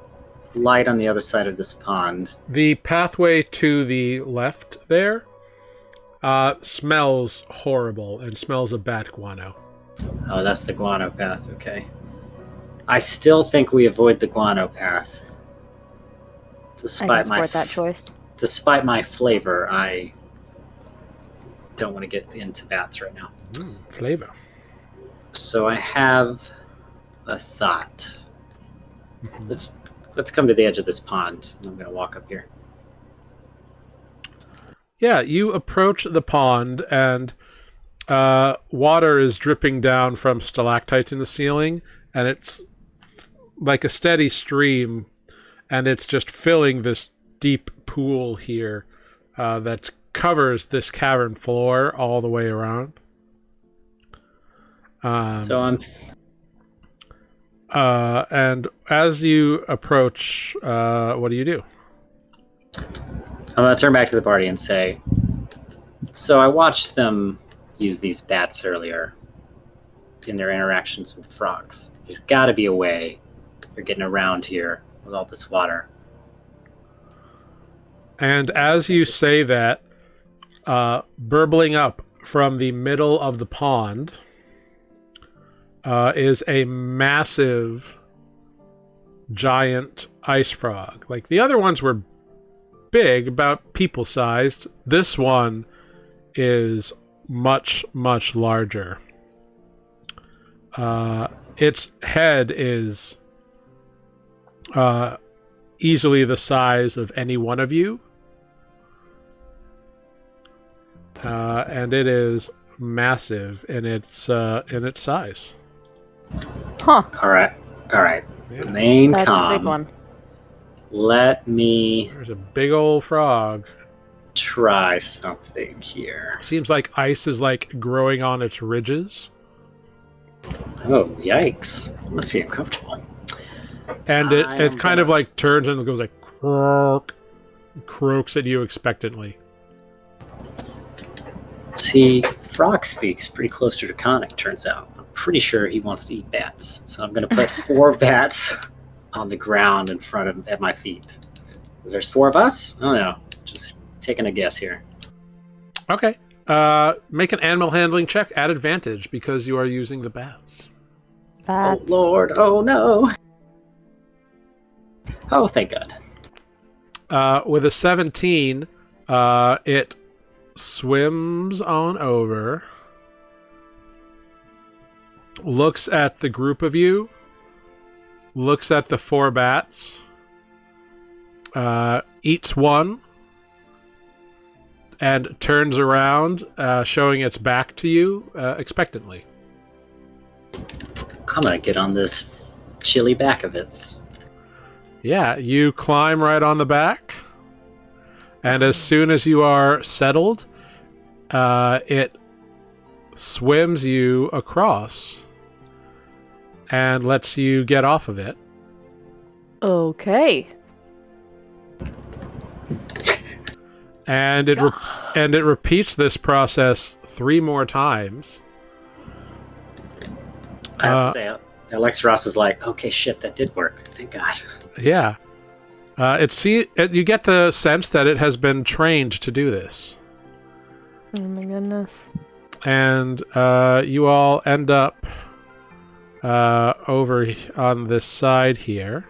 light on the other side of this pond. The pathway to the left there smells horrible and smells of bat guano. Oh, that's the guano path, okay. I still think we avoid the guano path. I can support that choice. Despite my flavor, I don't want to get into bats right now. Flavor. So I have a thought. Let's come to the edge of this pond. I'm going to walk up here. Yeah, you approach the pond, and water is dripping down from stalactites in the ceiling, and it's like a steady stream, and it's just filling this deep pool here that covers this cavern floor all the way around. So I'm... and as you approach, what do you do? I'm going to turn back to the party and say, so I watched them use these bats earlier in their interactions with the frogs. There's got to be a way they're getting around here with all this water. And as you say that, burbling up from the middle of the pond is a massive, giant ice frog. Like, the other ones were big, about people-sized. This one is much, much larger. Its head is easily the size of any one of you. And it is massive in its size. Huh. All right. Yeah. The main That's com. a big one. Let me There's a big old frog. try something here. Seems like ice is like growing on its ridges. Oh, yikes. Must be uncomfortable. And I am it kind of gonna- like turns and goes like croak, croaks at you expectantly. See, frog speaks pretty close to Draconic, turns out. I'm pretty sure he wants to eat bats. So I'm going to put 4 bats on the ground in front of at my feet. Because there's 4 of us? I don't know. Just taking a guess here. Okay. Make an animal handling check at advantage because you are using the bats. Oh, Lord. Oh, no. Oh, thank God. With a 17, it swims on over, looks at the group of you, looks at the 4 bats, eats one, and turns around, showing its back to you expectantly. I'm gonna get on this chilly back of its. Yeah, you climb right on the back, and as soon as you are settled, it swims you across and lets you get off of it. Okay. And it repeats this process 3 more times. I have to say, Alex Ross is like, okay, shit, that did work. Thank God. Yeah. You get the sense that it has been trained to do this. Oh my goodness. And you all end up over on this side here.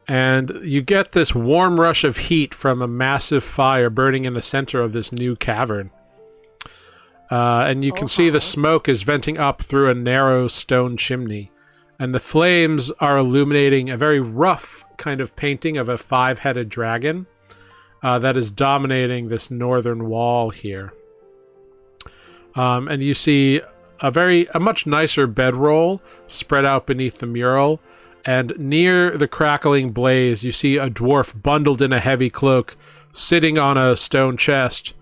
And you get this warm rush of heat from a massive fire burning in the center of this new cavern. And you can see the smoke is venting up through a narrow stone chimney. And the flames are illuminating a very rough kind of painting of a 5-headed dragon that is dominating this northern wall here. And you see a much nicer bedroll spread out beneath the mural. And near the crackling blaze, you see a dwarf bundled in a heavy cloak, sitting on a stone chest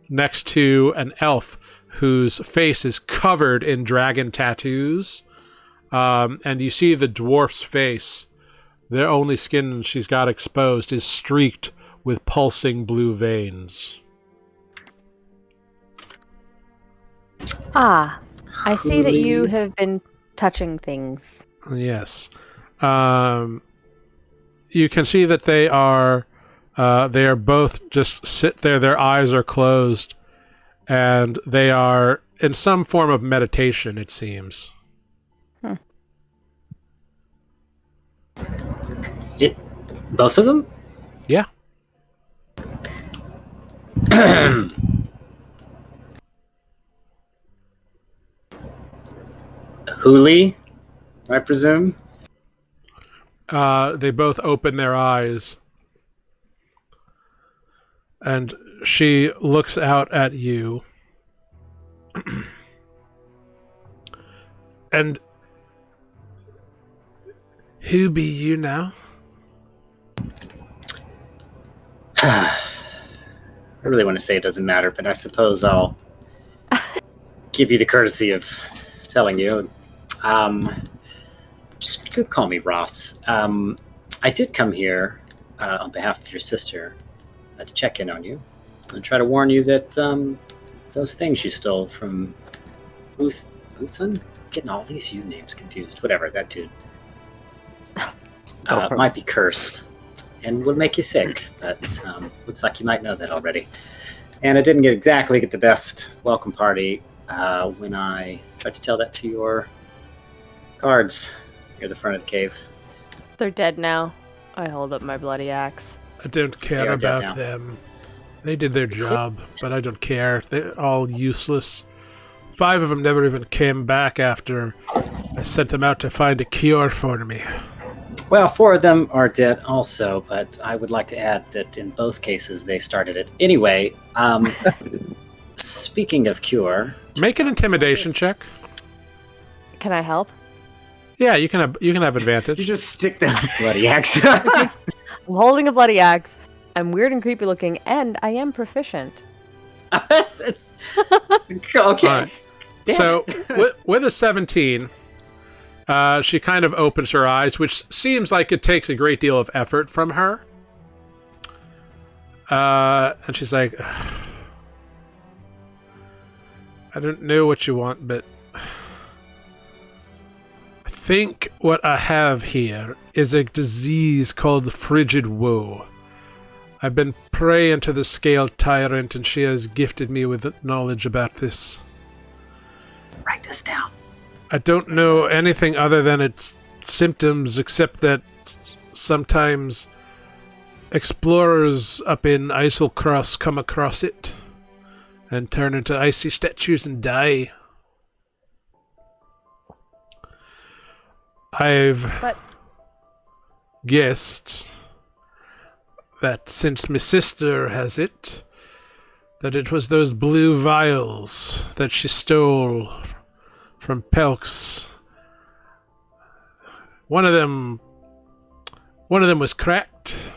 next to an elf whose face is covered in dragon tattoos. And you see the dwarf's face. The only skin she's got exposed is streaked with pulsing blue veins. Ah, I see that you have been touching things. Yes. You can see that they are both just sit there, their eyes are closed, and they are in some form of meditation, it seems. Both of them? Yeah. Huli, I presume? They both open their eyes. And she looks out at you. And who be you now? I really want to say it doesn't matter, but I suppose I'll give you the courtesy of telling you. Just call me Ross. I did come here on behalf of your sister to check in on you and try to warn you that those things you stole from Uthan? Getting all these U names confused. Whatever, that dude. Might be cursed and would make you sick, but looks like you might know that already. And I didn't get the best welcome party when I tried to tell that to your guards near the front of the cave. They're dead now. I hold up my bloody axe. I don't care about them. They did their job, but I don't care. They're all useless. 5 of them never even came back after I sent them out to find a cure for me. Well, 4 of them are dead also, but I would like to add that in both cases they started it. Anyway, speaking of cure... Make an intimidation check. Can I help? Yeah, you can have advantage. You just stick that bloody axe. I'm holding a bloody axe. I'm weird and creepy looking, and I am proficient. That's... Okay. Right. So, with a 17... she kind of opens her eyes, which seems like it takes a great deal of effort from her. And she's like, I don't know what you want, but I think what I have here is a disease called frigid woe. I've been prey to the scale tyrant, and she has gifted me with knowledge about this. Write this down. I don't know anything other than its symptoms, except that sometimes explorers up in Iselcross come across it and turn into icy statues and die. But guessed that since my sister has it, that it was those blue vials that she stole from Pelk's. One of them was cracked,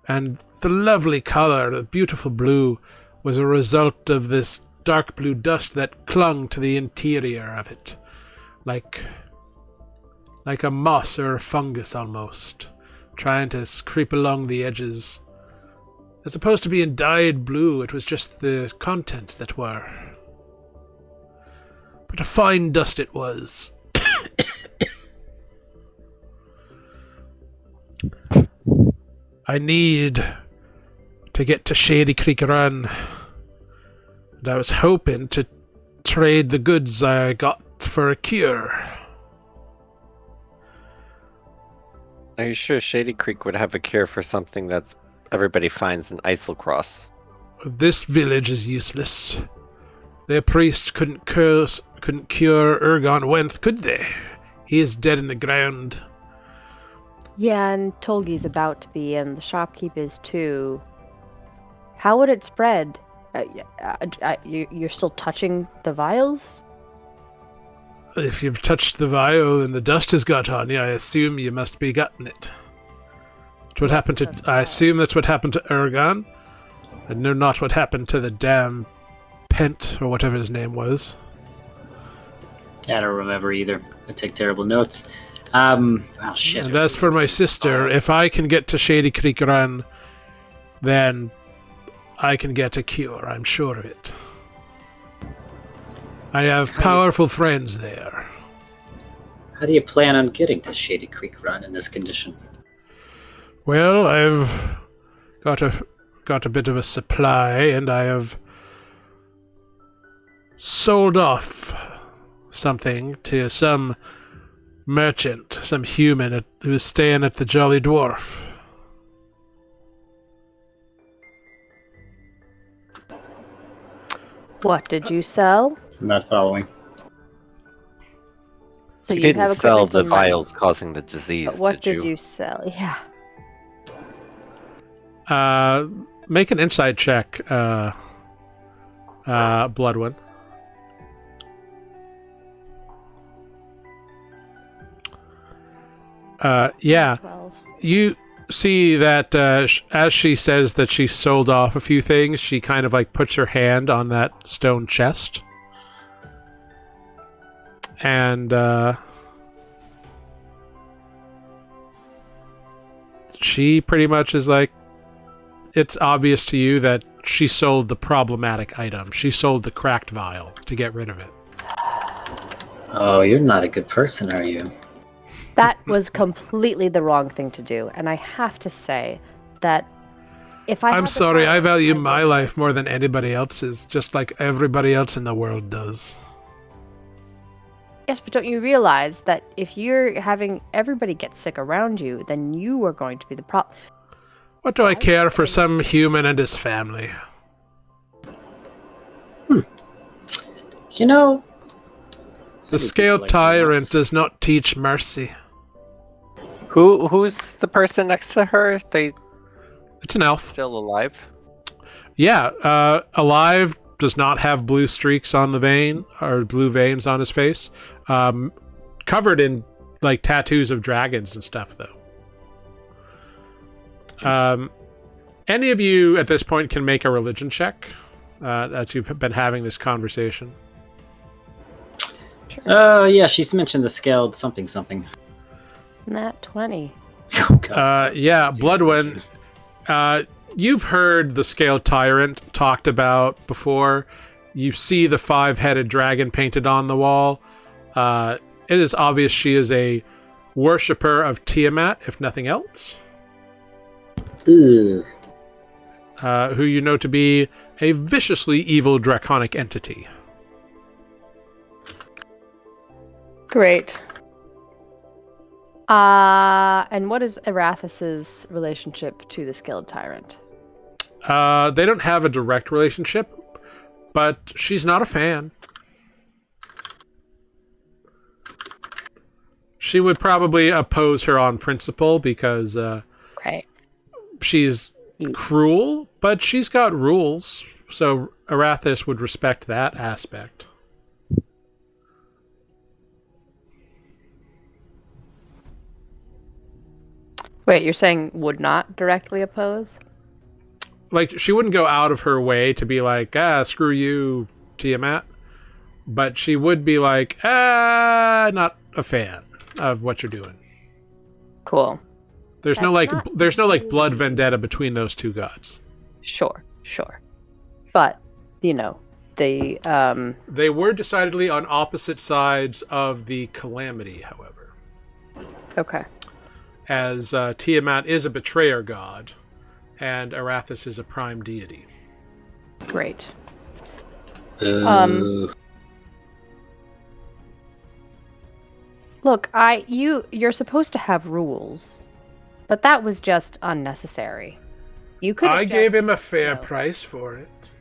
and the lovely color, the beautiful blue, was a result of this dark blue dust that clung to the interior of it, like a moss or a fungus almost, trying to creep along the edges. As opposed to being dyed blue, it was just the contents that were. But a fine dust it was. I need to get to Shady Creek Run, and I was hoping to trade the goods I got for a cure. Are you sure Shady Creek would have a cure for something that's everybody finds in Eiselcross? This village is useless. Their priest couldn't cure Ergon Wenth, could they? He is dead in the ground. Yeah, and Tolgi's about to be, and the shopkeep is too. How would it spread? You're still touching the vials? If you've touched the vial and the dust has got on you, I assume you must be gotten it. That's what happened to. I assume that's what happened to Ergon. I know not what happened to the damn Pent, or whatever his name was. I don't remember either. I take terrible notes. Oh shit. And as for my sister, if I can get to Shady Creek Run, then I can get a cure, I'm sure of it. I have powerful friends there. How do you plan on getting to Shady Creek Run in this condition? Well, I've got a bit of a supply, and I have sold off something to some merchant, some human who's staying at the Jolly Dwarf. What did you sell? I'm not following. So You didn't have sell equipment the in mind. vials causing the disease, But what did did you sell? Yeah. Make an insight check, Bloodwin. Yeah. 12. You see that as she says that she sold off a few things, she kind of like puts her hand on that stone chest. And she pretty much is like, it's obvious to you that she sold the problematic item. She sold the cracked vial to get rid of it. Oh, you're not a good person, are you? That was completely the wrong thing to do, and I have to say that if I I'm had the sorry, power, I value would. my life more than anybody else's, just like everybody else in the world does. Yes, but don't you realize that if you're having everybody get sick around you, then you are going to be the problem. What do I care for some human and his family? You know, The scaled tyrant does not teach mercy. Who's the person next to her? They It's an elf. still alive? Yeah, alive, does not have blue streaks on the vein, or blue veins on his face. Covered in, like, tattoos of dragons and stuff, though. Any of you at this point can make a religion check, as you've been having this conversation. Yeah, she's mentioned the scaled something. Nat 20. Oh, God. Yeah, Bloodwind, you've heard the scaled tyrant talked about before. You see the 5-headed dragon painted on the wall. It is obvious she is a worshipper of Tiamat, if nothing else. Ugh. Who you know to be a viciously evil draconic entity. Great. And what is Erathas's relationship to the Skilled Tyrant? They don't have a direct relationship, but she's not a fan. She would probably oppose her on principle because Right. she's cruel, but she's got rules. So Arathis would respect that aspect. Wait, you're saying would not directly oppose? Like, she wouldn't go out of her way to be like, screw you, Tiamat. But she would be like, not a fan of what you're doing. Cool. There's no That's like, not there's no like blood vendetta between those two gods. Sure. But, you know, the They were decidedly on opposite sides of the calamity, however. okay. As Tiamat is a betrayer god, and Arathis is a prime deity. Great. Ooh. Look, you're supposed to have rules. But that was just unnecessary. You could I gave him a No. fair price for it.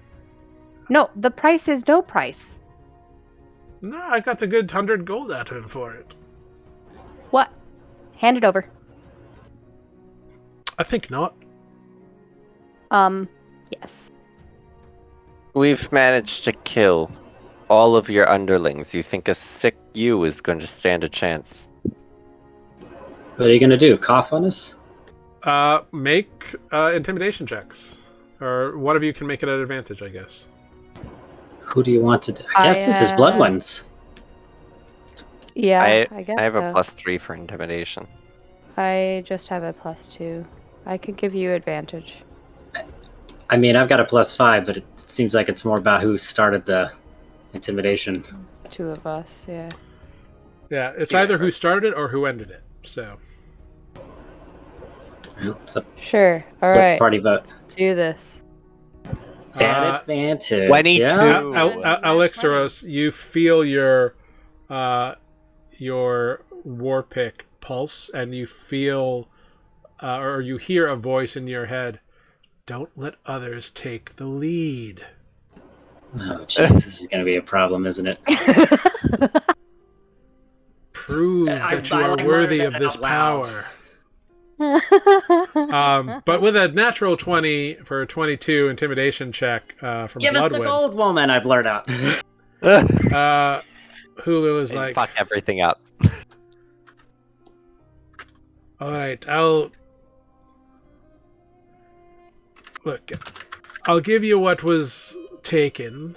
No, the price is no price. No, I got a good 100 gold out of him for it. What? Hand it over. I think not. Yes. We've managed to kill all of your underlings. You think a sick you is going to stand a chance? What are you gonna do? Cough on us? Make intimidation checks. Or one of you can make it at advantage, I guess. Who do you want to do? I guess this is Blood Ones. Yeah, I guess I have so. a +3 for intimidation. I just have a +2. I could give you advantage. I mean, I've got a +5, but it seems like it's more about who started the intimidation. It's the two of us, yeah. Yeah, it's either who started it or who ended it. So Well, it's a Sure. All split right. party vote. Do this. At advantage. 22. Yeah. Alexaros, you feel your war pick pulse, and you feel, or you hear a voice in your head. Don't let others take the lead. Oh, jeez, this is going to be a problem, isn't it? Prove I- that you I are like worthy murdered of this out loud. power. But with a natural 20 for a 22 intimidation check from Give us the Bloodwood, gold woman, I blurt out. Hulu is And like, fuck everything up. all right, I'll give you what was taken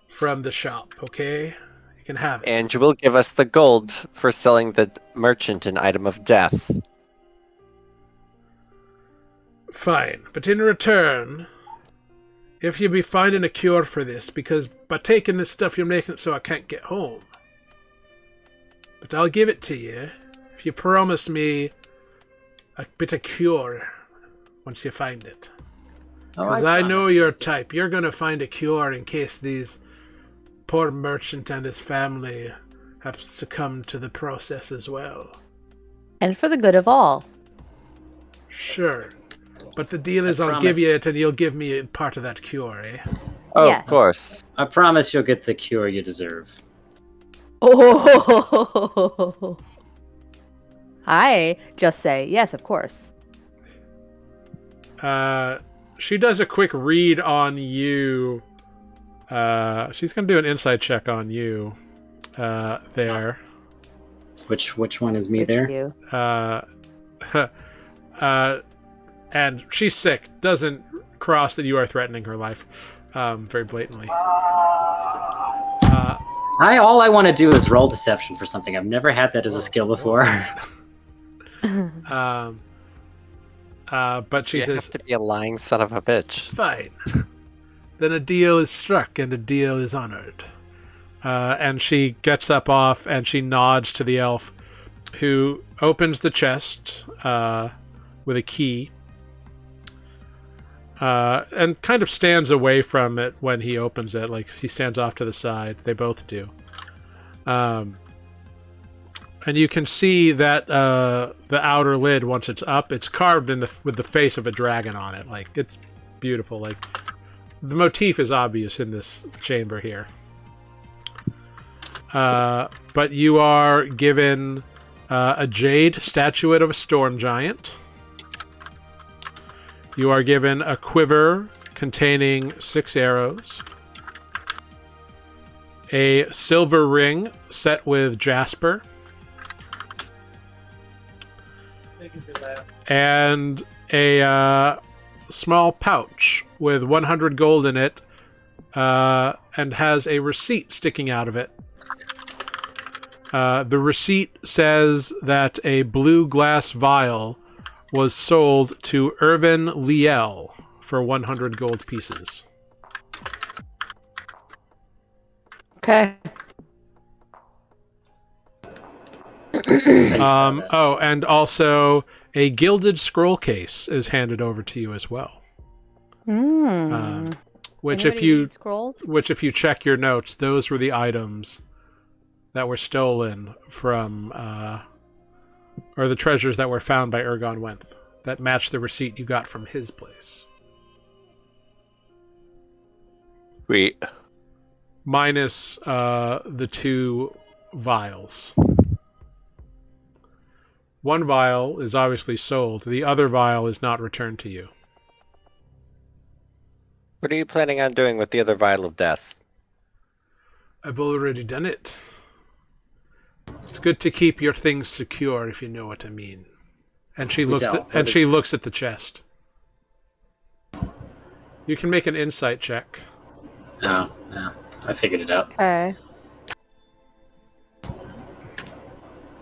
from the shop, okay? You can have it. And you will give us the gold for selling the merchant an item of death. Fine, but in return, if you be finding a cure for this, because by taking this stuff you're making it so I can't get home. But I'll give it to you if you promise me a bit of cure once you find it. Because I know promise. your type. You're going to find a cure in case these poor merchant and his family have succumbed to the process as well. And for the good of all. Sure. But the deal is I I'll give you promise. it and you'll give me part of that cure, eh? Oh, Yeah. of course. I promise you'll get the cure you deserve. Oh. I just say, yes, of course. She does a quick read on you. She's going to do an insight check on you. There. Which one is me Which there? you. And she's sick. Doesn't cross that you are threatening her life very blatantly. All I want to do is roll deception for something. I've never had that as a skill before. But she You says, have to be a lying son of a bitch. fine. Then a deal is struck and a deal is honored. And she gets up off and she nods to the elf, who opens the chest with a key and kind of stands away from it when he opens it. Like, he stands off to the side. They both do. And you can see that the outer lid, once it's up, it's carved with the face of a dragon on it. Like, it's beautiful. Like, the motif is obvious in this chamber here. but you are given a jade statuette of a storm giant. You are given a quiver containing 6 arrows, a silver ring set with jasper, and a small pouch with 100 gold in it, and has a receipt sticking out of it. The receipt says that a blue glass vial was sold to Irvin Liel for 100 gold pieces. Okay. And also a gilded scroll case is handed over to you as well. Which if you check your notes, those were the items that were stolen from, or the treasures that were found by Ergon Wenth that matched the receipt you got from his place. Sweet. Minus the 2 vials. One vial is obviously sold. The other vial is not returned to you. What are you planning on doing with the other vial of death? I've already done it. It's good to keep your things secure, if you know what I mean. And she looks at the chest. You can make an insight check. Oh, yeah. I figured it out. Okay.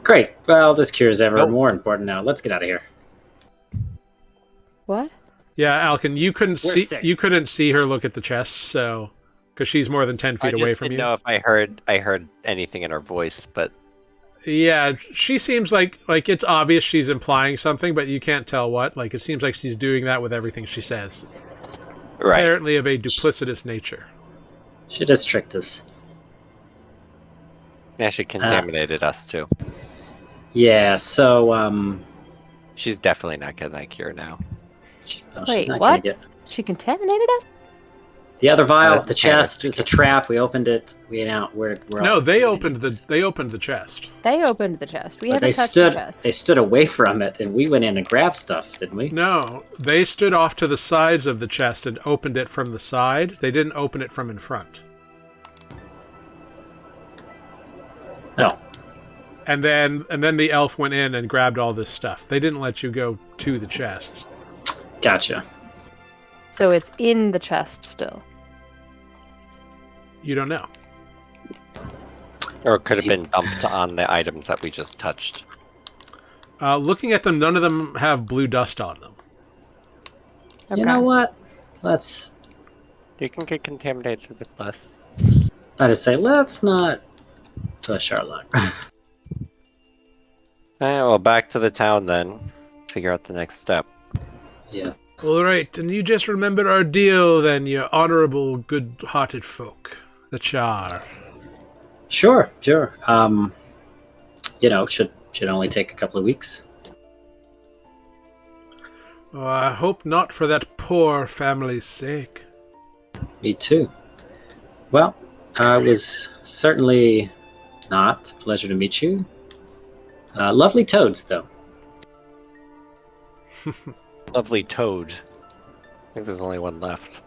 Great. Well, this cure is ever more important now. Let's get out of here. What? Yeah, Alkin, you couldn't sick. see her look at the chest, so because she's more than 10 feet away from you. I didn't know if I heard anything in her voice, but yeah, she seems like it's obvious she's implying something, but you can't tell what. Like, it seems like she's doing that with everything she says. right. Apparently of a duplicitous nature. She just tricked us. Yeah, she contaminated us too. Yeah, so, She's definitely not getting that cure now. she's Wait, not what? gonna She contaminated us? The other vial, That's the chest, it's a trap. We opened it. We're No, they opened the chest. They opened the chest. We But haven't touched the chest. they stood away from it, and we went in and grabbed stuff, didn't we? No, they stood off to the sides of the chest and opened it from the side. They didn't open it from in front. No. And then the elf went in and grabbed all this stuff. They didn't let you go to the chest. Gotcha. So it's in the chest still. You don't know. Or it could have been dumped on the items that we just touched. Looking at them, none of them have blue dust on them. Okay. You know what? Let's... You can get contaminated with less. say, let's not push our luck. Well, back to the town then. Figure out the next step. Yeah. All right, and you just remember our deal then, you honorable, good-hearted folk that you are. Sure. Should only take a couple of weeks. Oh, I hope not for that poor family's sake. Me too. Well, it was certainly not a pleasure to meet you. Lovely toads, though. Lovely toad. I think there's only one left.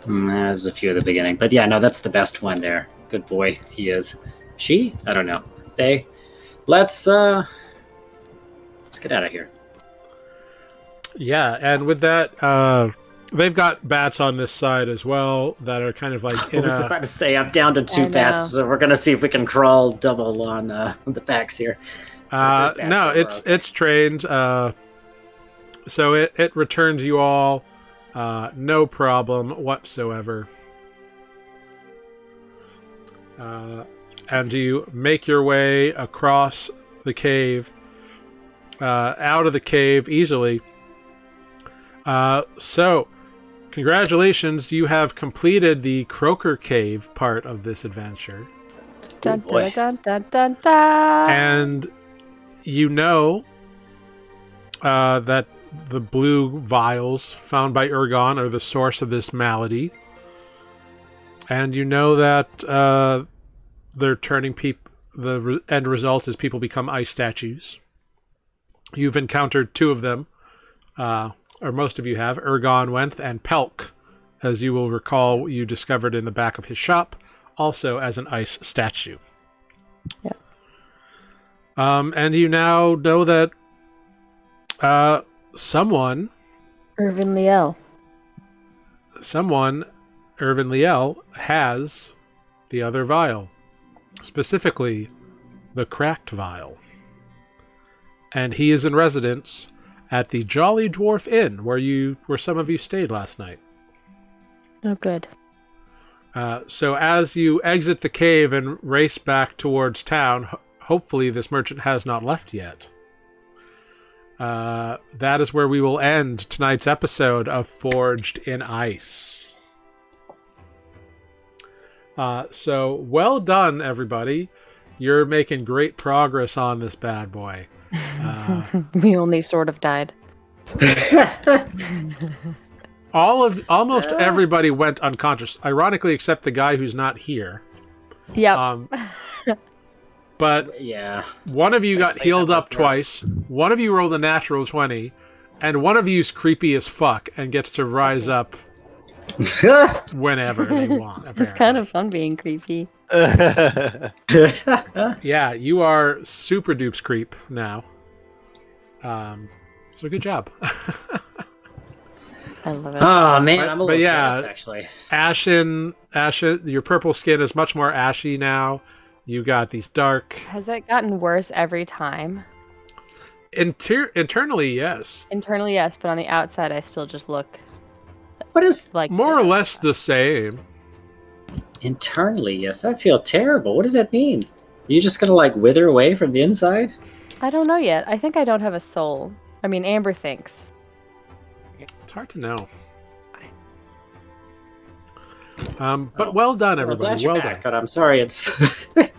There's a few at the beginning. But yeah, no, that's the best one there. Good boy, he is. She? I don't know. They. Let's get out of here. Yeah, and with that, they've got bats on this side as well that are kind of like I was about to say, I'm down to 2 bats, so we're going to see if we can crawl double on the backs here. No, it's trained. So it returns you all, no problem whatsoever. And you make your way across the cave, out of the cave easily. So, congratulations, you have completed the Croaker Cave part of this adventure. Dun, boy. dun, dun, dun, dun. And you know that the blue vials found by Ergon are the source of this malady. And you know that they're turning end result is people become ice statues. You've encountered 2 of them, or most of you have, Ergon Wenth and Pelk, as you will recall you discovered in the back of his shop, also as an ice statue. Yeah. And you now know that someone, Irvin Liel. Irvin Liel, has the other vial. Specifically, the cracked vial. And he is in residence at the Jolly Dwarf Inn, where some of you stayed last night. Oh, good. So as you exit the cave and race back towards town, hopefully this merchant has not left yet. That is where we will end tonight's episode of Forged in Ice. So well done, everybody. You're making great progress on this bad boy. We only sort of died. Almost everybody went unconscious, ironically, except the guy who's not here. Yep. But Yeah. one of you got healed up twice, one of you rolled a natural 20, and one of you's creepy as fuck and gets to rise up whenever they want, apparently. It's kind of fun being creepy. Yeah, you are super dupes creep now. So good job. I love it. Oh man, I'm a But little yeah. jealous actually. Ashen, your purple skin is much more ashy now. You got these dark... Has it gotten worse every time? Internally, yes. Internally, yes, but on the outside, I still just look What is like More or less the same. internally? Yes, I feel terrible. What does that mean? Are you just gonna like wither away from the inside? I don't know yet. I think I don't have a soul. I mean, Amber thinks. It's hard to know. But well done, I'm glad everybody. you're Well back, done. but I'm sorry, it's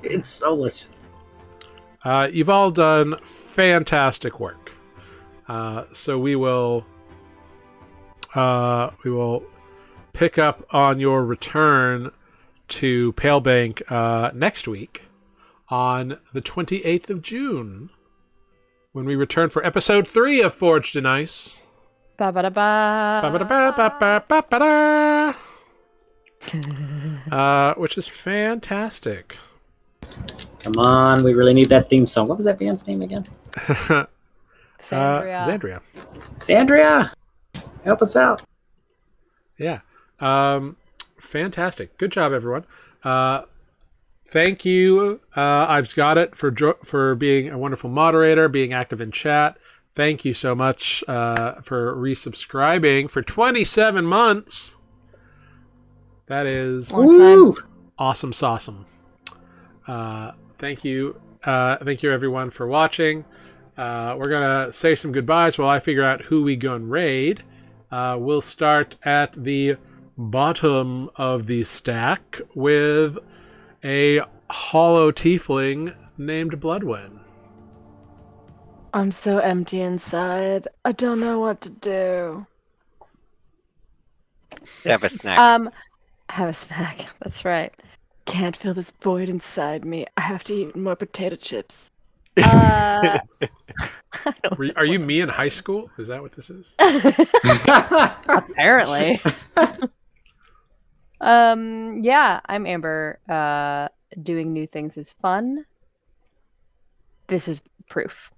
it's soulless. You've all done fantastic work. So we will pick up on your return to Palebank next week on the 28th of June, when we return for episode 3 of Forged in Ice. Ba-ba-da-ba. Ba-ba-da-ba-ba-ba-ba-da. Which is fantastic. Come on, we really need that theme song. What was that band's name again? Exandria. Xandria. Xandria! Help us out. Yeah. Fantastic. Good job, everyone. Thank you, I've got it, for being a wonderful moderator, being active in chat. Thank you so much for resubscribing for 27 months. That is Woo! awesome sauceum. Thank you. Thank you, everyone, for watching. We're going to say some goodbyes while I figure out who we gon' raid. We'll start at the bottom of the stack with a hollow tiefling named Bloodwen. I'm so empty inside. I don't know what to do. Have a snack. Have a snack. That's right. Can't feel this void inside me. I have to eat more potato chips. I don't Are you me in high school? Is that what this is? Apparently. Yeah, I'm Amber. Doing new things is fun. This is proof.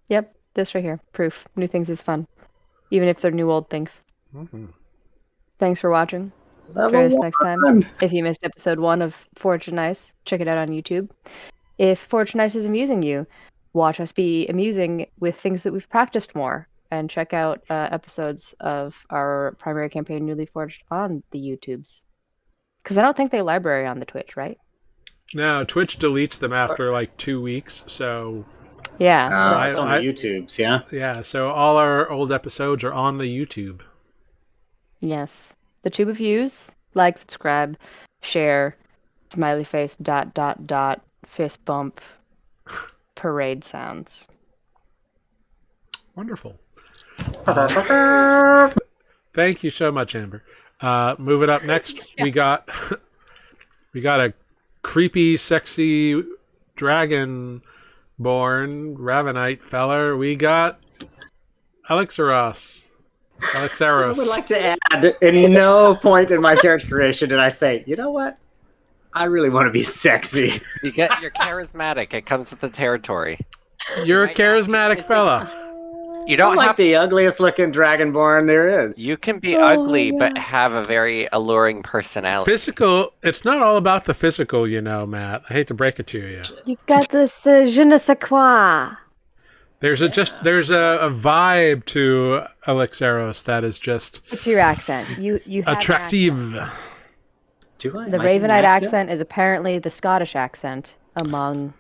Yep, this right here. Proof. New things is fun. Even if they're new old things. Mm-hmm. Thanks for watching. Level Join us next time. 1. If you missed episode 1 of Forged and Ice, check it out on YouTube. If Forged and Ice is amusing you, watch us be amusing with things that we've practiced more. And check out episodes of our primary campaign, Nuuli Forged, on the YouTubes. Because I don't think they library on the Twitch, right? No, Twitch deletes them after like 2 weeks, so... Yeah. It's on the YouTubes, yeah? Yeah, so all our old episodes are on the YouTube. Yes. The tube of views. Like, subscribe, share, smiley face, ... fist bump, parade sounds. Wonderful. Thank you so much, Amber. Moving up next, we got a creepy, sexy dragon born Ravenite feller, we got Alexaros. I would like to add, at no point in my character creation did I say, you know what? I really want to be sexy. You're charismatic. It comes with the territory. You're a charismatic fella. You don't I'm like have the ugliest looking dragonborn there is. You can be ugly, but have a very alluring personality. Physical, it's not all about the physical, you know, Matt. I hate to break it to you. You've got this je ne sais quoi. There's a vibe to Alexaros that is just It's your accent. You have attractive. Do I? The Ravenite accent is apparently the Scottish accent among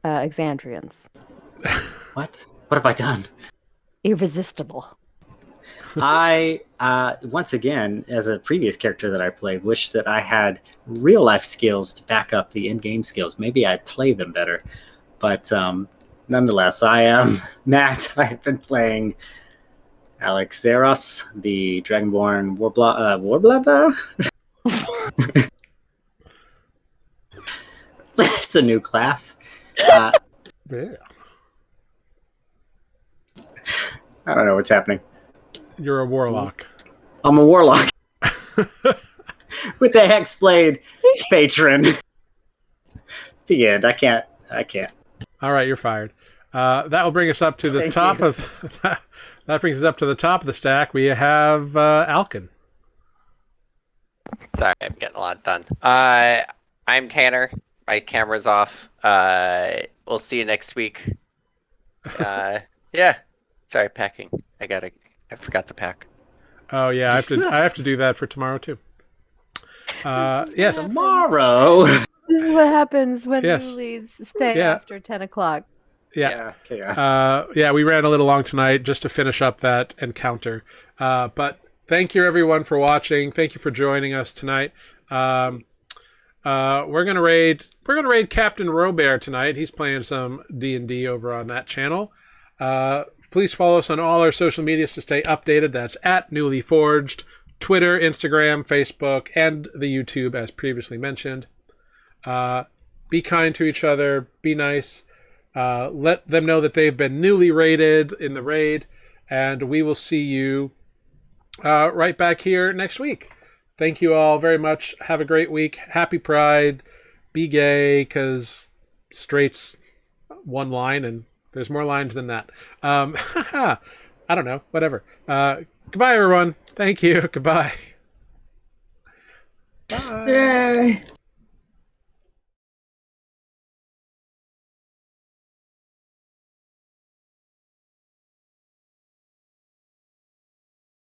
Exandrians. What? What have I done? Irresistible. I, once again, as a previous character that I played, wish that I had real life skills to back up the in-game skills. Maybe I'd play them better. But nonetheless, I am Matt. I've been playing Alexaros, the Dragonborn Warblabba. It's a new class. Yeah. I don't know what's happening. You're a warlock. I'm a warlock. With the Hexblade patron. The end. I can't. All right, you're fired. That will bring us up to the top of that brings us up to the top of the stack. We have Alkin. Sorry, I'm getting a lot done. I'm Tanner. My camera's off. We'll see you next week. Yeah. Sorry, packing. I forgot to pack. Oh yeah, I have to do that for tomorrow too. Yes. Tomorrow. This is what happens when Yes. Nuulis stay Yeah. after 10 o'clock. Yeah. Chaos. We ran a little long tonight just to finish up that encounter. But thank you everyone for watching. Thank you for joining us tonight. We're gonna raid Captain Robert tonight. He's playing some D&D over on that channel. Please follow us on all our social medias to stay updated. That's at Nuuli Forged, Twitter, Instagram, Facebook, and the YouTube, as previously mentioned. Be kind to each other. Be nice. Let them know that they've been newly rated in the raid, and we will see you right back here next week. Thank you all very much. Have a great week. Happy Pride. Be gay, because straight's one line, and there's more lines than that. I don't know. Whatever. Goodbye, everyone. Thank you. Goodbye. Bye. Yay.